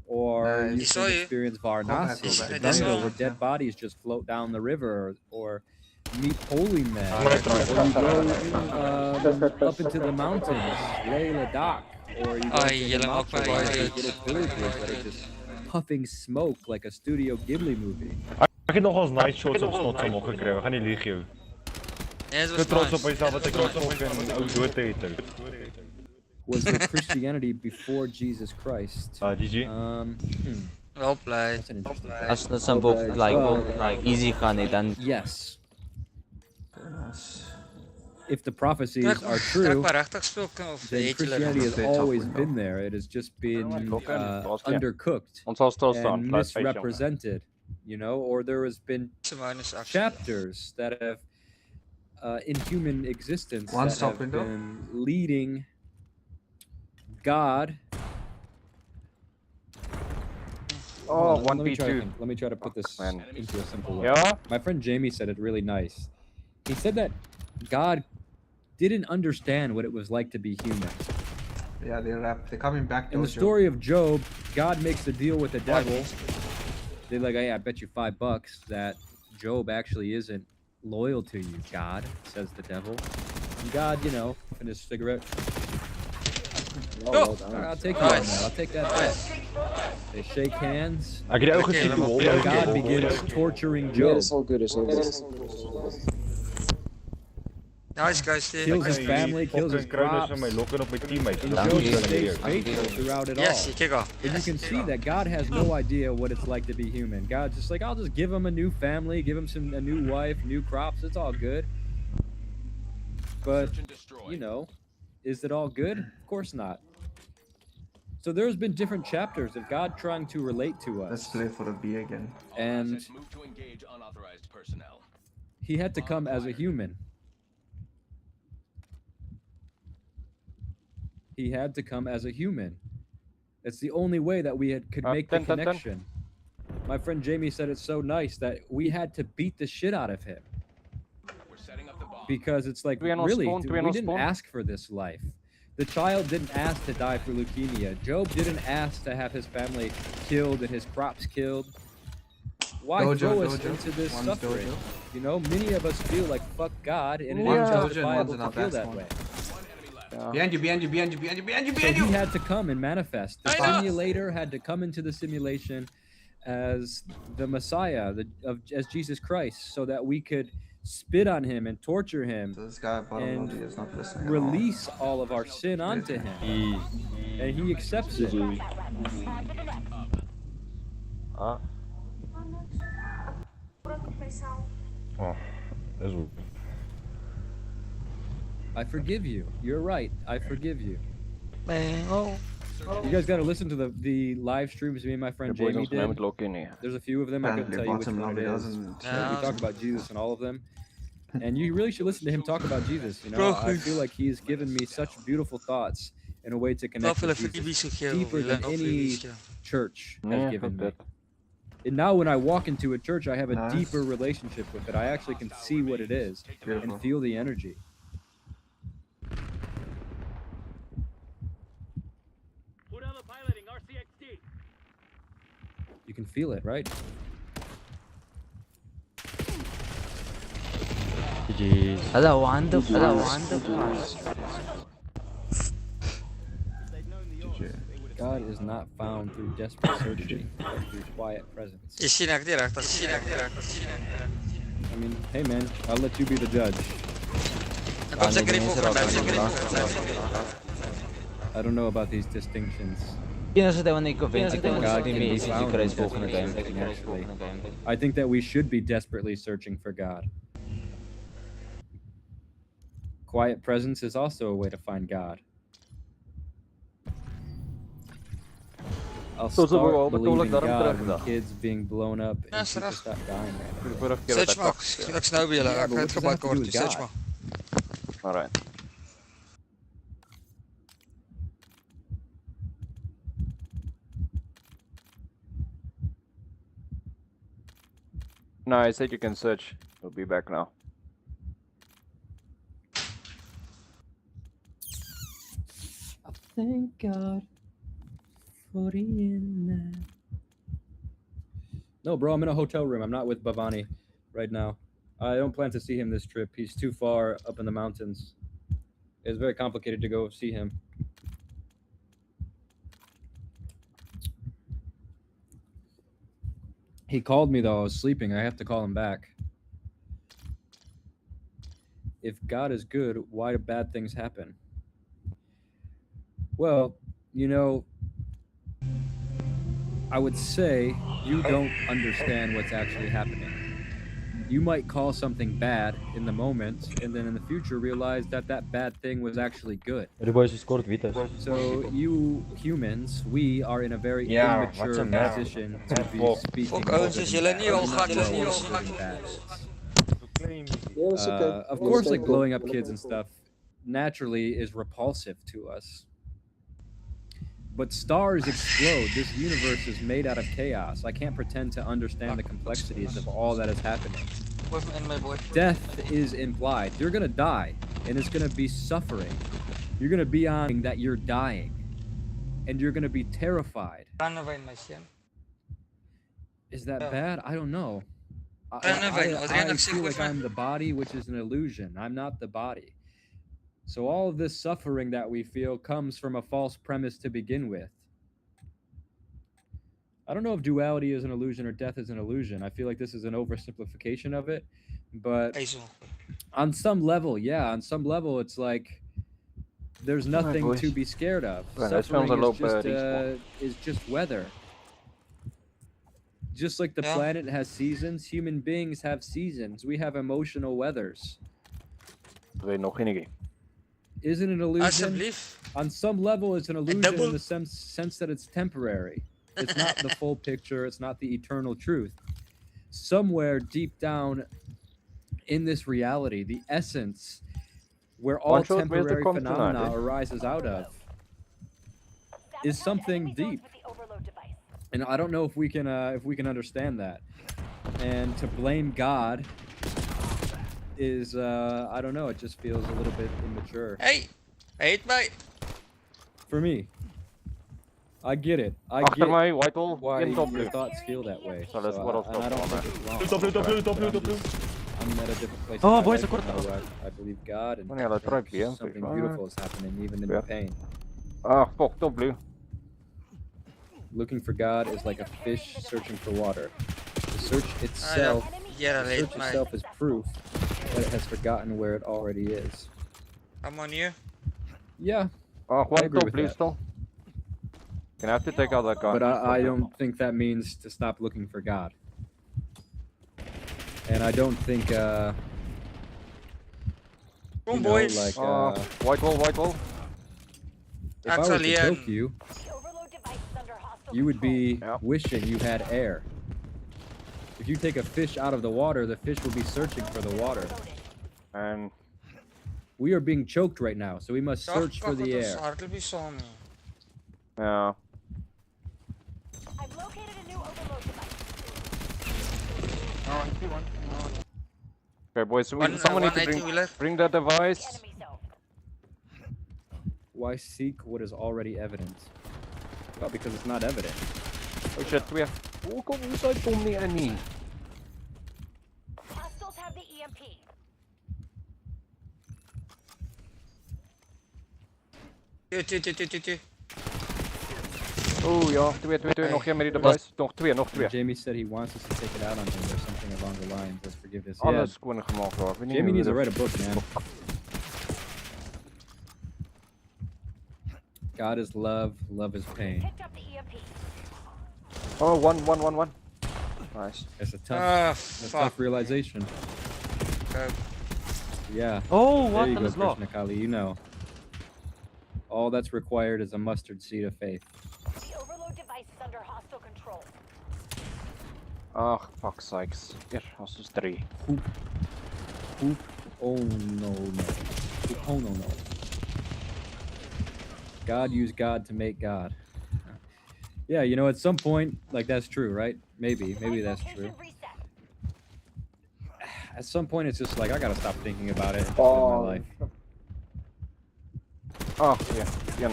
Or you Nice. can experience Varanasi, go back. the That's jungle all. where dead bodies just float down the river, or meet holy men, or Right, right. you go up into the mountains, Leh Ladakh, or you go Ai, to jullie the hem ook bij mountains, je. little villages that are just puffing smoke like a Studio Ghibli movie. Ek het nogals nice shots op Snotsam ook gekry. Ek gaan nie lieg jou. Ja, Ek dat is trots was op myself dat ek nog fucking ou dood het. Was there Christianity before Jesus Christ? GG. well played. That's an interesting Als dat zo'n boek like easy gaan nie, dan Yes. Nice. If the prophecies Trek are trek true, maar regtig speel of then weet julle Christianity has Play top always window. been there. It has just been undercooked Ons sal stilstaan. and Bly patient. misrepresented, you know, or there has been minus actie. chapters that have in human existence One that stop have window. been leading God. Oh, Let me try 1v2. to- Let me try to put this Man. into a simple way. Yeah? My friend Jamie said it really nice. He said that God didn't understand what it was like to be human. Yeah, they're coming back. In the dojo. story of Job, God makes a deal with the devil. They're like, hey, I bet you $5 that Job actually isn't loyal to you, God, says the devil. And God, you know, in his cigarette. Oh, well done. I'll take you on that. I'll take that bet. They shake hands. Ek het die ou gesien toe hol. And God begins torturing Job. It's all good, it's all good. Nice guys, Kills his family, kills his crops. Van my lokken op my teammates. And Job stays faithful throughout it all. Yes, you kick off. And you can see that God has no idea what it's like to be human. God's just like, I'll just give him a new family, give him a new wife, new crops. It's all good. But, you know, is it all good? Of course not. So there's been different chapters of God trying to relate to us. Let's play for a B again. And Move to engage unauthorized personnel. he had to come as a human. He had to come as a human. It's the only way that we could make the connection. My friend Jamie said it so nice that we had to beat the shit out of him. Because it's like, really, dude, we didn't ask for this life. The child didn't ask to die for leukemia. Job didn't ask to have his family killed and his crops killed. Why throw us into this suffering? You know, many of us feel like fuck God, and it is justifiable to feel that way. Behind you, behind you, behind you, behind you, behind you, So behind you! he had to come and manifest. The simulator had to come into the simulation as the Messiah, as Jesus Christ, so that we could spit on him and torture him This guy and is not listening. release all of our sin onto him. And he accepts it. Oh, dis hoe. I forgive you. You're right. I forgive you. Man, oh. You guys got to listen to the live streams me and my friend Jamie did. There's a few of them. I couldn't tell you which one it is. We talk about Jesus in all of them. And you really should listen to him talk about Jesus. You know, I feel like he's given me such beautiful thoughts. and a way to connect with Jesus deeper than any church has given me. And now when I walk into a church, I have a deeper relationship with it. I actually can see what it is and feel the energy. You can feel it, right? GG's. Hello, wonderful. Hello, wonderful. God is not found through desperate searching, but through quiet presence. I mean, hey man, I'll let you be the judge. I don't know about these distinctions. I think that we should be desperately searching for God. Quiet presence is also a way to find God. I'll start believing God when kids being blown up and people stop dying. Search maar. Ek snou weer. Ek het gebaat kort. Search maar. Alright. No, I said you can search. We'll be back now. Thank God for the internet. No, bro, I'm in a hotel room. I'm not with Bhavani right now. I don't plan to see him this trip. He's too far up in the mountains. It's very complicated to go see him. He called me though. I was sleeping. I have to call him back. If God is good, why do bad things happen? Well, you know, I would say you don't understand what's actually happening. You might call something bad in the moment, and then in the future realize that that bad thing was actually good. So you humans, we are in a very immature position to be speaking of course, like blowing up kids and stuff naturally is repulsive to us. But stars explode. This universe is made out of chaos. I can't pretend to understand the complexities of all that is happening. Death is implied. You're gonna die, and it's gonna be suffering. You're gonna be on that you're dying, and you're gonna be terrified. Is that bad? I don't know. I feel like I'm the body, which is an illusion. I'm not the body. So all of this suffering that we feel comes from a false premise to begin with. I don't know if duality is an illusion or death is an illusion. I feel like this is an oversimplification of it. But on some level, yeah, on some level, it's like there's nothing to be scared of. Suffering is just weather. Just like the planet has seasons, human beings have seasons. We have emotional weathers. Is it an illusion? On some level, it's an illusion in the sense that it's temporary. It's not the full picture. It's not the eternal truth. Somewhere deep down in this reality, the essence where all temporary phenomena arises out of is something deep. And I don't know if we can understand that. And to blame God is I don't know, it just feels a little bit immature. Hey, mate. For me, I get it. I get why your thoughts feel that way. And I don't think it's wrong. I'm at a different place. Oh, boys, I believe God, and something beautiful is happening even in the pain. Ah, fuck, top blue. Looking for God is like a fish searching for water. The search itself, is proof that it has forgotten where it already is. I'm on you. Yeah. Oh, I agree with please, that. still. Can I have to take out that gun? But I don't think that means to stop looking for God. And I don't think, boys. Like, white wall. If I were to choke you, you would be wishing you had air. If you take a fish out of the water, the fish will be searching for the water. And We are being choked right now, so we must search for the air. Yeah. I've located a new overload device. Okay, boys, someone need to bring that device. Why seek what is already evident? Well, because it's not evident. Oh shit, hoe kom nie in nie? Hostiles have the EMP. Two. Oh ja, twee, nog een met die device. Nog twee. Jamie said he wants us to take it out on him or something along the lines. Let's forgive this. Alles schoon gemaakt hoor. Jamie needs to write a book, man. God is love, love is pain. Picked up the EMP. Oh, one. Nice. It's a tough realization. Yeah. Oh, what there you the go, Krishna Kali, you know. All that's required is a mustard seed of faith. The overload device is under hostile control. Ach, fuck sakes. Hier, als dus 3. Oep. Oh no. Oh no. God used God to make God. Yeah, you know, at some point, like that's true, right? Maybe that's true. At some point, it's just like I gotta stop thinking about it and just live my life. Oh, ja.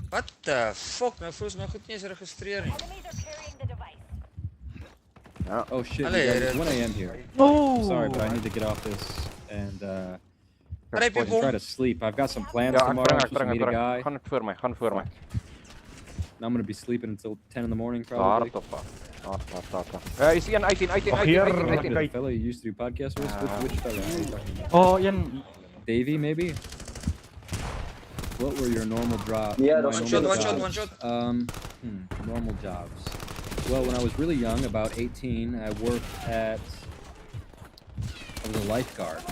What the fuck? Nou volgens mij goed niet eens registreren. Oh shit, Allee, you guys, it's 1 a.m. here. Oh! Sorry, but I need to get off this and Rijp je try to sleep. I've got some plans tomorrow. I'm supposed to meet a guy. Gaan voor mij. And I'm gonna be sleeping until 10 in the morning probably. Ja, is hier een 18. The fellow you used to do podcasts with? Which fellow are you talking about? Oh, Ian. Davey, maybe? What were your normal jobs? Yeah, one shot. Normal jobs. Well, when I was really young, about 18, I was a lifeguard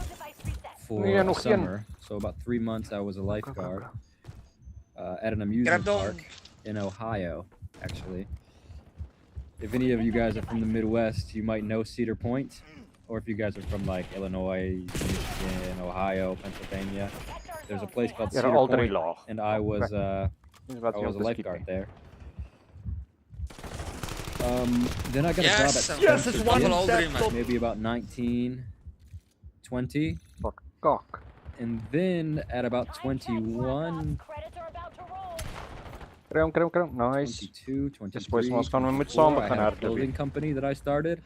for a summer. So about 3 months I was a lifeguard at an amusement park in Ohio, actually. If any of you guys are from the Midwest, you might know Cedar Point. Or if you guys are from like Illinois, Michigan, Ohio, Pennsylvania, there's a place called Cedar Point, and I was a lifeguard there. Then I got a job at Spencer, maybe about 19, 20. And then at about 21, Nice. 22, 23, This boys was gaan we met 24, samen I gaan had a hardlopen. clothing company that I started.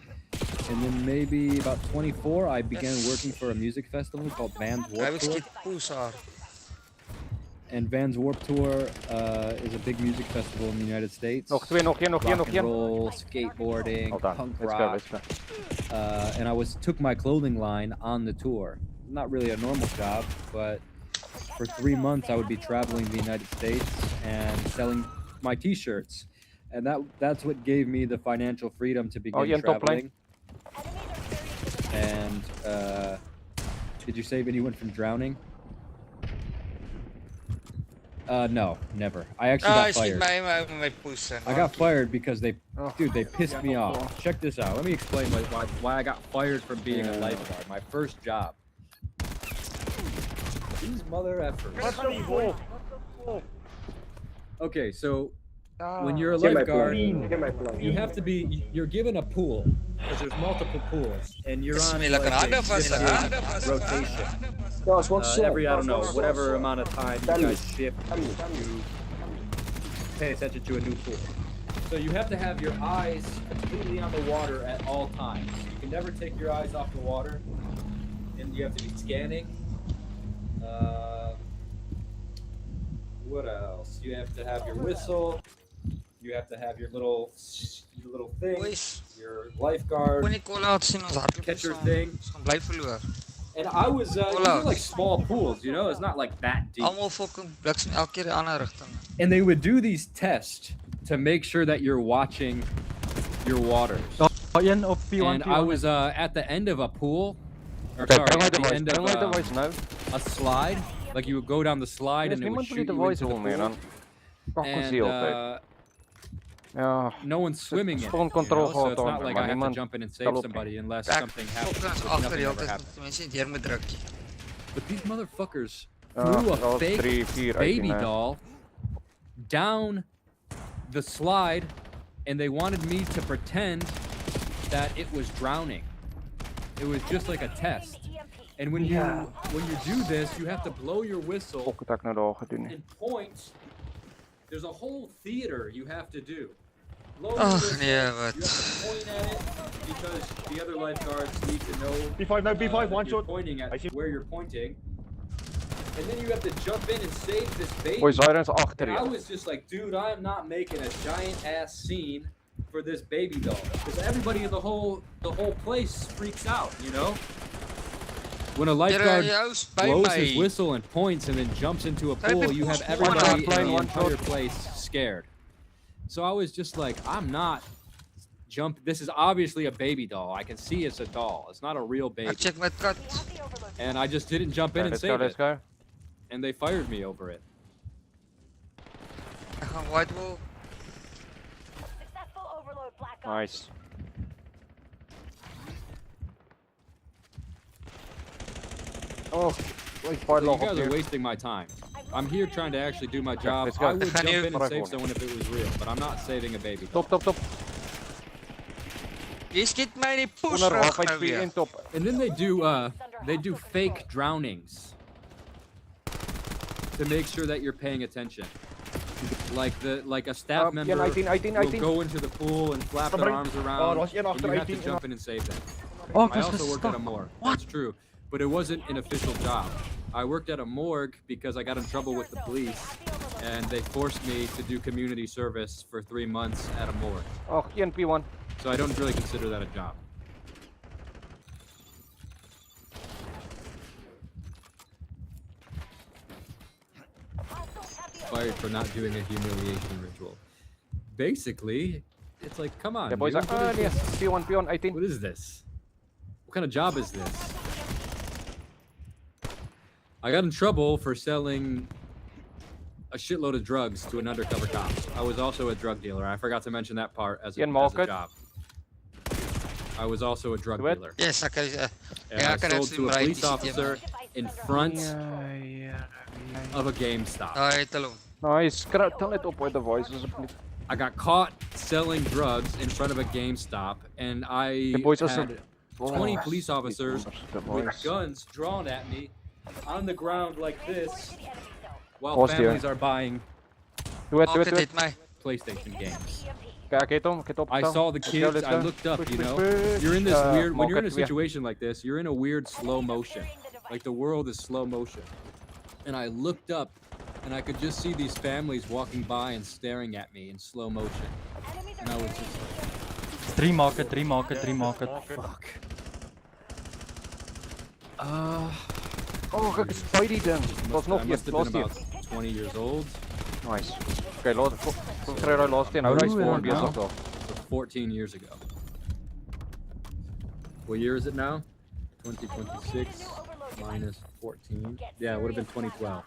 And then maybe about 24, I began working for a music festival called Vans Warped Tour. And Vans Warped Tour is a big music festival in the United States. Nog één. Rock and roll, skateboarding, punk rock. And I took my clothing line on the tour. Not really a normal job, but for 3 months I would be traveling the United States and selling my t-shirts. And that's what gave me the financial freedom to begin traveling. And did you save anyone from drowning? No, never. I actually got fired. I got fired because they pissed me off. Check this out. Let me explain why I got fired from being a lifeguard. My first job. These mother effers. Okay, so when you're a lifeguard, you have to be. You're given a pool because there's multiple pools, and you're on like a rotation. Every I don't know whatever amount of time you guys shift to pay attention to a new pool. So you have to have your eyes completely on the water at all times. You can never take your eyes off the water, and you have to be scanning. What else? You have to have your whistle. You have to have your little thing. Your lifeguard. Catcher thing. And I was these are like small pools, you know. It's not like that deep. And they would do these tests to make sure that you're watching your waters. And I was at the end of a pool. Or sorry, at the end of a slide. Like you would go down the slide and it would shoot you into the pool. And no one's swimming in it, you know? So it's not like I have to jump in and save somebody unless something happens. But But these motherfuckers Ah, threw dat a was fake 3, 4, baby 18, doll down the slide, and they wanted me to pretend that it was drowning. It was just like a test. And when you do this, you have to blow your whistle Fuck, wat heb ik nou daar gedaan? and point. There's a whole theater you have to do. Blow your Oh, whistle, yeah, you have but to point at it because the other lifeguards need to know B5, no, B5, that one you're shot. pointing at where you're pointing. And then you have to jump in and save this baby. Boy, Zyron's achter And I je. was just like, dude, I am not making a giant ass scene for this baby doll. Because everybody in the whole place freaks out, you know? When a lifeguard blows his whistle and points and then jumps into a pool, you have everybody in the entire place scared. So I was just like, I'm not this is obviously a baby doll. I can see it's a doll. It's not a real baby. check my cut. And I just didn't jump in and Let's save go, let's it. go. And they fired me over it. White wall. Nice. Oh, wait, So you guys are wasting my time. I'm here trying to actually do my job. let's go. I would Gaan jump hier in and vooruit save worden. someone if it was real, but I'm not saving a baby. Top. Je schiet mij in die poes Onder terug half nou HP weer. in top. And then they do fake drownings to make sure that you're paying attention. Like a staff member 18. will go into the pool and flap their arms around, Oh, er was één and achter, you have to 18, jump in and save them. Oh, ik I was also worked at a gestuck. morgue. That's true, but it wasn't an official job. I worked at a morgue because I got in trouble with the police, and they forced me to do community service for 3 months at a morgue. Oh, geen P1. So I don't really consider that a job. Fired for not doing a humiliation ritual. Basically, it's like, come on. The boys are dude, what is yes. this? P1, 18. What is this? What kind of job is this? I got in trouble for selling a shitload of drugs to an undercover cop. I was also a drug dealer. I forgot to mention that part as a job. I was also a drug dealer. Yes, I can. And I sold to a police officer in front of a GameStop. Nice. Tel net op with the voice asseblief. I got caught selling drugs in front of a GameStop, and I boys are had 20 Oh, police officers the with boys. guns drawn at me on the ground like this while Was die? families are buying Doe het. PlayStation games. Kijk, het op. I saw the kids, I looked up, you know. You're in this weird, when you're in a situation like this, you're in a weird slow motion. Like the world is slow motion. And I looked up and I could just see these families walking by and staring at me in slow motion. And I was just like, 3 maken. fuck. Oh, kijk, Spidey ding. Dat was nog I iets. must have been Last about 20 years old. Nice. Oké, krijg je last in. Nou, hij is gewoon bezig toch. So 14 years ago. What year is it now? 2026 minus 14. Yeah, it would have been 2012.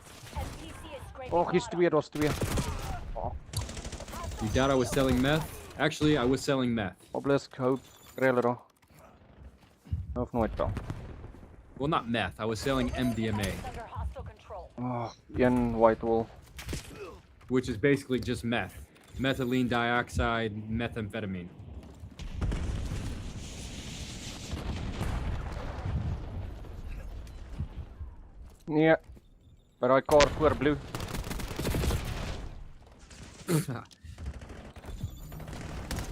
Oh, hier is 2, dat was 2. You doubt I was selling meth? Actually, I was selling meth. Oblisk, hoop, trailer. Of nooit wel. Well, not meth. I was selling MDMA. Oh, in white wall. Which is basically just meth. Methylene dioxide, methamphetamine. Nee. Bij die car voor blue.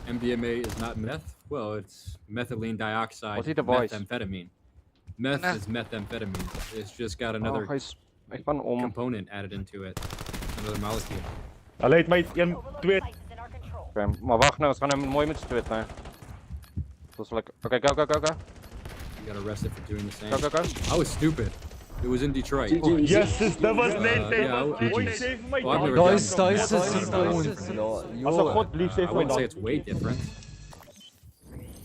MDMA is not meth? Well, it's methylene dioxide, What's the voice? methamphetamine. Meth is methamphetamine. It's just got another component added into it. Another molecule. Allee, mate, 1, 2. Oké, maar wacht nou, we gaan hem mooi met z'n tweeën. Dat is lekker. Oké, go. You got arrested for doing the same. Go. I was stupid. It was in Detroit. Yes, dat was net. Yeah, Ooit 7 my well, I've never God. done it. Als een god lief, 7 I wouldn't say it's way different.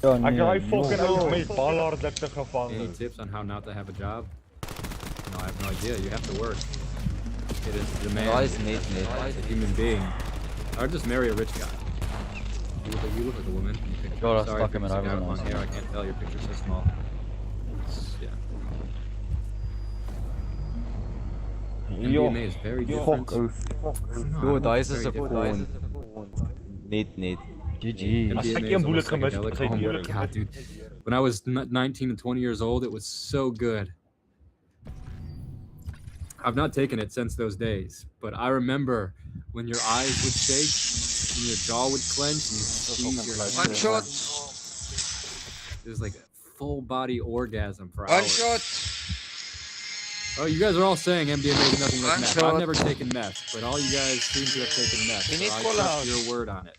Ek raai fucking ou met balhardlikte Any gevangen. tips on how not to have a job? No, I have no idea. You have to work. It is the man. Guys, mate. It's a human being. Or just marry a rich guy. You look like a woman. in your picture. God, I Sorry stuck if him in you got everyone long else. hair. I can't tell. Your picture's so small. Yeah. MDMA is very different. Yo, daai is 'n phone. Net. GG. MDMA is almost psychedelic. Oh my god, dude. When I was 19 and 20 years old, it was so good. I've not taken it since those days, but I remember when your eyes would shake and your jaw would clench and you squeeze your One shot. It was like a full body orgasm for One hours. shot. Oh, you guys are all saying MDMA is nothing like One meth. shot. I've never taken meth, but all you guys seem to have taken meth. You So need I call trust out. your word on it.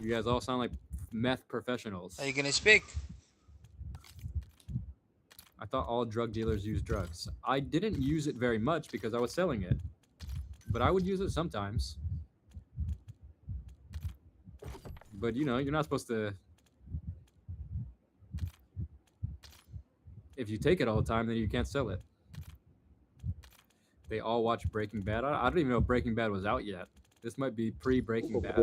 You guys all sound like meth professionals. Are you gonna speak? I thought all drug dealers use drugs. I didn't use it very much because I was selling it, but I would use it sometimes. But you know, you're not supposed to. If you take it all the time, then you can't sell it. They all watch Breaking Bad. I don't even know if Breaking Bad was out yet. This might be pre-Breaking Bad.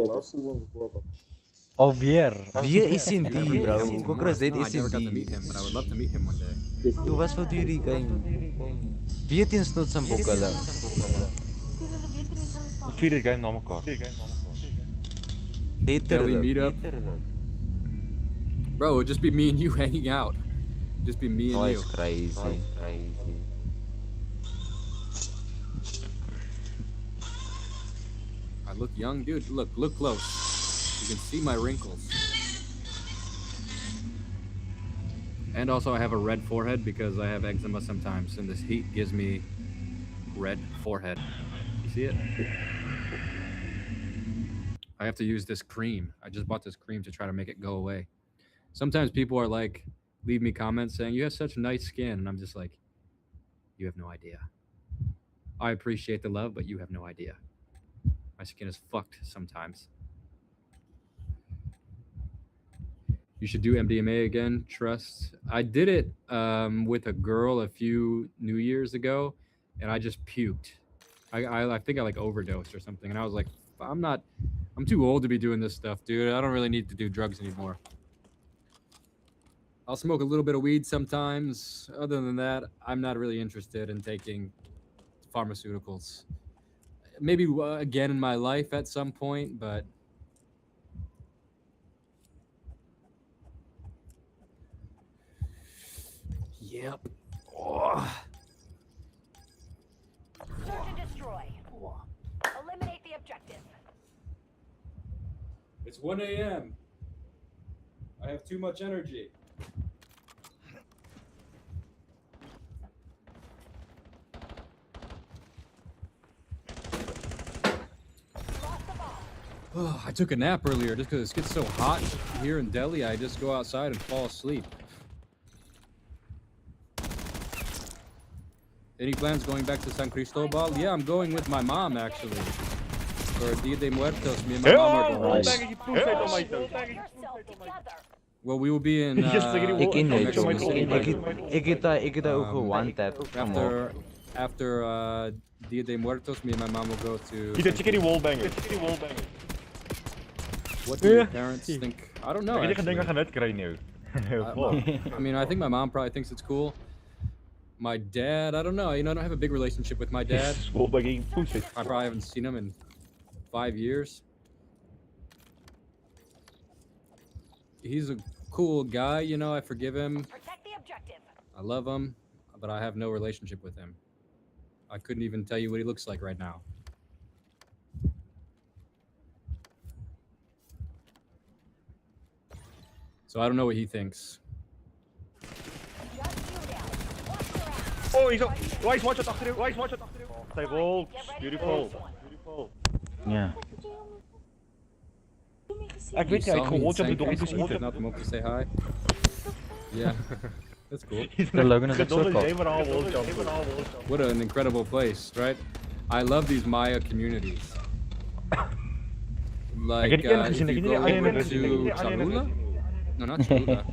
Alweer. Wie is in die, bro? Kokros, dit No, I is never in got to die. meet him, but I would love to meet him one day. Toe was vir hierdie game. Wie teen Snotsambok hulle? Vierde game na mekaar. Can we meet up? Bro, it would just be me and you hanging out. Just be me and Oh, you. it's crazy. I look young, dude. Look close. You can see my wrinkles. And also I have a red forehead because I have eczema sometimes, and this heat gives me red forehead. You see it? I have to use this cream. I just bought this cream to try to make it go away. Sometimes people are like, leave me comments saying, you have such nice skin. And I'm just like, you have no idea. I appreciate the love, but you have no idea. My skin is fucked sometimes. You should do MDMA again, trust. I did it with a girl a few New Years ago, and I just puked. I think I like overdosed or something, and I was like, I'm too old to be doing this stuff, dude. I don't really need to do drugs anymore. I'll smoke a little bit of weed sometimes. Other than that, I'm not really interested in taking pharmaceuticals. Maybe again in my life at some point, but yep. Oh. Search and destroy. Eliminate the objective. It's 1 a.m. I have too much energy. Oh, I took a nap earlier just because it gets so hot here in Delhi. I just go outside and fall asleep. Any plans going back to San Cristobal? Yeah, I'm going with my mom actually. For Dia de Muertos, me and my mom are going. Well, we will be in. Ek ken net hom. Ek het ook gewan tap. After Dia de Muertos, me and my mom will go to. Check die wallbanger. What do your parents think? I don't know. Ek het actually. gedink ek gaan dit kry nou. I mean, I think my mom probably thinks it's cool. My dad, I don't know. You know, I don't have a big relationship with my dad. I probably haven't seen him in 5 years. He's a cool guy, you know. I forgive him. Protect the objective. I love him, but I have no relationship with him. I couldn't even tell you what he looks like right now. So I don't know what he thinks. Oh, he's up. Wise, watch it agter jou. Wise, watch it agter jou. Sy wol. Beautiful. Ja. Ek weet nie, hy het gehoor dat die donkies He did not come up to say hi. Yeah, that's cool. The Logan is so cool. What an incredible place, right? I love these Maya communities. Like, if you go over to Chamula? No, not Chamula.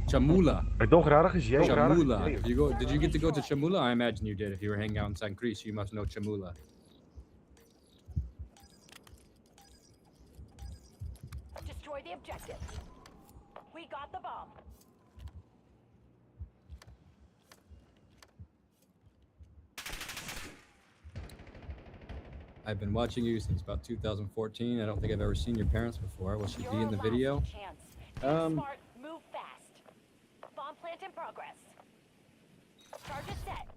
Chamula. Chamula. Did you get to go to Chamula? I imagine you did. If you were hanging out in San Cris, you must know Chamula. Destroy the objective. We got the bomb. I've been watching you since about 2014. I don't think I've ever seen your parents before. Will she be in the video? Smart, move fast. Bomb plant in progress. Charges set.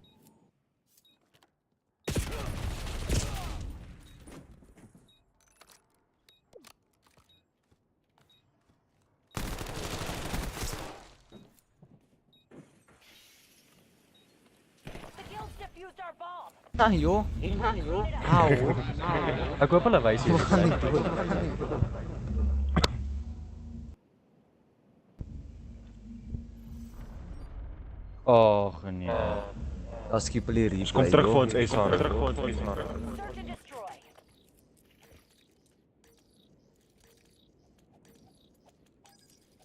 The guild's defused our bomb. Nah joh. Au. Ek hoop hulle wys hier. Oh, nee. Daar skiep hulle hier. Kom terug vir ons SA. Terug vir ons SA. Search and destroy.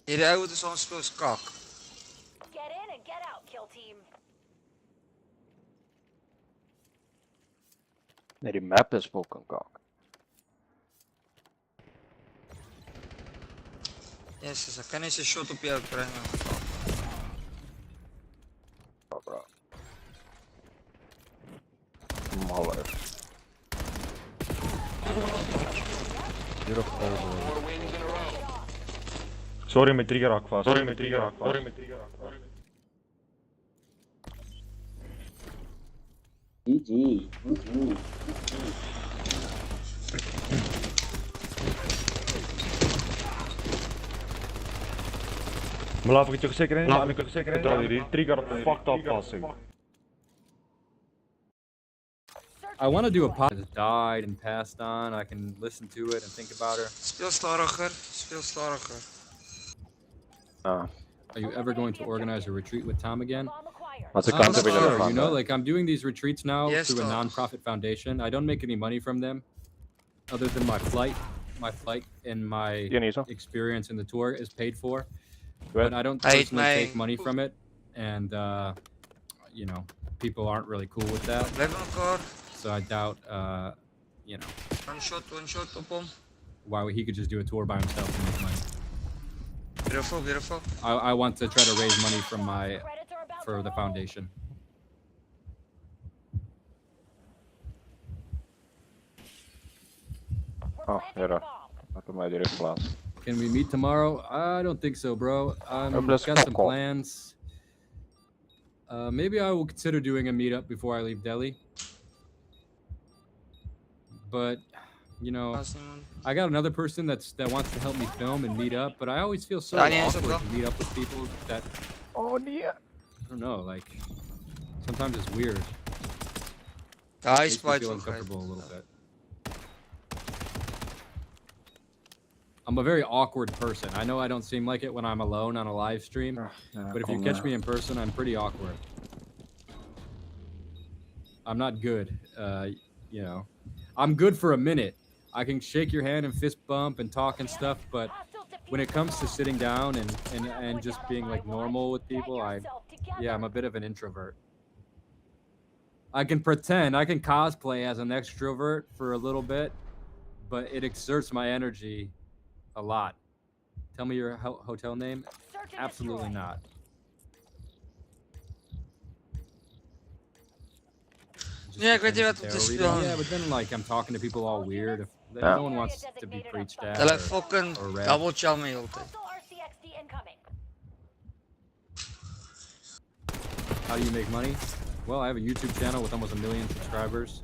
Hierdie ou wat ons aan speel is kak. Get in and get out, kill team. Nee, die map is fucking kak. Jezus, ek kan nie sy shot op jou kry nie. Oh, bro. Maller. Beautiful. Sorry met trigger raak vas. Sorry met trigger raak vas. Sorry met trigger raak vas. GG. Maar laat ek jou geseker in. Laat ek jou geseker in. Dat hierdie trigger fucked up passing. I want to do a pod that died and passed on. I can listen to it and think about her. Speel stadiger, speel stadiger. Are you ever going to organize a retreat with Tom again? What's the I'm not concept of sure, that? you know, like I'm doing these retreats now Yes, through a Tom. non-profit foundation. I don't make any money from them, other than my flight and my experience in the tour is paid for. But I don't personally take money from it, and you know, people aren't really cool with that. So I doubt, you know, One shot op hom. why he could just do a tour by himself and make money. Beautiful, beautiful. I want to try to raise money from for the foundation. Oh, here. Look at my direct class. Can we meet tomorrow? I don't think so, bro. I've let's got some call. plans. Maybe I will consider doing a meetup before I leave Delhi. But, you know, I got another person that wants to help me film and meet up, but I always feel so awkward to meet up with people that, I don't know, like, sometimes it's weird. Makes me feel uncomfortable a little bit. I'm a very awkward person. I know I don't seem like it when I'm alone on a live stream, but if you catch me in person, I'm pretty awkward. I'm not good, you know. I'm good for a minute. I can shake your hand and fist bump and talk and stuff, but when it comes to sitting down and just being like normal with people, I'm a bit of an introvert. I can pretend, I can cosplay as an extrovert for a little bit, but it exerts my energy a lot. Tell me your hotel name? Absolutely not. Yeah, ek weet nie wat om te speel. Yeah, but then like I'm talking to people all weird. If no one wants to be preached at. Hulle fucking or read. double chow my altyd. How do you make money? Well, I have a YouTube channel with almost 1 million subscribers.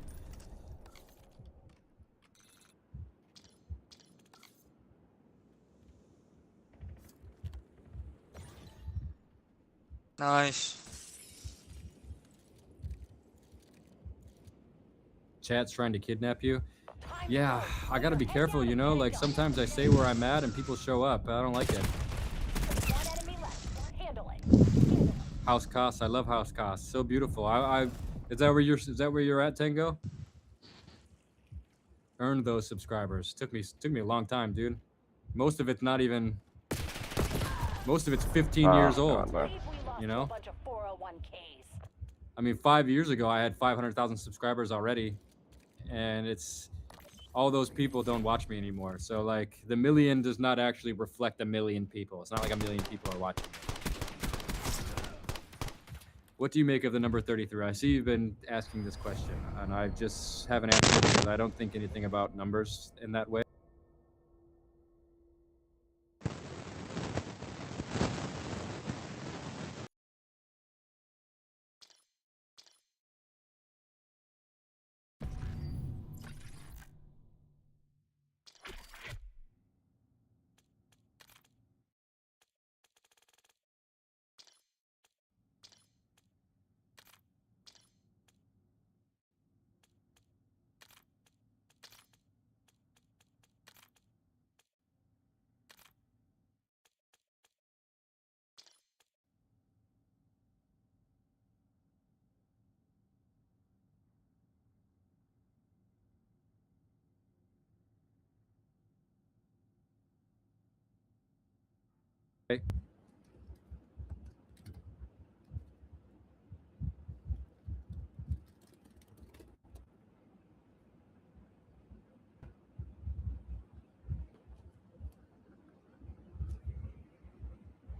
Nice. Chat's trying to kidnap you. Yeah, I gotta be careful, you know? Like, sometimes I say where I'm at and people show up. I don't like it. House Cost, I love House Cost. So beautiful. Is that where you're at, Tango? Earned those subscribers. Took me a long time, dude. Most of it's 15 years old. You know? I mean, 5 years ago, I had 500,000 subscribers already, and it's all those people don't watch me anymore. So like, the million does not actually reflect 1 million people. It's not like 1 million people are watching me. What do you make of the number 33? I see you've been asking this question, and I just haven't answered it because I don't think anything about numbers in that way. Okay.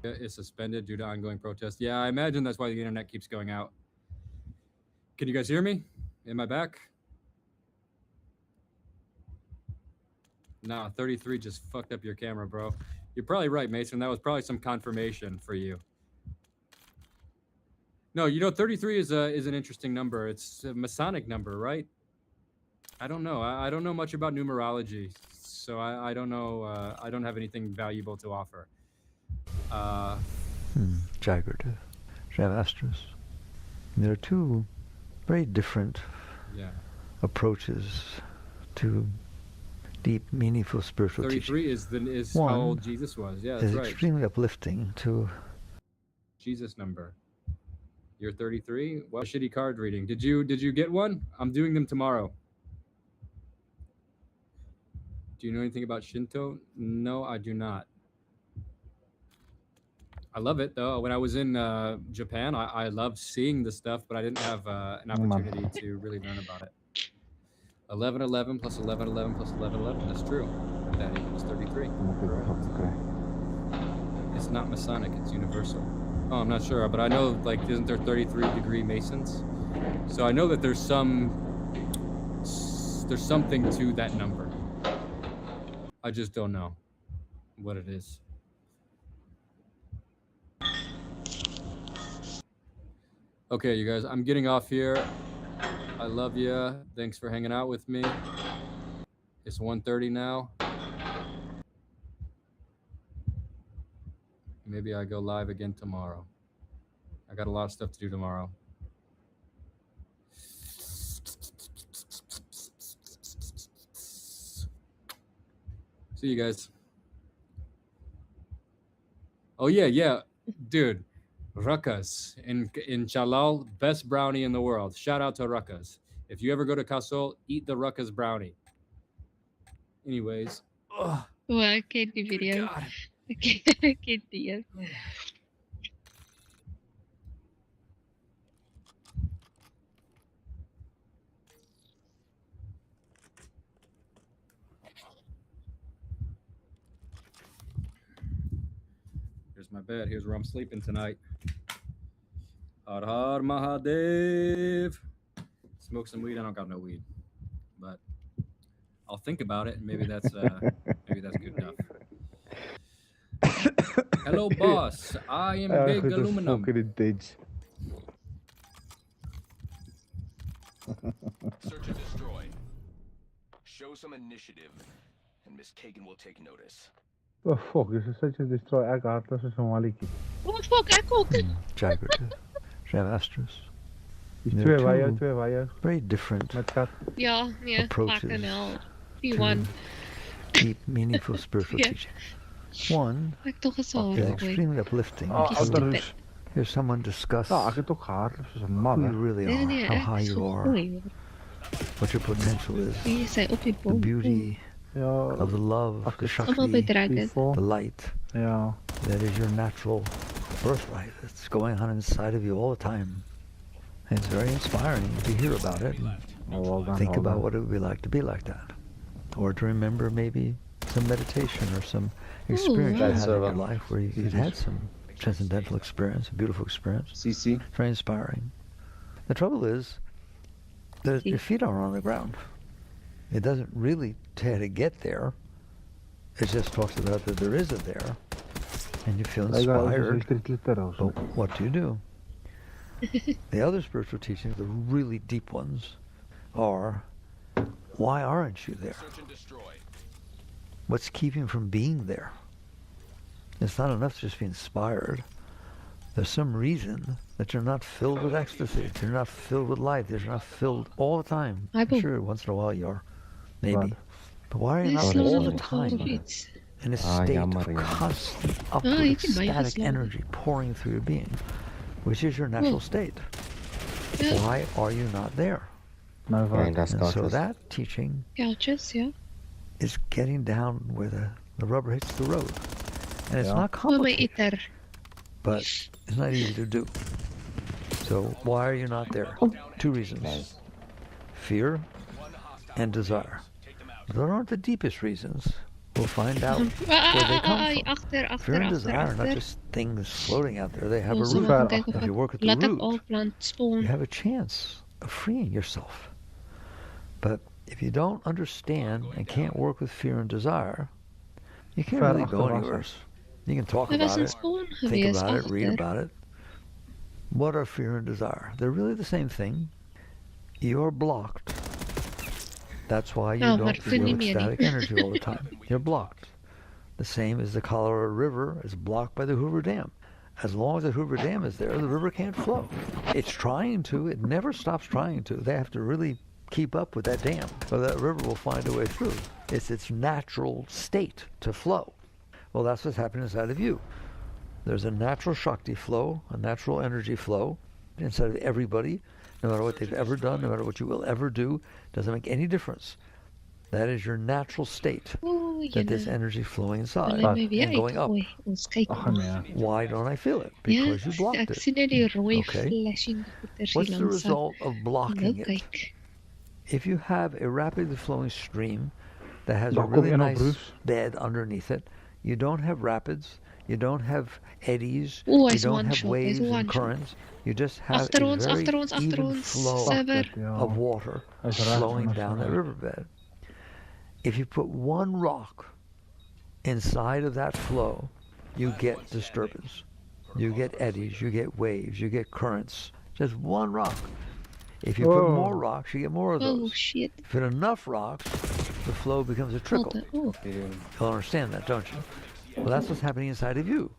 Is suspended due to ongoing protests. Yeah, I imagine that's why the internet keeps going out. Can you guys hear me? Am I back? Nah, 33 just fucked up your camera, bro. You're probably right, Mason. That was probably some confirmation for you. No, you know, 33 is an interesting number. It's a Masonic number, right? I don't know. I don't know much about numerology, so I don't know. I don't have anything valuable to offer. Jagged, Zarathustra. There are two very different approaches to deep, meaningful spiritual 33 teaching. is how old Jesus was. Yeah, that's is right. extremely uplifting to Jesus number. You're 33. What shitty card reading? Did you get one? I'm doing them tomorrow. Do you know anything about Shinto? No, I do not. I love it though. When I was in Japan, I loved seeing the stuff, but I didn't have an opportunity to really learn about it. 1111 plus 1111 plus 1111. That's true. That equals 33. Correct. It's not Masonic. It's universal. Oh, I'm not sure, but I know, like, isn't there 33-degree Masons? So I know that there's something to that number. I just don't know what it is. Okay, you guys, I'm getting off here. I love you. Thanks for hanging out with me. It's 1:30 now. Maybe I go live again tomorrow. I got a lot of stuff to do tomorrow. See you guys. Oh yeah, dude. Ruckus in Chalal, best brownie in the world. Shout out to Ruckus. If you ever go to Kasol, eat the Ruckus brownie. Anyways. Well, I can't do video. I can't do it. Here's my bed. Here's where I'm sleeping tonight. Har Har Mahadev. Smoke some weed. I don't got no weed, but I'll think about it, and maybe that's good enough. Hello, boss. I am Big Aluminum. Search and destroy. Show some initiative, and Miss Kagan will take notice. Oh fuck, this is such a destroy. I got this is Somali. What fuck? I cook. Jagged, Zarathustra. Twee wires. Very different Yeah, approaches fucking hell. You to won. deep, meaningful spiritual Yeah. teaching. One is extremely uplifting. Hear someone discuss who you really are, how high you are, what your potential is, the beauty of the love, the Shakti, the light that is your natural birthright. It's going on inside of you all the time. And it's very inspiring to hear about it and think about what it would be like to be like that. Or to remember maybe some meditation or some experience you had in your life where you had some transcendental experience, a beautiful experience. CC. Very inspiring. The trouble is that your feet aren't on the ground. It doesn't really try to get there. It just talks about that there is a there, and you feel inspired. But what do? The other spiritual teachings, the really deep ones, are, why aren't you there? What's keeping you from being there? It's not enough to just be inspired. There's some reason that you're not filled with ecstasy. That you're not filled with life. That you're not filled all the time. I'm sure once in a while you are, maybe. But why are you not all the time in a state of constant upward ecstatic energy pouring through your being, which is your natural state? Why are you not there? And so that teaching is getting down where the rubber hits the road. And it's not complicated, but it's not easy to do. So why are you not there? Two reasons. Fear and desire. Those aren't the deepest reasons. We'll find out where they come from. Fear and desire are not just things floating out there. They have a root. If you work at the root, you have a chance of freeing yourself. But if you don't understand and can't work with fear and desire, you can't really go anywhere. You can talk about it, think about it, read about it. What are fear and desire? They're really the same thing. You're blocked. That's why you don't feel ecstatic energy all the time. You're blocked. The same as the Colorado River is blocked by the Hoover Dam. As long as the Hoover Dam is there, the river can't flow. It's trying to. It never stops trying to. They have to really keep up with that dam, or that river will find a way through. It's its natural state to flow. Well, that's what's happening inside of you. There's a natural Shakti flow, a natural energy flow inside of everybody, no matter what they've ever done, no matter what you will ever do, doesn't make any difference. That is your natural state, that this energy flowing inside and going up. Why don't I feel it? Because you blocked it. Okay. What's the result of blocking it? If you have a rapidly flowing stream that has a really nice bed underneath it, you don't have rapids, you don't have eddies, you don't have waves and currents. You just have a very even flow of water flowing down that riverbed. If you put one rock inside of that flow, you get disturbance. You get eddies, you get waves, you get currents. Just one rock. If you put more rocks, you get more of those. If you put enough rocks, the flow becomes a trickle. You'll understand that, don't you? Well, that's what's happening inside of you.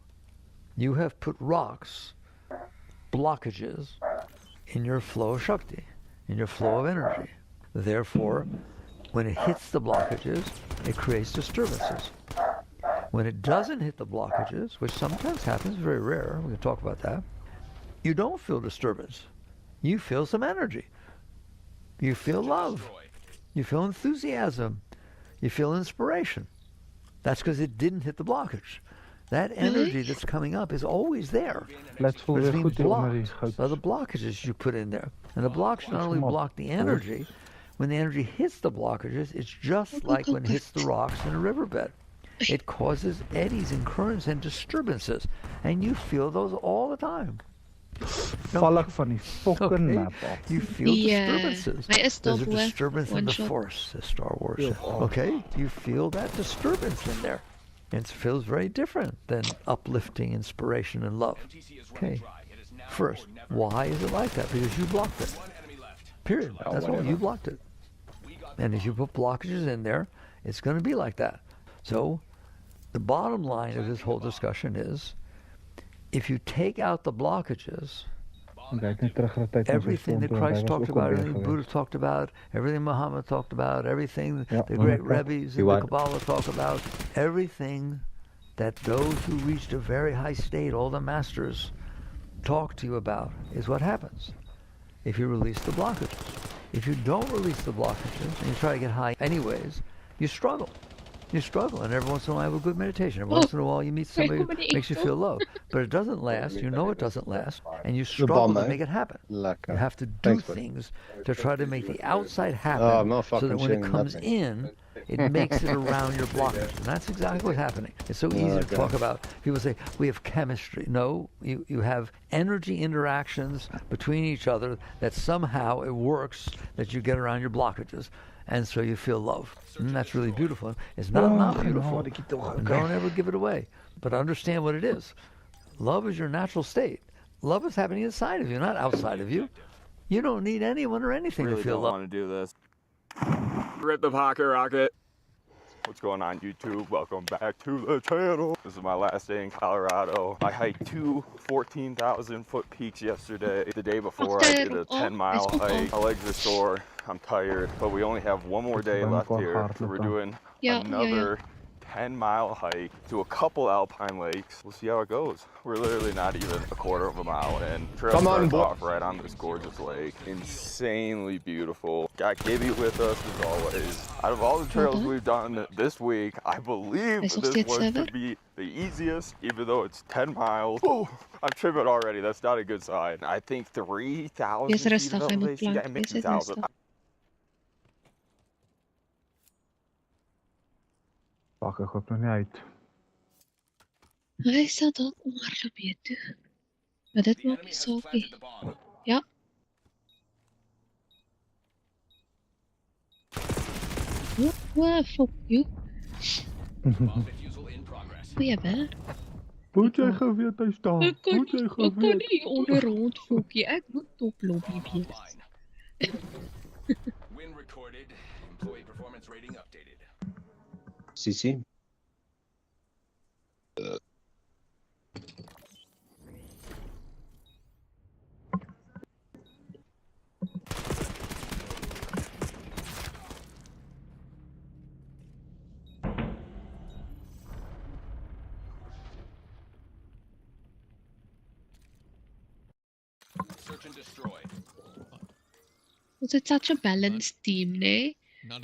You have put rocks, blockages, in your flow of Shakti, in your flow of energy. Therefore, when it hits the blockages, it creates disturbances. When it doesn't hit the blockages, which sometimes happens, very rare, we can talk about that, you don't feel disturbance. You feel some energy. You feel love. You feel enthusiasm. You feel inspiration. That's because it didn't hit the blockage. That energy that's coming up is always there. It's being blocked by the blockages you put in there. And the blockages not only block the energy, when the energy hits the blockages, it's just like when it hits the rocks in a riverbed. It causes eddies and currents and disturbances. And you feel those all the time. You feel disturbances. There's a disturbance in the Force, says Star Wars. Okay, you feel that disturbance in there. It feels very different than uplifting, inspiration, and love. Okay, first, why is it like that? Because you blocked it. Period. That's all. You blocked it. And as you put blockages in there, it's going to be like that. So, the bottom line of this whole discussion is, if you take out the blockages, everything that Christ talked about, everything Buddha talked about, everything Muhammad talked about, everything the great Rebbes in the Kabbalah talk about, everything that those who reached a very high state, all the masters, talk to you about, is what happens if you release the blockages. If you don't release the blockages and you try to get high anyways, you struggle. You struggle, and every once in a while you have a good meditation. Every once in a while you meet somebody who makes you feel low. But it doesn't last, you know it doesn't last, and you struggle to make it happen. You have to do things to try to make the outside happen so that when it comes in, It makes it around your blockage. And that's exactly what's happening. It's so easy to talk about. People say, we have chemistry. No, you have energy interactions between each other that somehow it works that you get around your blockages. And so you feel love. And that's really beautiful. It's not beautiful. And don't ever give it away. But understand what it is. Love is your natural state. Love is happening inside of you, not outside of you. You don't need anyone or anything to feel love. I want to do this. Rip the pocket rocket. What's going on, YouTube? Welcome back to the channel. This is my last day in Colorado. I hiked 2 14,000-foot peaks yesterday. The day before, I did a 10-mile hike. My legs are sore. I'm tired, but we only have one more day left here. So we're doing another 10-mile hike to a couple alpine lakes. We'll see how it goes. We're literally not even a quarter of a mile in. Trail starts off right on this gorgeous lake. Insanely beautiful. Got Gibby with us as always. Out of all the trails we've done this week, I believe this one to be the easiest, even though it's 10 miles. Oh, I'm tripping already. That's not a good sign. I think 3,000 feet of elevation. Yeah, maybe 2,000. Fuck, ek hoop nog nie uit. Hy sal dalk omhardloop hier toe. Maar dit maak nie saak nie. Ja. Fuck you. Goeie werk. Moet jy geweet hy staan? Moet jy geweet? Ek kan nie onder rond fokkie. Ek moet top lobby wees. Win recorded. Employee performance rating updated. CC. Search and destroy. Ons het such a balanced team, né?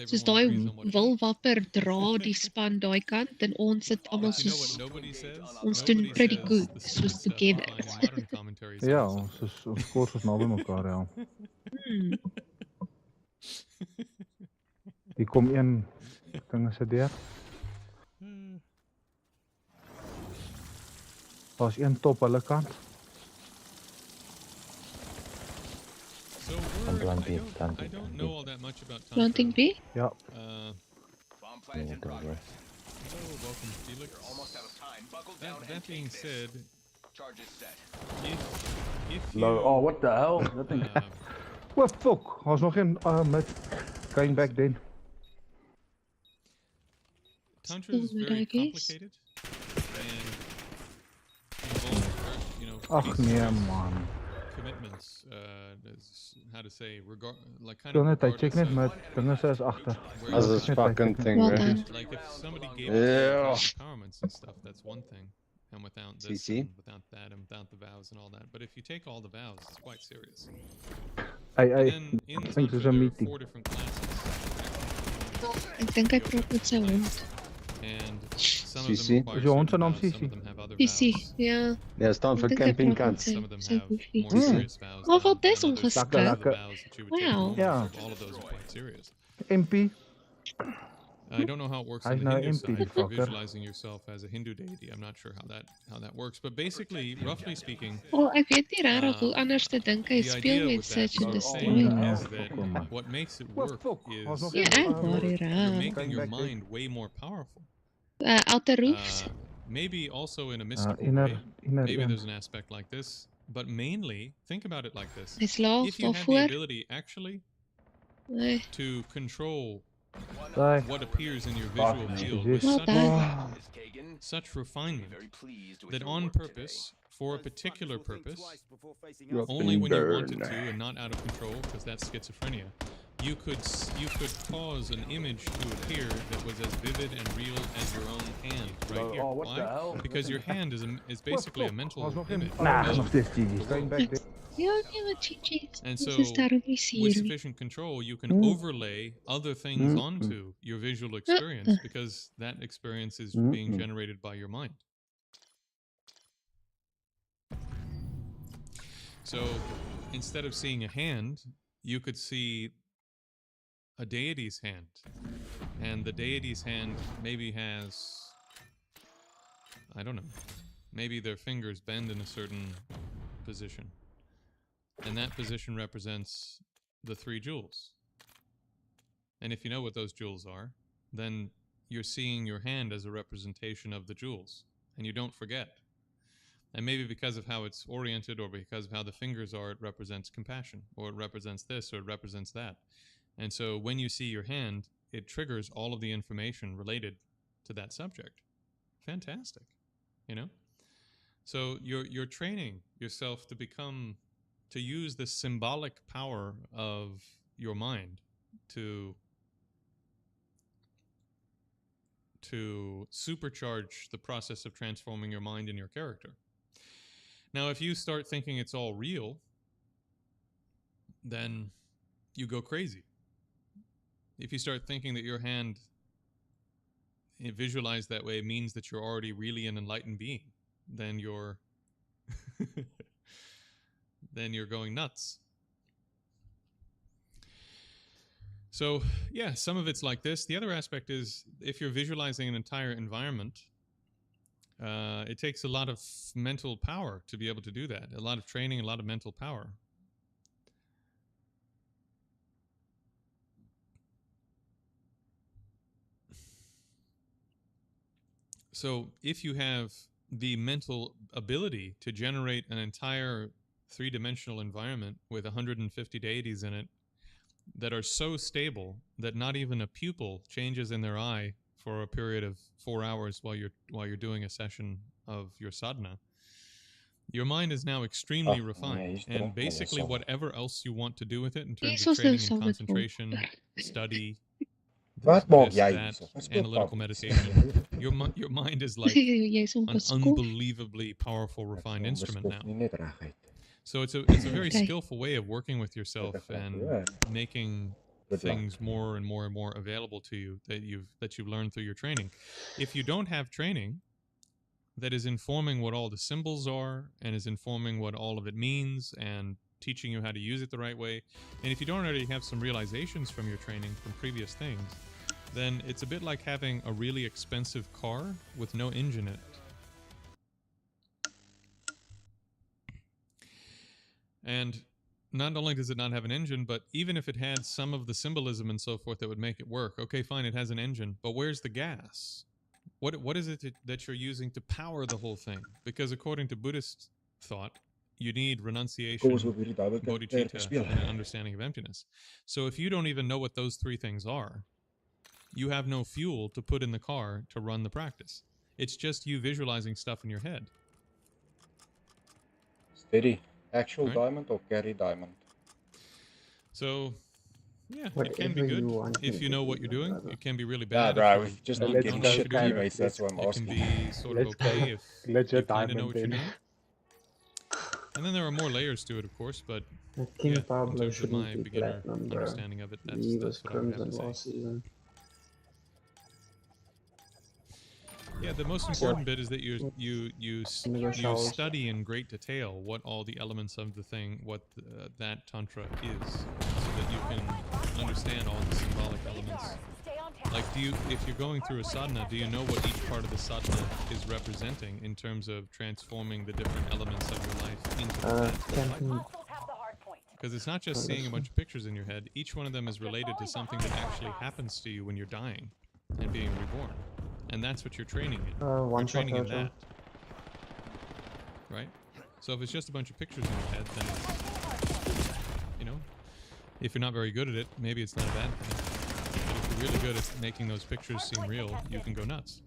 Soos daai wilwapper dra die span daai kant en ons sit almal soos ons doen pretty good soos together. Ja, ons kort is naby mekaar, ja. Die kom een ding is deur. Daar's een top hulle kant. Planting. I don't know all that much about Planting B? Ja. Bomb plant in progress. Hello, welcome, Felix. We're almost out of time. Buckle down That being said, charges set. If you Oh, what the hell? Dat ding. What fuck? Ons nog geen met going back then. Tantra is very complicated and involves, you know, Ach nee man. commitments. How to say, like kind Stel of net, hy check net regardless met dinge is agter. As a fucking thing, right? like if somebody gave us empowerments and stuff, that's one thing. And without this, CC? and without that, and without the vows and all that. But if you take all the vows, it's quite serious. I Then in think there's a Tantra, there are meeting. 4 different classes. Ek dink hy praat met sy hond. And some of CC? them Is jou hond require se naam certain vows, some CC? of them have other Visie, vows. ja. Ja, staan vir Ek dink hy camping praat met kant. sy- Some of them sy have hoefie. more serious vows. Maar wat than is others. ongeskik? Some of the Lekker. vows that you would take Wow. home, Ja. all of those are quite serious. MP. I don't know how it works Hy on is the nou Hindu MP, side for fucker. visualizing yourself as a Hindu deity. I'm not sure how that works, but basically, roughly speaking, Oh, ek weet nie regtig hoe anders te dink hy the speel idea met with that Search and sort of Destroy. thing is that what makes it work Ons nog is Ja, ek waar you're hier. making your mind way more powerful. Outer Roofs. Maybe also in a mystical inner- way. inner Maybe end. there's an aspect like this, but mainly think about it like this: Hy's laag if you had the daarvoor. ability actually Nee. to control Daai. what appears in your visual field with Well such, done. such refinement that on purpose, for a particular purpose, only when you wanted to and not out of control, because that's schizophrenia, you could cause an image to appear that was as vivid and real as your own hand right here. Oh, what the Why? hell? Because your hand is basically a mental Ons nog geen image. nog steeds GG. Going back then. Ja, nee, maar GG's. And Ons so, is daarom nie with seer nie. sufficient control, you can overlay other things onto your visual experience because that experience is being generated by your mind. So, instead of seeing a hand, you could see a deity's hand. And the deity's hand maybe has, I don't know, maybe their fingers bend in a certain position. And that position represents the 3 jewels. And if you know what those jewels are, then you're seeing your hand as a representation of the jewels. And you don't forget. And maybe because of how it's oriented or because of how the fingers are, it represents compassion, or it represents this, or it represents that. And so when you see your hand, it triggers all of the information related to that subject. Fantastic, you know? So you're training yourself to use the symbolic power of your mind to supercharge the process of transforming your mind and your character. Now, if you start thinking it's all real, then you go crazy. If you start thinking that your hand visualized that way means that you're already really an enlightened being, then you're then you're going nuts. So yeah, some of it's like this. The other aspect is if you're visualizing an entire environment, it takes a lot of mental power to be able to do that. A lot of training, a lot of mental power. So if you have the mental ability to generate an entire 3-dimensional environment with 150 deities in it that are so stable that not even a pupil changes in their eye for a period of 4 hours while you're doing a session of your sadhana, your mind is now extremely refined, and basically whatever else you want to do with it in terms of training and concentration, study, this, that, analytical meditation, your mind is like an unbelievably powerful, refined instrument now. So it's a very skillful way of working with yourself and making things more and more and more available to you that you've learned through your training. If you don't have training that is informing what all the symbols are and is informing what all of it means and teaching you how to use it the right way, and if you don't already have some realizations from your training from previous things, then it's a bit like having a really expensive car with no engine in it. And not only does it not have an engine, but even if it had some of the symbolism and so forth that would make it work, okay, fine, it has an engine, but where's the gas? What is it that you're using to power the whole thing? Because according to Buddhist thought, you need renunciation, bodhicitta, and an understanding of emptiness. So if you don't even know what those 3 things are, you have no fuel to put in the car to run the practice. It's just you visualizing stuff in your head. Steady. Actual diamond or carry diamond? So, yeah, it can be good if you know what you're doing. It can be really bad. Yeah, bro, we just don't give a shit anyways, that's what I'm asking. It can be sort of okay if you kind of know what you're doing. And then there are more layers to it, of course, but yeah, in terms of my beginner understanding of it, that's what I would have to say. Yeah, the most important bit is that you study in great detail what all the elements of the thing, what that tantra is, so that you can understand all the symbolic elements. Like, if you're going through a sadhana, do you know what each part of the sadhana is representing in terms of transforming the different elements of your life into that life? Because it's not just seeing a bunch of pictures in your head. Each one of them is related to something that actually happens to you when you're dying and being reborn. And that's what you're training in. You're training in that. Right? So if it's just a bunch of pictures in your head, then it's, you know, if you're not very good at it, maybe it's not a bad thing. But if you're really good at making those pictures seem real, you can go nuts.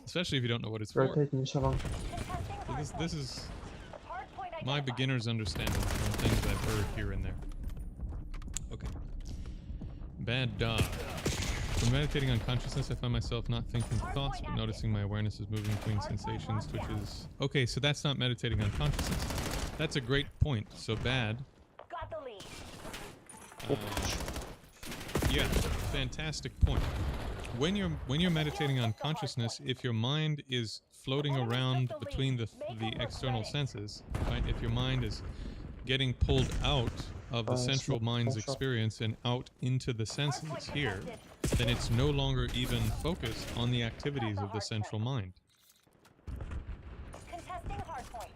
Especially if you don't know what it's for. So this is my beginner's understanding from things I've heard here and there. Okay. Bad dodge. When meditating on consciousness, I find myself not thinking thoughts, but noticing my awareness is moving between sensations, twitches. Okay, so that's not meditating on consciousness. That's a great point. So bad. Got the lead. Yeah, fantastic point. When you're meditating on consciousness, if your mind is floating around between the external senses, right? If your mind is getting pulled out of the central mind's experience and out into the senses here, then it's no longer even focused on the activities of the central mind. Contesting hardpoint.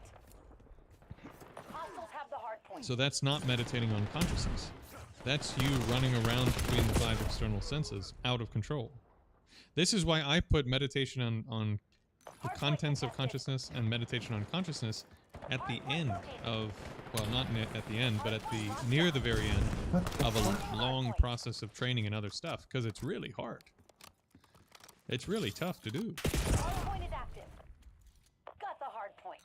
Hostiles have the hardpoint. So that's not meditating on consciousness. That's you running around between the 5 external senses, out of control. This is why I put meditation on the contents of consciousness and meditation on consciousness at the end of, well, not at the end, but at the near the very end of a long process of training and other stuff, because it's really hard. It's really tough to do. Hardpoint is active. Got the hardpoint.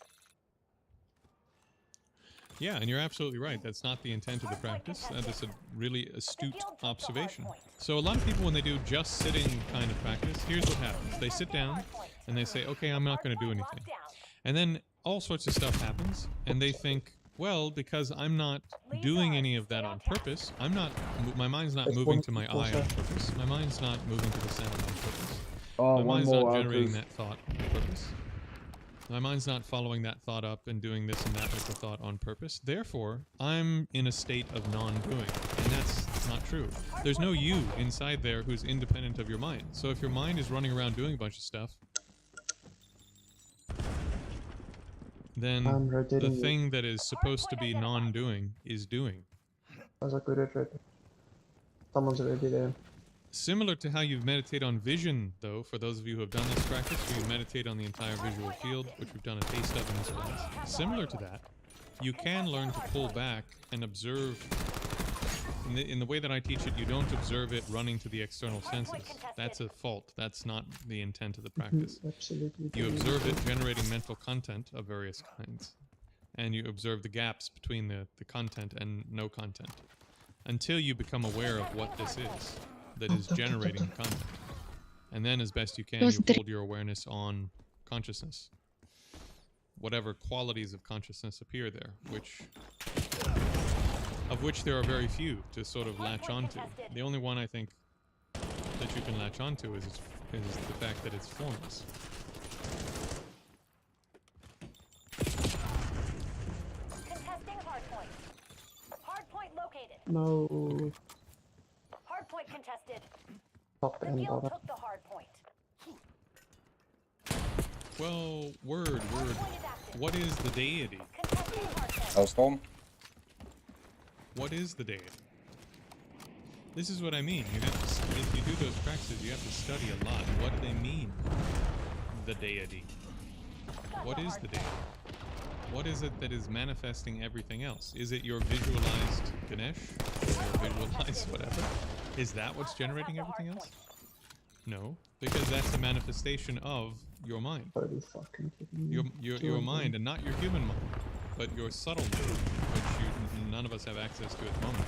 Yeah, and you're absolutely right. That's not the intent of the practice. That is a really astute observation. So a lot of people, when they do just sitting kind of practice, here's what happens. They sit down and they say, okay, I'm not going to do anything. And then all sorts of stuff happens, and they think, well, because I'm not doing any of that on purpose, my mind's not moving to my eye on purpose. My mind's not moving to the sound on purpose. My mind's not generating that thought on purpose. My mind's not following that thought up and doing this and that with the thought on purpose. Therefore, I'm in a state of non-doing. And that's not true. There's no you inside there who's independent of your mind. So if your mind is running around doing a bunch of stuff, then the thing that is supposed to be non-doing is doing. Someone's already there. Similar to how you meditate on vision, though, for those of you who have done this practice, where you meditate on the entire visual field, which we've done a taste of in this class. Similar to that, you can learn to pull back and observe. In the way that I teach it, you don't observe it running to the external senses. That's a fault. That's not the intent of the practice. Absolutely. You observe it generating mental content of various kinds. And you observe the gaps between the content and no content. Until you become aware of what this is that is generating content. And then, as best you can, you hold your awareness on consciousness. Whatever qualities of consciousness appear there, of which there are very few to sort of latch onto. The only one I think that you can latch onto is the fact that it's formless. Contesting hardpoint. Hardpoint located. No. Hardpoint contested. Top The end guild bottom. took the hardpoint. Well, word. What is the deity? Hellstorm? What is the deity? This is what I mean. You have to, if you do those practices, you have to study a lot. What do they mean? The deity. What is the deity? What is it that is manifesting everything else? Is it your visualized Ganesh? Or your visualized whatever? Is that what's generating everything else? No, because that's a manifestation of your mind. Your mind, and not your human mind, but your subtle mind, which none of us have access to at the moment.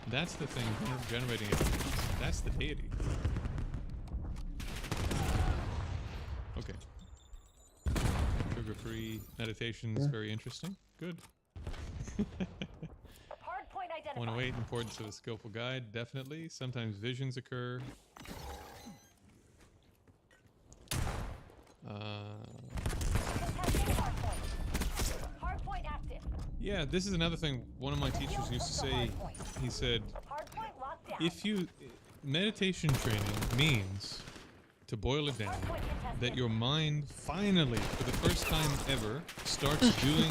That's the thing generating everything else. That's the deity. Okay. Sugar-free meditation is very interesting. Good. 108, importance of a skillful guide, definitely. Sometimes visions occur. Yeah, this is another thing one of my teachers used to say. He said, meditation training means, to boil it down, that your mind finally, for the first time ever, starts doing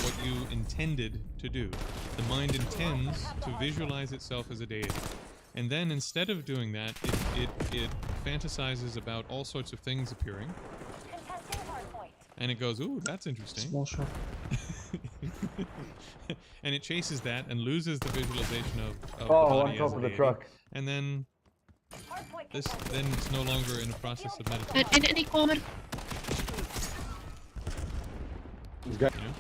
what you intended to do. The mind intends to visualize itself as a deity. And then instead of doing that, it fantasizes about all sorts of things appearing. And it goes, ooh, that's interesting. Small shot. And it chases that and loses the visualization of the Oh, body on top as a of the deity. truck. And then then it's no longer in a process of meditation. In any corner. He's got you know?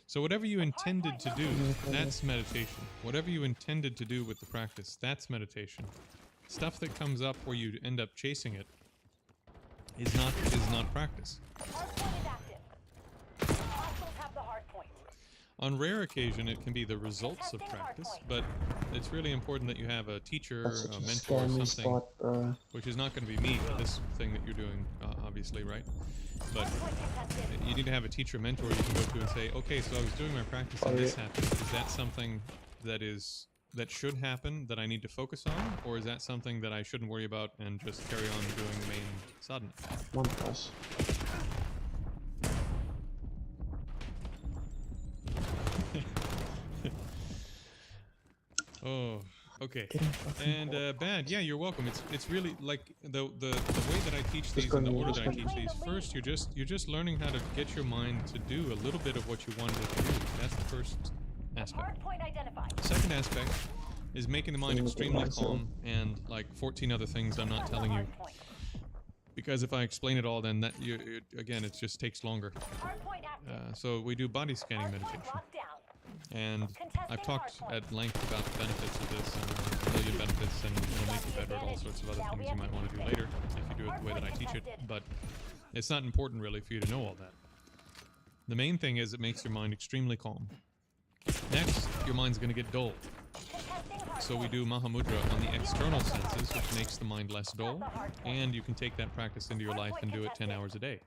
So whatever you intended to do, that's meditation. Whatever you intended to do with the practice, that's meditation. Stuff that comes up where you end up chasing it is not practice. On rare occasion, it can be the results of practice, but it's really important that you have a teacher, a mentor, or something, which is not going to be me, this thing that you're doing, obviously, right? But you need to have a teacher, mentor you can go to and say, okay, so I was doing my practice and this happened. Is that something that should happen, that I need to focus on, or is that something that I shouldn't worry about and just carry on doing the main sadhana? One plus. Oh, okay. And Bad, yeah, you're welcome. It's really like the way that I teach these and the order that I teach these. First, you're just learning how to get your mind to do a little bit of what you wanted it to do. That's the first aspect. Second aspect is making the mind extremely calm and like 14 other things I'm not telling you. Because if I explain it all, then again, it just takes longer. So we do body scanning meditation. And I've talked at length about the benefits of this and a million benefits, and it'll make you better at all sorts of other things you might want to do later if you do it the way that I teach it. But it's not important really for you to know all that. The main thing is it makes your mind extremely calm. Next, your mind's going to get dull. So we do Mahamudra on the external senses, which makes the mind less dull, and you can take that practice into your life and do it 10 hours a day.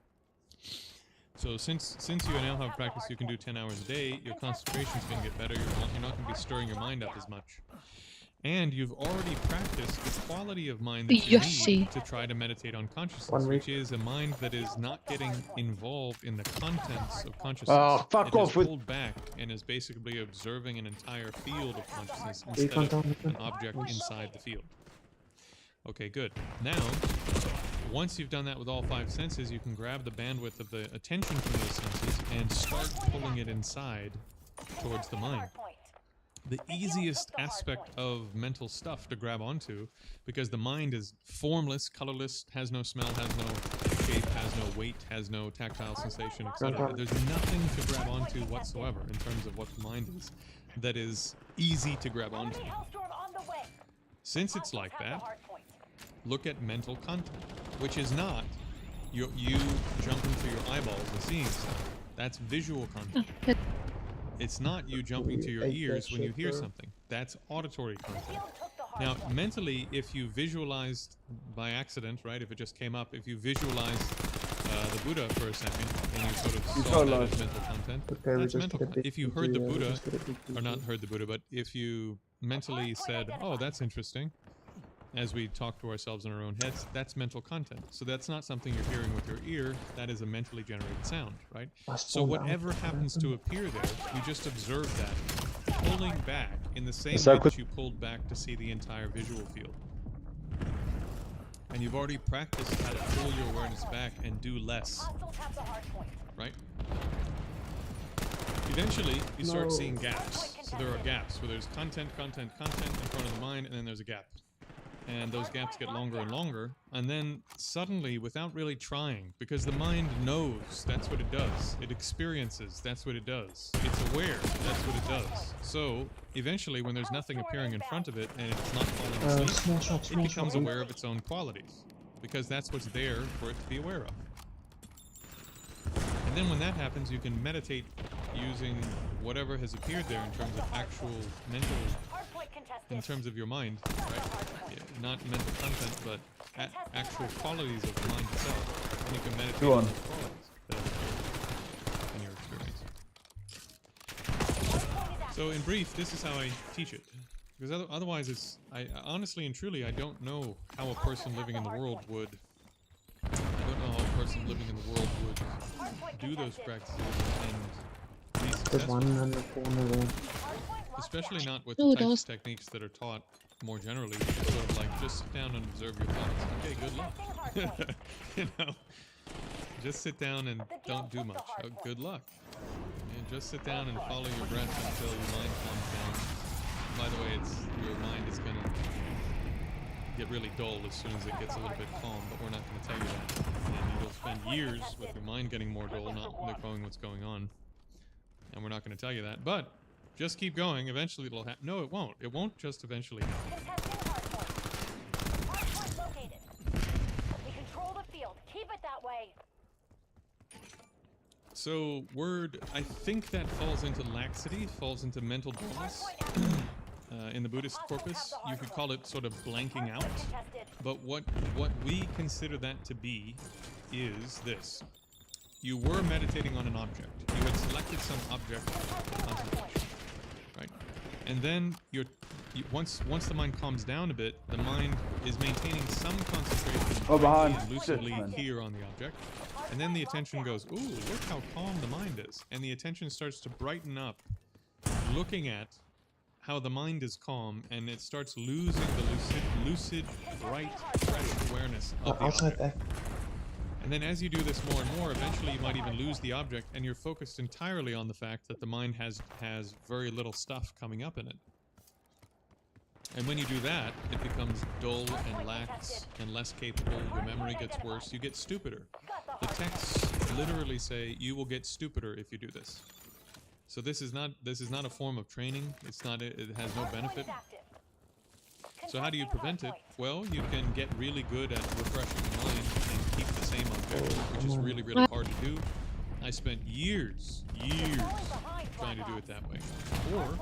So since you now have practice you can do 10 hours a day, your concentration's going to get better, you're not going to be stirring your mind up as much. And you've already practiced the quality of mind that you need to try to meditate on consciousness, which is a mind that is not getting involved in the contents of consciousness. Oh, fuck off with... pulled back and is basically observing an entire field of consciousness instead of an object inside the field. Okay, good. Now, once you've done that with all 5 senses, you can grab the bandwidth of the attention from those senses and start pulling it inside towards the mind. The easiest aspect of mental stuff to grab onto, because the mind is formless, colorless, has no smell, has no shape, has no weight, has no tactile sensation, etc. There's nothing to grab onto whatsoever in terms of what the mind is that is easy to grab onto. Since it's like that, look at mental content, which is not you jumping to your eyeballs and seeing stuff. That's visual content. It's not you jumping to your ears when you hear something. That's auditory content. Now, mentally, if you visualized by accident, right, if it just came up, if you visualized the Buddha for a second and you sort of saw that as mental content, that's mental content. If you heard the Buddha, or not heard the Buddha, but if you mentally said, oh, that's interesting, as we talk to ourselves in our own heads, that's mental content. So that's not something you're hearing with your ear, that is a mentally generated sound, right? So whatever happens to appear there, you just observe that, pulling back in the same way that you pulled back to see the entire visual field. And you've already practiced how to pull your awareness back and do less, right? Eventually, you start seeing gaps. So there are gaps where there's content in front of the mind, and then there's a gap. And those gaps get longer and longer, and then suddenly, without really trying, because the mind knows that's what it does, it experiences that's what it does, it's aware that's what it does. So eventually, when there's nothing appearing in front of it and it's not falling asleep, it becomes aware of its own qualities, because that's what's there for it to be aware of. And then when that happens, you can meditate using whatever has appeared there in terms of actual mental, in terms of your mind, right? Yeah, not mental content, but actual qualities of the mind itself. And you can meditate on those qualities in your experience. So in brief, this is how I teach it. Because otherwise, I honestly and truly, I don't know how a person living in the world would do those practices and be successful. Especially not with the types of techniques that are taught more generally. It's sort of like, just sit down and observe your thoughts. Okay, good luck. You know, just sit down and don't do much. Oh, good luck. And just sit down and follow your breath until your mind calms down. By the way, your mind is going to get really dull as soon as it gets a little bit calm, but we're not going to tell you that. And you'll spend years with your mind getting more dull, not knowing what's going on. And we're not going to tell you that, but just keep going. Eventually it'll happen. No, it won't. It won't just eventually happen. So I think that falls into laxity, falls into mental dullness. In the Buddhist corpus, you could call it sort of blanking out. But what we consider that to be is this. You were meditating on an object. You had selected some object for concentration, right? And then once the mind calms down a bit, the mind is maintaining some concentration and lucidly here on the object. And then the attention goes, ooh, look how calm the mind is. And the attention starts to brighten up, looking at how the mind is calm, and it starts losing the lucid, bright, fresh awareness of the object. And then as you do this more and more, eventually you might even lose the object, and you're focused entirely on the fact that the mind has very little stuff coming up in it. And when you do that, it becomes dull and lax and less capable. Your memory gets worse. You get stupider. The texts literally say you will get stupider if you do this. So this is not a form of training. It has no benefit. So how do you prevent it? Well, you can get really good at refreshing the mind and keep the same object, which is really, really hard to do. I spent years trying to do it that way. Or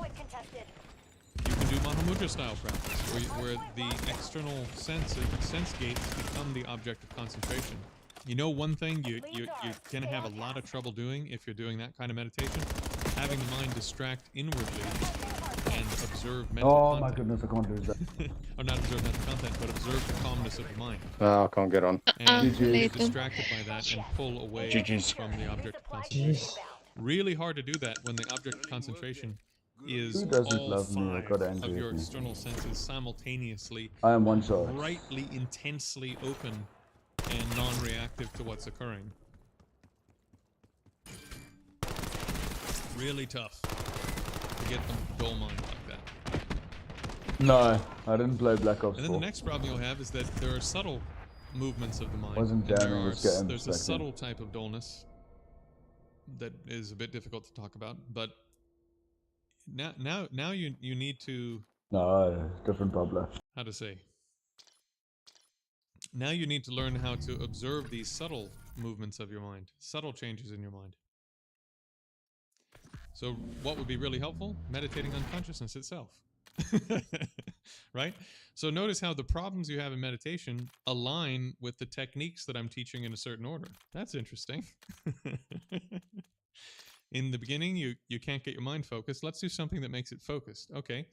you can do Mahamudra style practice, where the external sense gates become the object of concentration. You know one thing you're going to have a lot of trouble doing if you're doing that kind of meditation? Having the mind distract inwardly and observe mental content. My goodness, I can't do that. Or not observe mental content, but observe the calmness of the mind. I can't get on. And you're distracted by that and pull away from the object of concentration. Really hard to do that when the object of concentration is all five of your external senses simultaneously, I am one shot. brightly, intensely open and non-reactive to what's occurring. Really tough to get the dull mind like that. No, I didn't play Black Ops 4. And then the next problem you'll have is that there are subtle movements of the mind. Wasn't and damn, there's a subtle type of dullness that is a bit difficult to talk about, but now you need to... No, different problem. How to say? Now you need to learn how to observe these subtle movements of your mind, subtle changes in your mind. So what would be really helpful? Meditating on consciousness itself. Right? So notice how the problems you have in meditation align with the techniques that I'm teaching in a certain order. That's interesting. In the beginning, you can't get your mind focused. Let's do something that makes it focused. Okay.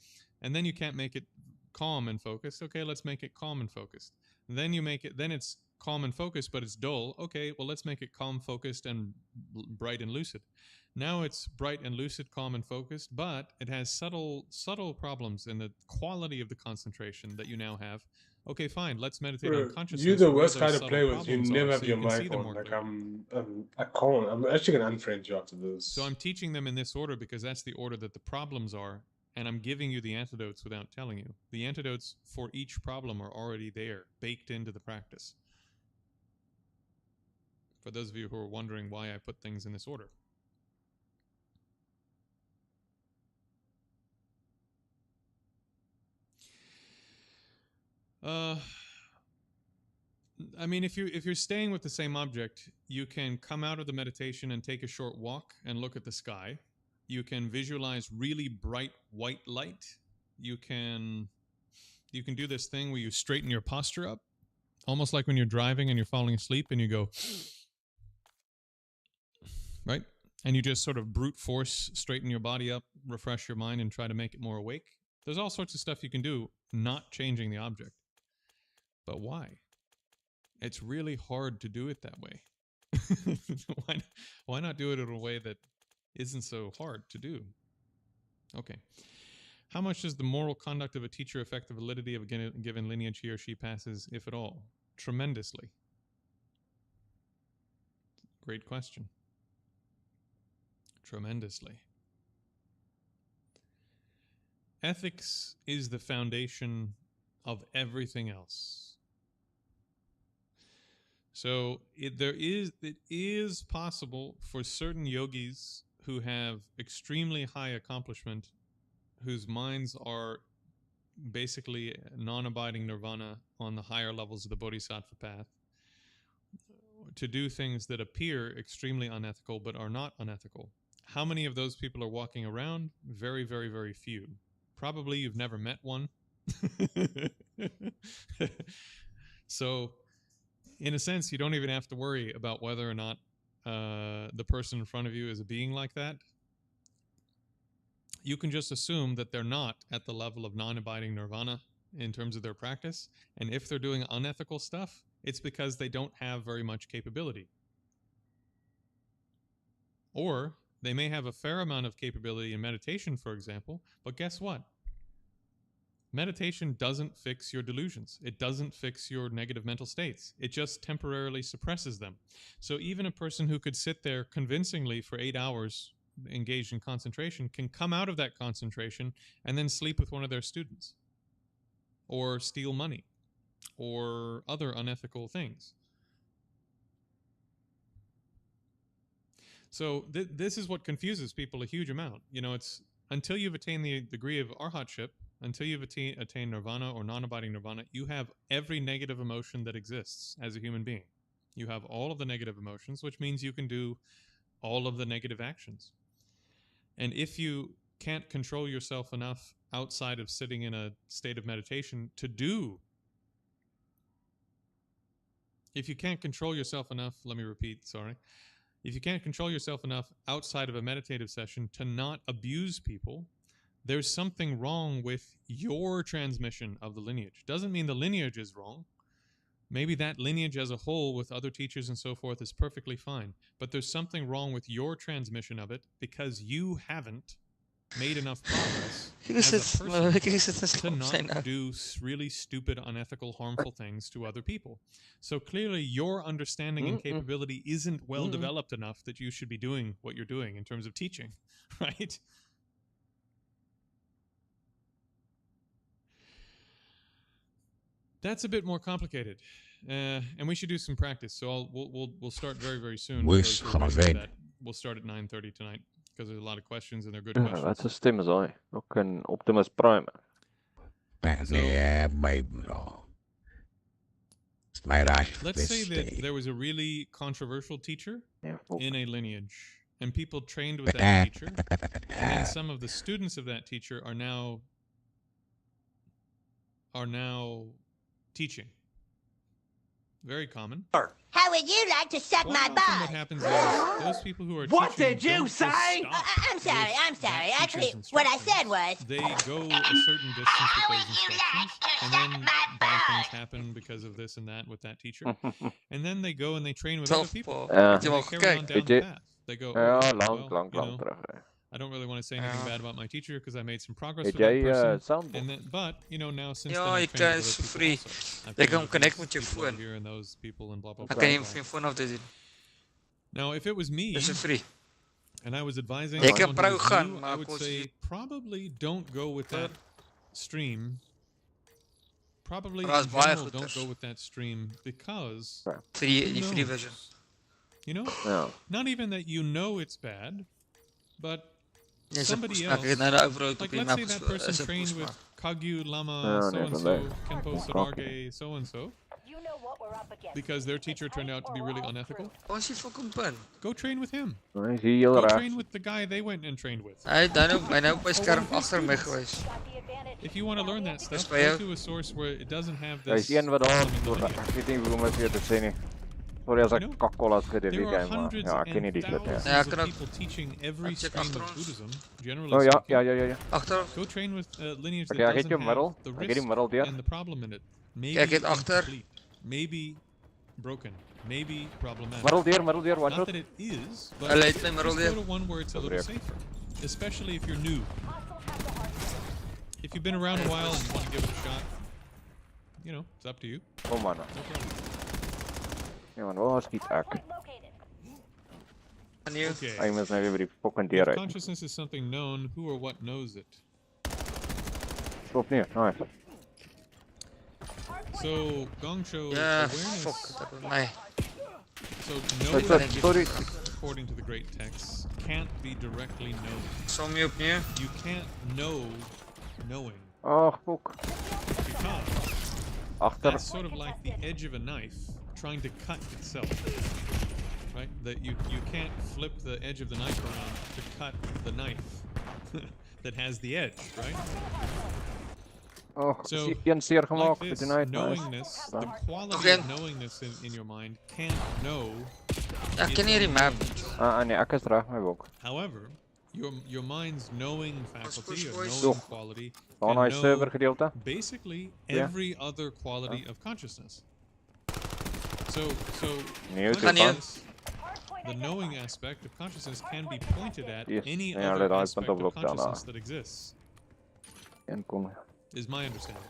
And then you can't make it calm and focused. Okay, let's make it calm and focused. Then it's calm and focused, but it's dull. Okay, well, let's make it calm, focused, and bright and lucid. Now it's bright and lucid, calm and focused, but it has subtle problems in the quality of the concentration that you now have. Okay, fine, let's meditate on consciousness. You're the worst guy to play with. You never have your mic on. Like, I can't. I'm actually going to unfriend you after this. So I'm teaching them in this order because that's the order that the problems are, and I'm giving you the antidotes without telling you. The antidotes for each problem are already there, baked into the practice. For those of you who are wondering why I put things in this order. I mean, if you're staying with the same object, you can come out of the meditation and take a short walk and look at the sky. You can visualize really bright white light. You can do this thing where you straighten your posture up, almost like when you're driving and you're falling asleep and you go, right? And you just sort of brute force straighten your body up, refresh your mind, and try to make it more awake. There's all sorts of stuff you can do, not changing the object. But why? It's really hard to do it that way. Why not do it in a way that isn't so hard to do? Okay. How much does the moral conduct of a teacher affect the validity of a given lineage he or she passes, if at all? Tremendously. Great question. Tremendously. Ethics is the foundation of everything else. So it is possible for certain yogis who have extremely high accomplishment, whose minds are basically non-abiding nirvana on the higher levels of the bodhisattva path, to do things that appear extremely unethical but are not unethical. How many of those people are walking around? Very, very, very few. Probably you've never met one. So, in a sense, you don't even have to worry about whether or not the person in front of you is a being like that. You can just assume that they're not at the level of non-abiding nirvana in terms of their practice. And if they're doing unethical stuff, it's because they don't have very much capability. Or they may have a fair amount of capability in meditation, for example, but guess what? Meditation doesn't fix your delusions. It doesn't fix your negative mental states. It just temporarily suppresses them. So even a person who could sit there convincingly for 8 hours engaged in concentration can come out of that concentration and then sleep with one of their students, or steal money, or other unethical things. So this is what confuses people a huge amount. You know, it's until you've attained the degree of arhatship, until you've attained nirvana or non-abiding nirvana, you have every negative emotion that exists as a human being. You have all of the negative emotions, which means you can do all of the negative actions. And if you can't control yourself enough outside of sitting in a state of meditation to do, if you can't control yourself enough, let me repeat, sorry. If you can't control yourself enough outside of a meditative session to not abuse people, there's something wrong with your transmission of the lineage. Doesn't mean the lineage is wrong. Maybe that lineage as a whole with other teachers and so forth is perfectly fine. But there's something wrong with your transmission of it because you haven't made enough progress as a person to not do really stupid, unethical, harmful things to other people. So clearly your understanding and capability isn't well developed enough that you should be doing what you're doing in terms of teaching, right? That's a bit more complicated, and we should do some practice. So we'll start very, very soon. We'll start at 9:30 tonight because there's a lot of questions and they're good questions. Wat se stem is daai? Ook in Optimus Prime. Let's say that there was a really controversial teacher in a lineage, and people trained with that teacher, and then some of the students of that teacher are now teaching. Very common. How would you like to suck my butt? What happens is those people who are What teaching did you don't just say? stop I'm sorry. with that Actually, teacher's what I instructions. said was... They go a certain distance with those instructions, and then bad things happen because of this and that with that teacher. And then they go and they train with other people. And they carry on down the path. They go, Long terug. I don't really want to say anything bad about my teacher because I made some progress Het with that jy person. And then, but you know, now since Ja, then I've jy trained kan with is other free. people also. I've Jy trained kan with connect these met jou people over foon. here and those people and blah blah Dan blah. kan jy van jou foon af dit doen. Now, if it was me, Dis free. and I was advising Jy kan someone prou who was gaan, new, I maar would kos say probably don't go with that stream. Probably Maar in daar's baie general, don't goeters. go with that stream because Die who free knows? version. You know, Ja. not even that you know it's bad, but Dis 'n somebody poesmaak. else. Ek het nou die overhoud op Like die let's map say that gespoor. person Is 'n trained with poesmaak. Kagyu Lama Ja, so nee, and so, vandaag. Khenpo Ja, Sodarge so and so, because their teacher turned out to be really unethical. Ons is fucking pin. Go train with him. Hy is hier heel Go reg. train with the guy they went and trained with. Hy het dan ook nou op my skerm agter my gewys. If you want to learn that stuff, by go jou. to a source where it doesn't have Hy is this. een wat daar ek weet nie hoe om dit te sê nie. Sorry as ek kakkolas gedeel There die are game maar hundreds ja, ek ken nie and die shit ja. thousands of people teaching every Check stream achter of ons. Buddhism, generally Oh ja, speaking. ja. Agter. Go train with a lineage that Okay, ek het doesn't jou middel. have the Ek het die risk middel deur. and the problem in it. Maybe Kijk, het achter. incomplete, maybe broken, maybe problematic. Middel deur, one Not shot. that it is, but Hulle het my middel just go deur. to one where it's a little safer, especially if you're new. If you've been around a while and you want to give it a shot, you know, it's up to you. Kom maar. Ja man, waar skiet ek? Okay. Hy moet nou weer by die fucking deur If uit. consciousness is something known, who or what knows it? Stop nie. Nice. So, Gongsho Ja, awareness. fuck, dat was my. So, What's knowing, up? Sorry. according to the great texts, can't be directly known. Som jy opnieuw? You can't know knowing. Ag, fuck. Because Agter. that's sort of like the edge of a knife trying to cut itself. Right? That you can't flip the edge of the knife around to cut the knife that has the edge, right? Oh, so like this, knowingness, the quality of knowingness in your mind can't know. Ek ken hierdie map. Nee, ek is reg, my bok. However, your mind's knowing faculty or knowing quality can know basically every other quality of consciousness. So the knowing aspect of consciousness can be pointed at any other aspect of consciousness that exists. Is my understanding.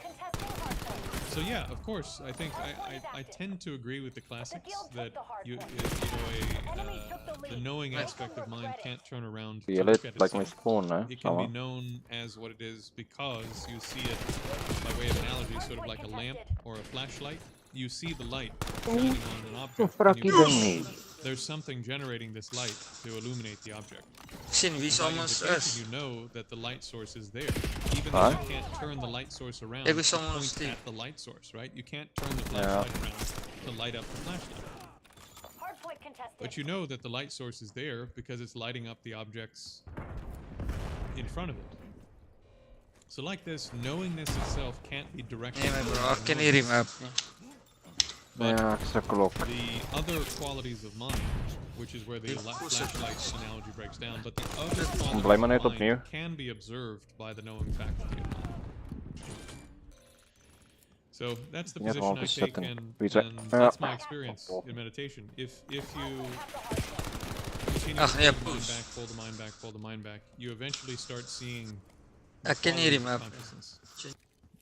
So yeah, of course, I think I tend to agree with the classics that the knowing aspect of mind can't turn around to look at itself. It can be known as what it is because you see it, by way of analogy, sort of like a lamp or a flashlight. You see the light shining on an object. There's something generating this light to illuminate the object. You know that the light source is there, even though you can't turn the light source around to point at the light source, right? You can't turn the flashlight around to light up the flashlight. But you know that the light source is there because it's lighting up the objects in front of it. So like this, knowingness itself can't be directed. But the other qualities of mind, which is where the flashlight analogy breaks down, but the other qualities of mind can be observed by the knowing faculty of mind. So that's the position I take, and that's my experience in meditation. If you continue to pull the mind back, pull the mind back, you eventually start seeing consciousness.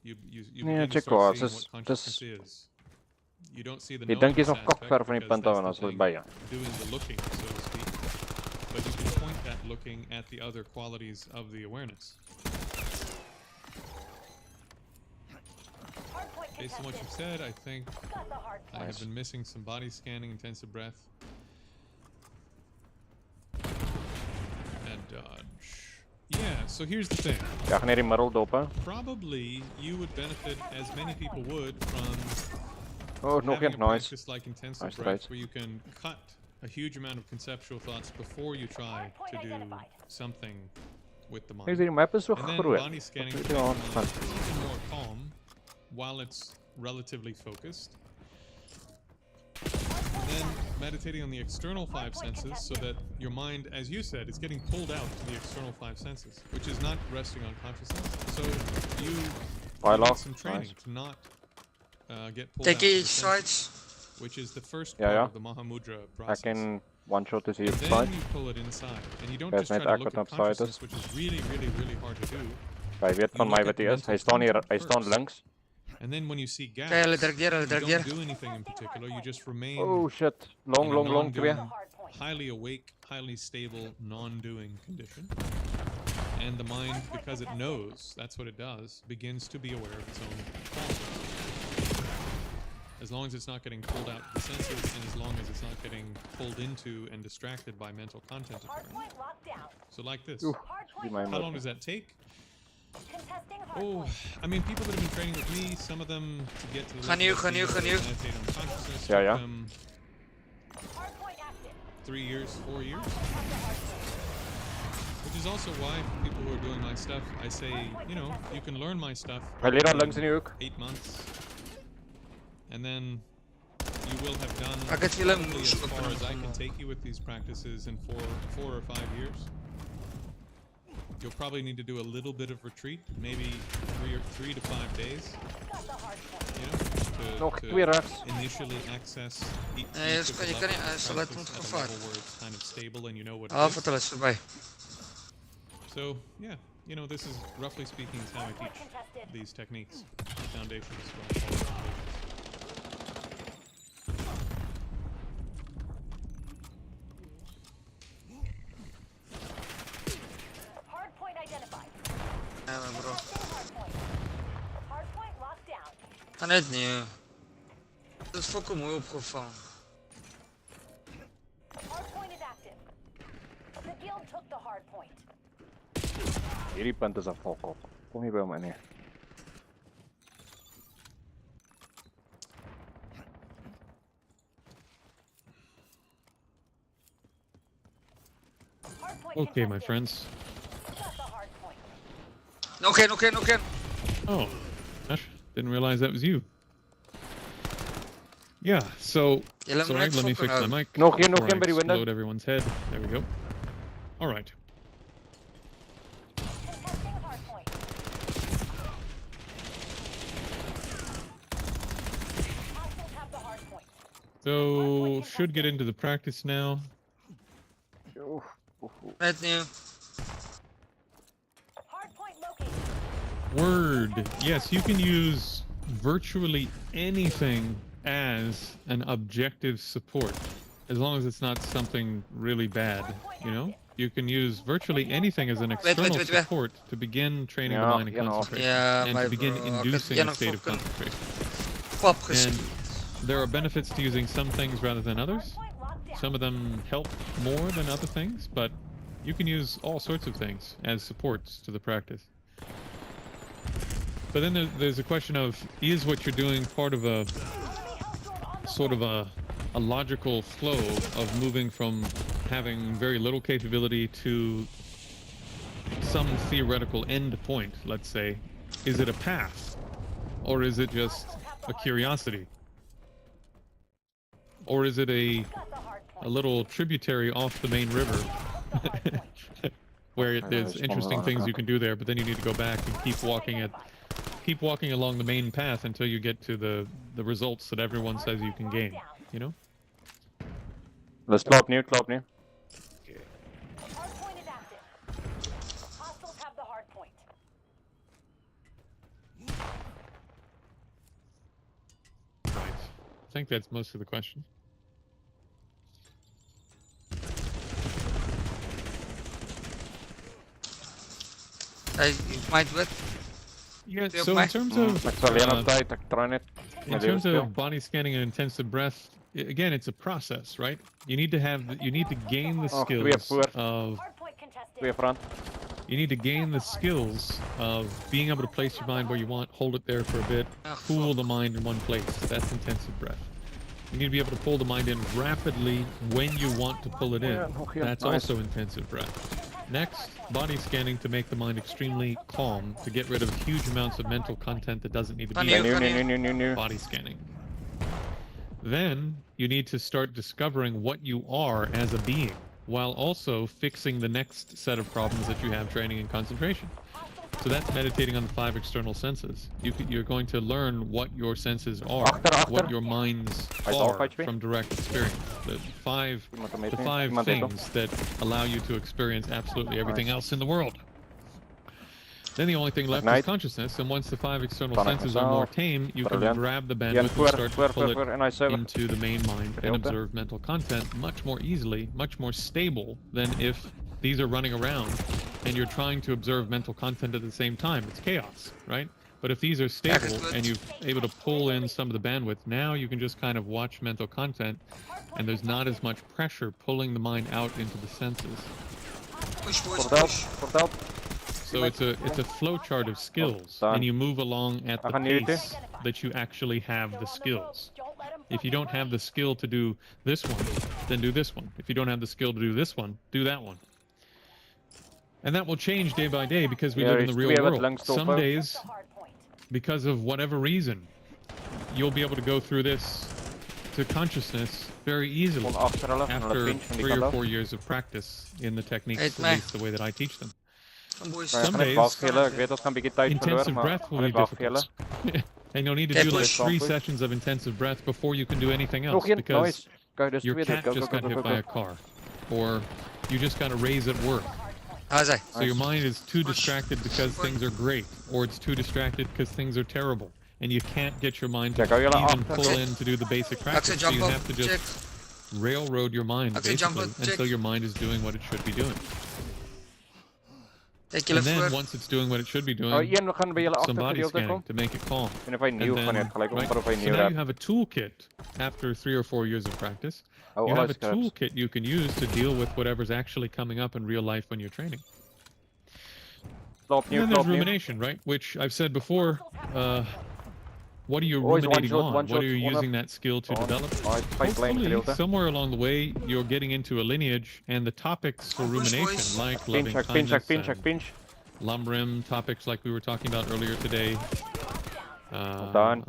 You begin to start seeing what consciousness is. You don't see the knowing aspect because that's the thing doing the looking, so to speak. But you can point that looking at the other qualities of the awareness. Based on what you've said, I think I have been missing some body scanning, intensive breath, and dodge. Yeah, so here's the thing. Probably you would benefit, as many people would, from having a practice like intensive breath, where you can cut a huge amount of conceptual thoughts before you try to do something with the mind. And then body scanning is even more calm while it's relatively focused. And then meditating on the external five senses so that your mind, as you said, is getting pulled out to the external five senses, which is not resting on consciousness. So you need some training to not get pulled out to the senses, which is the first part of the Mahamudra process. I can one-shot to see its side. Then you pull it inside, and you don't just try to look at consciousness, which is really hard to do. Hy weet van my wat hy is. Hy staan hier, hy staan links. And then when you see gaps, you don't do anything in particular, you just remain long, highly awake, highly stable, non-doing condition. And the mind, because it knows, that's what it does, begins to be aware of its own qualities. As long as it's not getting pulled out of the senses, and as long as it's not getting pulled into and distracted by mental content occurring. So like this. How long does that take? Oh, I mean, people that have been training with me, some of them to get to the level of meditate on consciousness took them 3 years, 4 years. Which is also why for people who are doing my stuff, I say, you know, you can learn my stuff in 8 months. And then you will have done probably as far as I can take you with these practices in 4 or 5 years. You'll probably need to do a little bit of retreat, maybe 3 to 5 days, you know, to initially access each of the levels at a level where it's kind of stable and you know what it is. So, yeah, you know, this is, roughly speaking, is how I teach these techniques, the foundations. Kan net nie. Dit is fucking mooi opgevang. Hierdie punt is 'n fok op. Kom hier by my nie. Okay, my friends. No can, no can, no can. Oh, gosh, didn't realize that was you. Yeah, so sorry, let me fix my mic. Nog geen before I by die window. explode everyone's head. There we go. All right. So should get into the practice now. Net new. Word. Yes, you can use virtually anything as an objective support, as long as it's not something really bad, you know? You can use virtually anything as an external support to begin training the mind and concentration, and to begin inducing a state of concentration. And there are benefits to using some things rather than others. Some of them help more than other things, but you can use all sorts of things as supports to the practice. But then there's a question of, is what you're doing part of a sort of a logical flow of moving from having very little capability to some theoretical end point, let's say? Is it a path? Or is it just a curiosity? Or is it a little tributary off the main river where there's interesting things you can do there, but then you need to go back and keep walking along the main path until you get to the results that everyone says you can gain, you know? Let's klap nu. Right. I think that's most of the question. Might what? Yeah, so in terms of body scanning and intensive breath, again, it's a process, right? You need to gain the skills of being able to place your mind where you want, hold it there for a bit, cool the mind in one place. That's intensive breath. You need to be able to pull the mind in rapidly when you want to pull it in. That's also intensive breath. Next, body scanning to make the mind extremely calm, to get rid of huge amounts of mental content that doesn't need to be there. Body scanning. Then, you need to start discovering what you are as a being, while also fixing the next set of problems that you have training in concentration. So that's meditating on the 5 external senses. You're going to learn what your senses are, what your minds are from direct experience. The five things that allow you to experience absolutely everything else in the world. Then the only thing left is consciousness, and once the 5 external senses are more tame, you can grab the bandwidth and start to pull it into the main mind and observe mental content much more easily, much more stable than if these are running around and you're trying to observe mental content at the same time. It's chaos, right? But if these are stable and you're able to pull in some of the bandwidth, now you can just kind of watch mental content and there's not as much pressure pulling the mind out into the senses. So it's a flow chart of skills, and you move along at the pace that you actually have the skills. If you don't have the skill to do this one, then do this one. If you don't have the skill to do this one, do that one. And that will change day by day because we live in the real world. Some days, because of whatever reason, you'll be able to go through this to consciousness very easily after 3 or 4 years of practice in the techniques, at least the way that I teach them. Some days, intensive breath will be difficult. And you'll need to do like 3 sessions of intensive breath before you can do anything else, because your cat just got hit by a car, or you just got a raise at work. So your mind is too distracted because things are great, or it's too distracted because things are terrible, and you can't get your mind to even pull in to do the basic practice. So you have to just railroad your mind basically until your mind is doing what it should be doing. And then once it's doing what it should be doing, some body scanning to make it calm. And then, so now you have a toolkit after 3 or 4 years of practice. You have a toolkit you can use to deal with whatever's actually coming up in real life when you're training. And then there's rumination, right? Which I've said before, What are you Always ruminating one shot, on? one What shot, are you one using up. that skill to develop? Hopefully, Somewhere along the way, you're getting into a lineage, and the topics for rumination, like loving kindness and Lumbrim, topics like we were talking about earlier today, Done.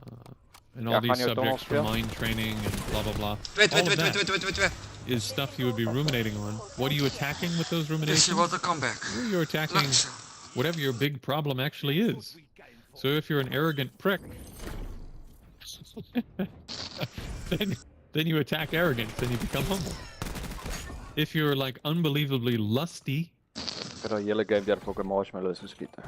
and all these subjects for mind training and blah blah blah. Wait. Is stuff you would be ruminating on. What are you attacking with those ruminations? Come back. You're attacking whatever your big problem actually is. So if you're an arrogant prick, then you attack arrogance and you become humble. If you're like unbelievably lusty, Ik heb hele game daar fucking marshmallows geskieten.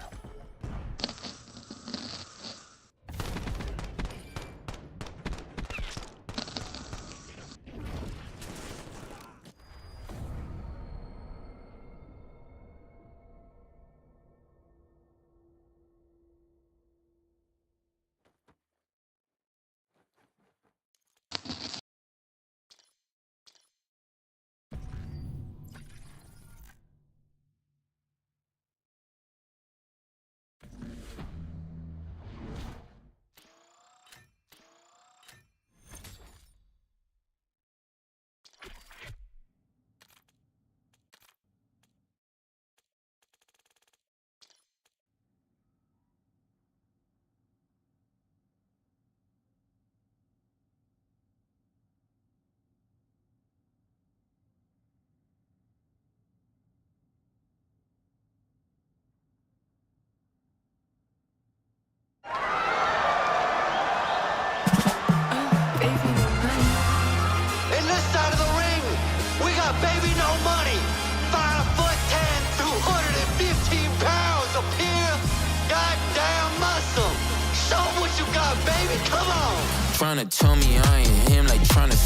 In this side of the ring, we got baby no money. 5'10", 215 pounds of pure goddamn muscle. Show 'em what you got, baby. Come on. Tryna tell me I ain't him, like tryna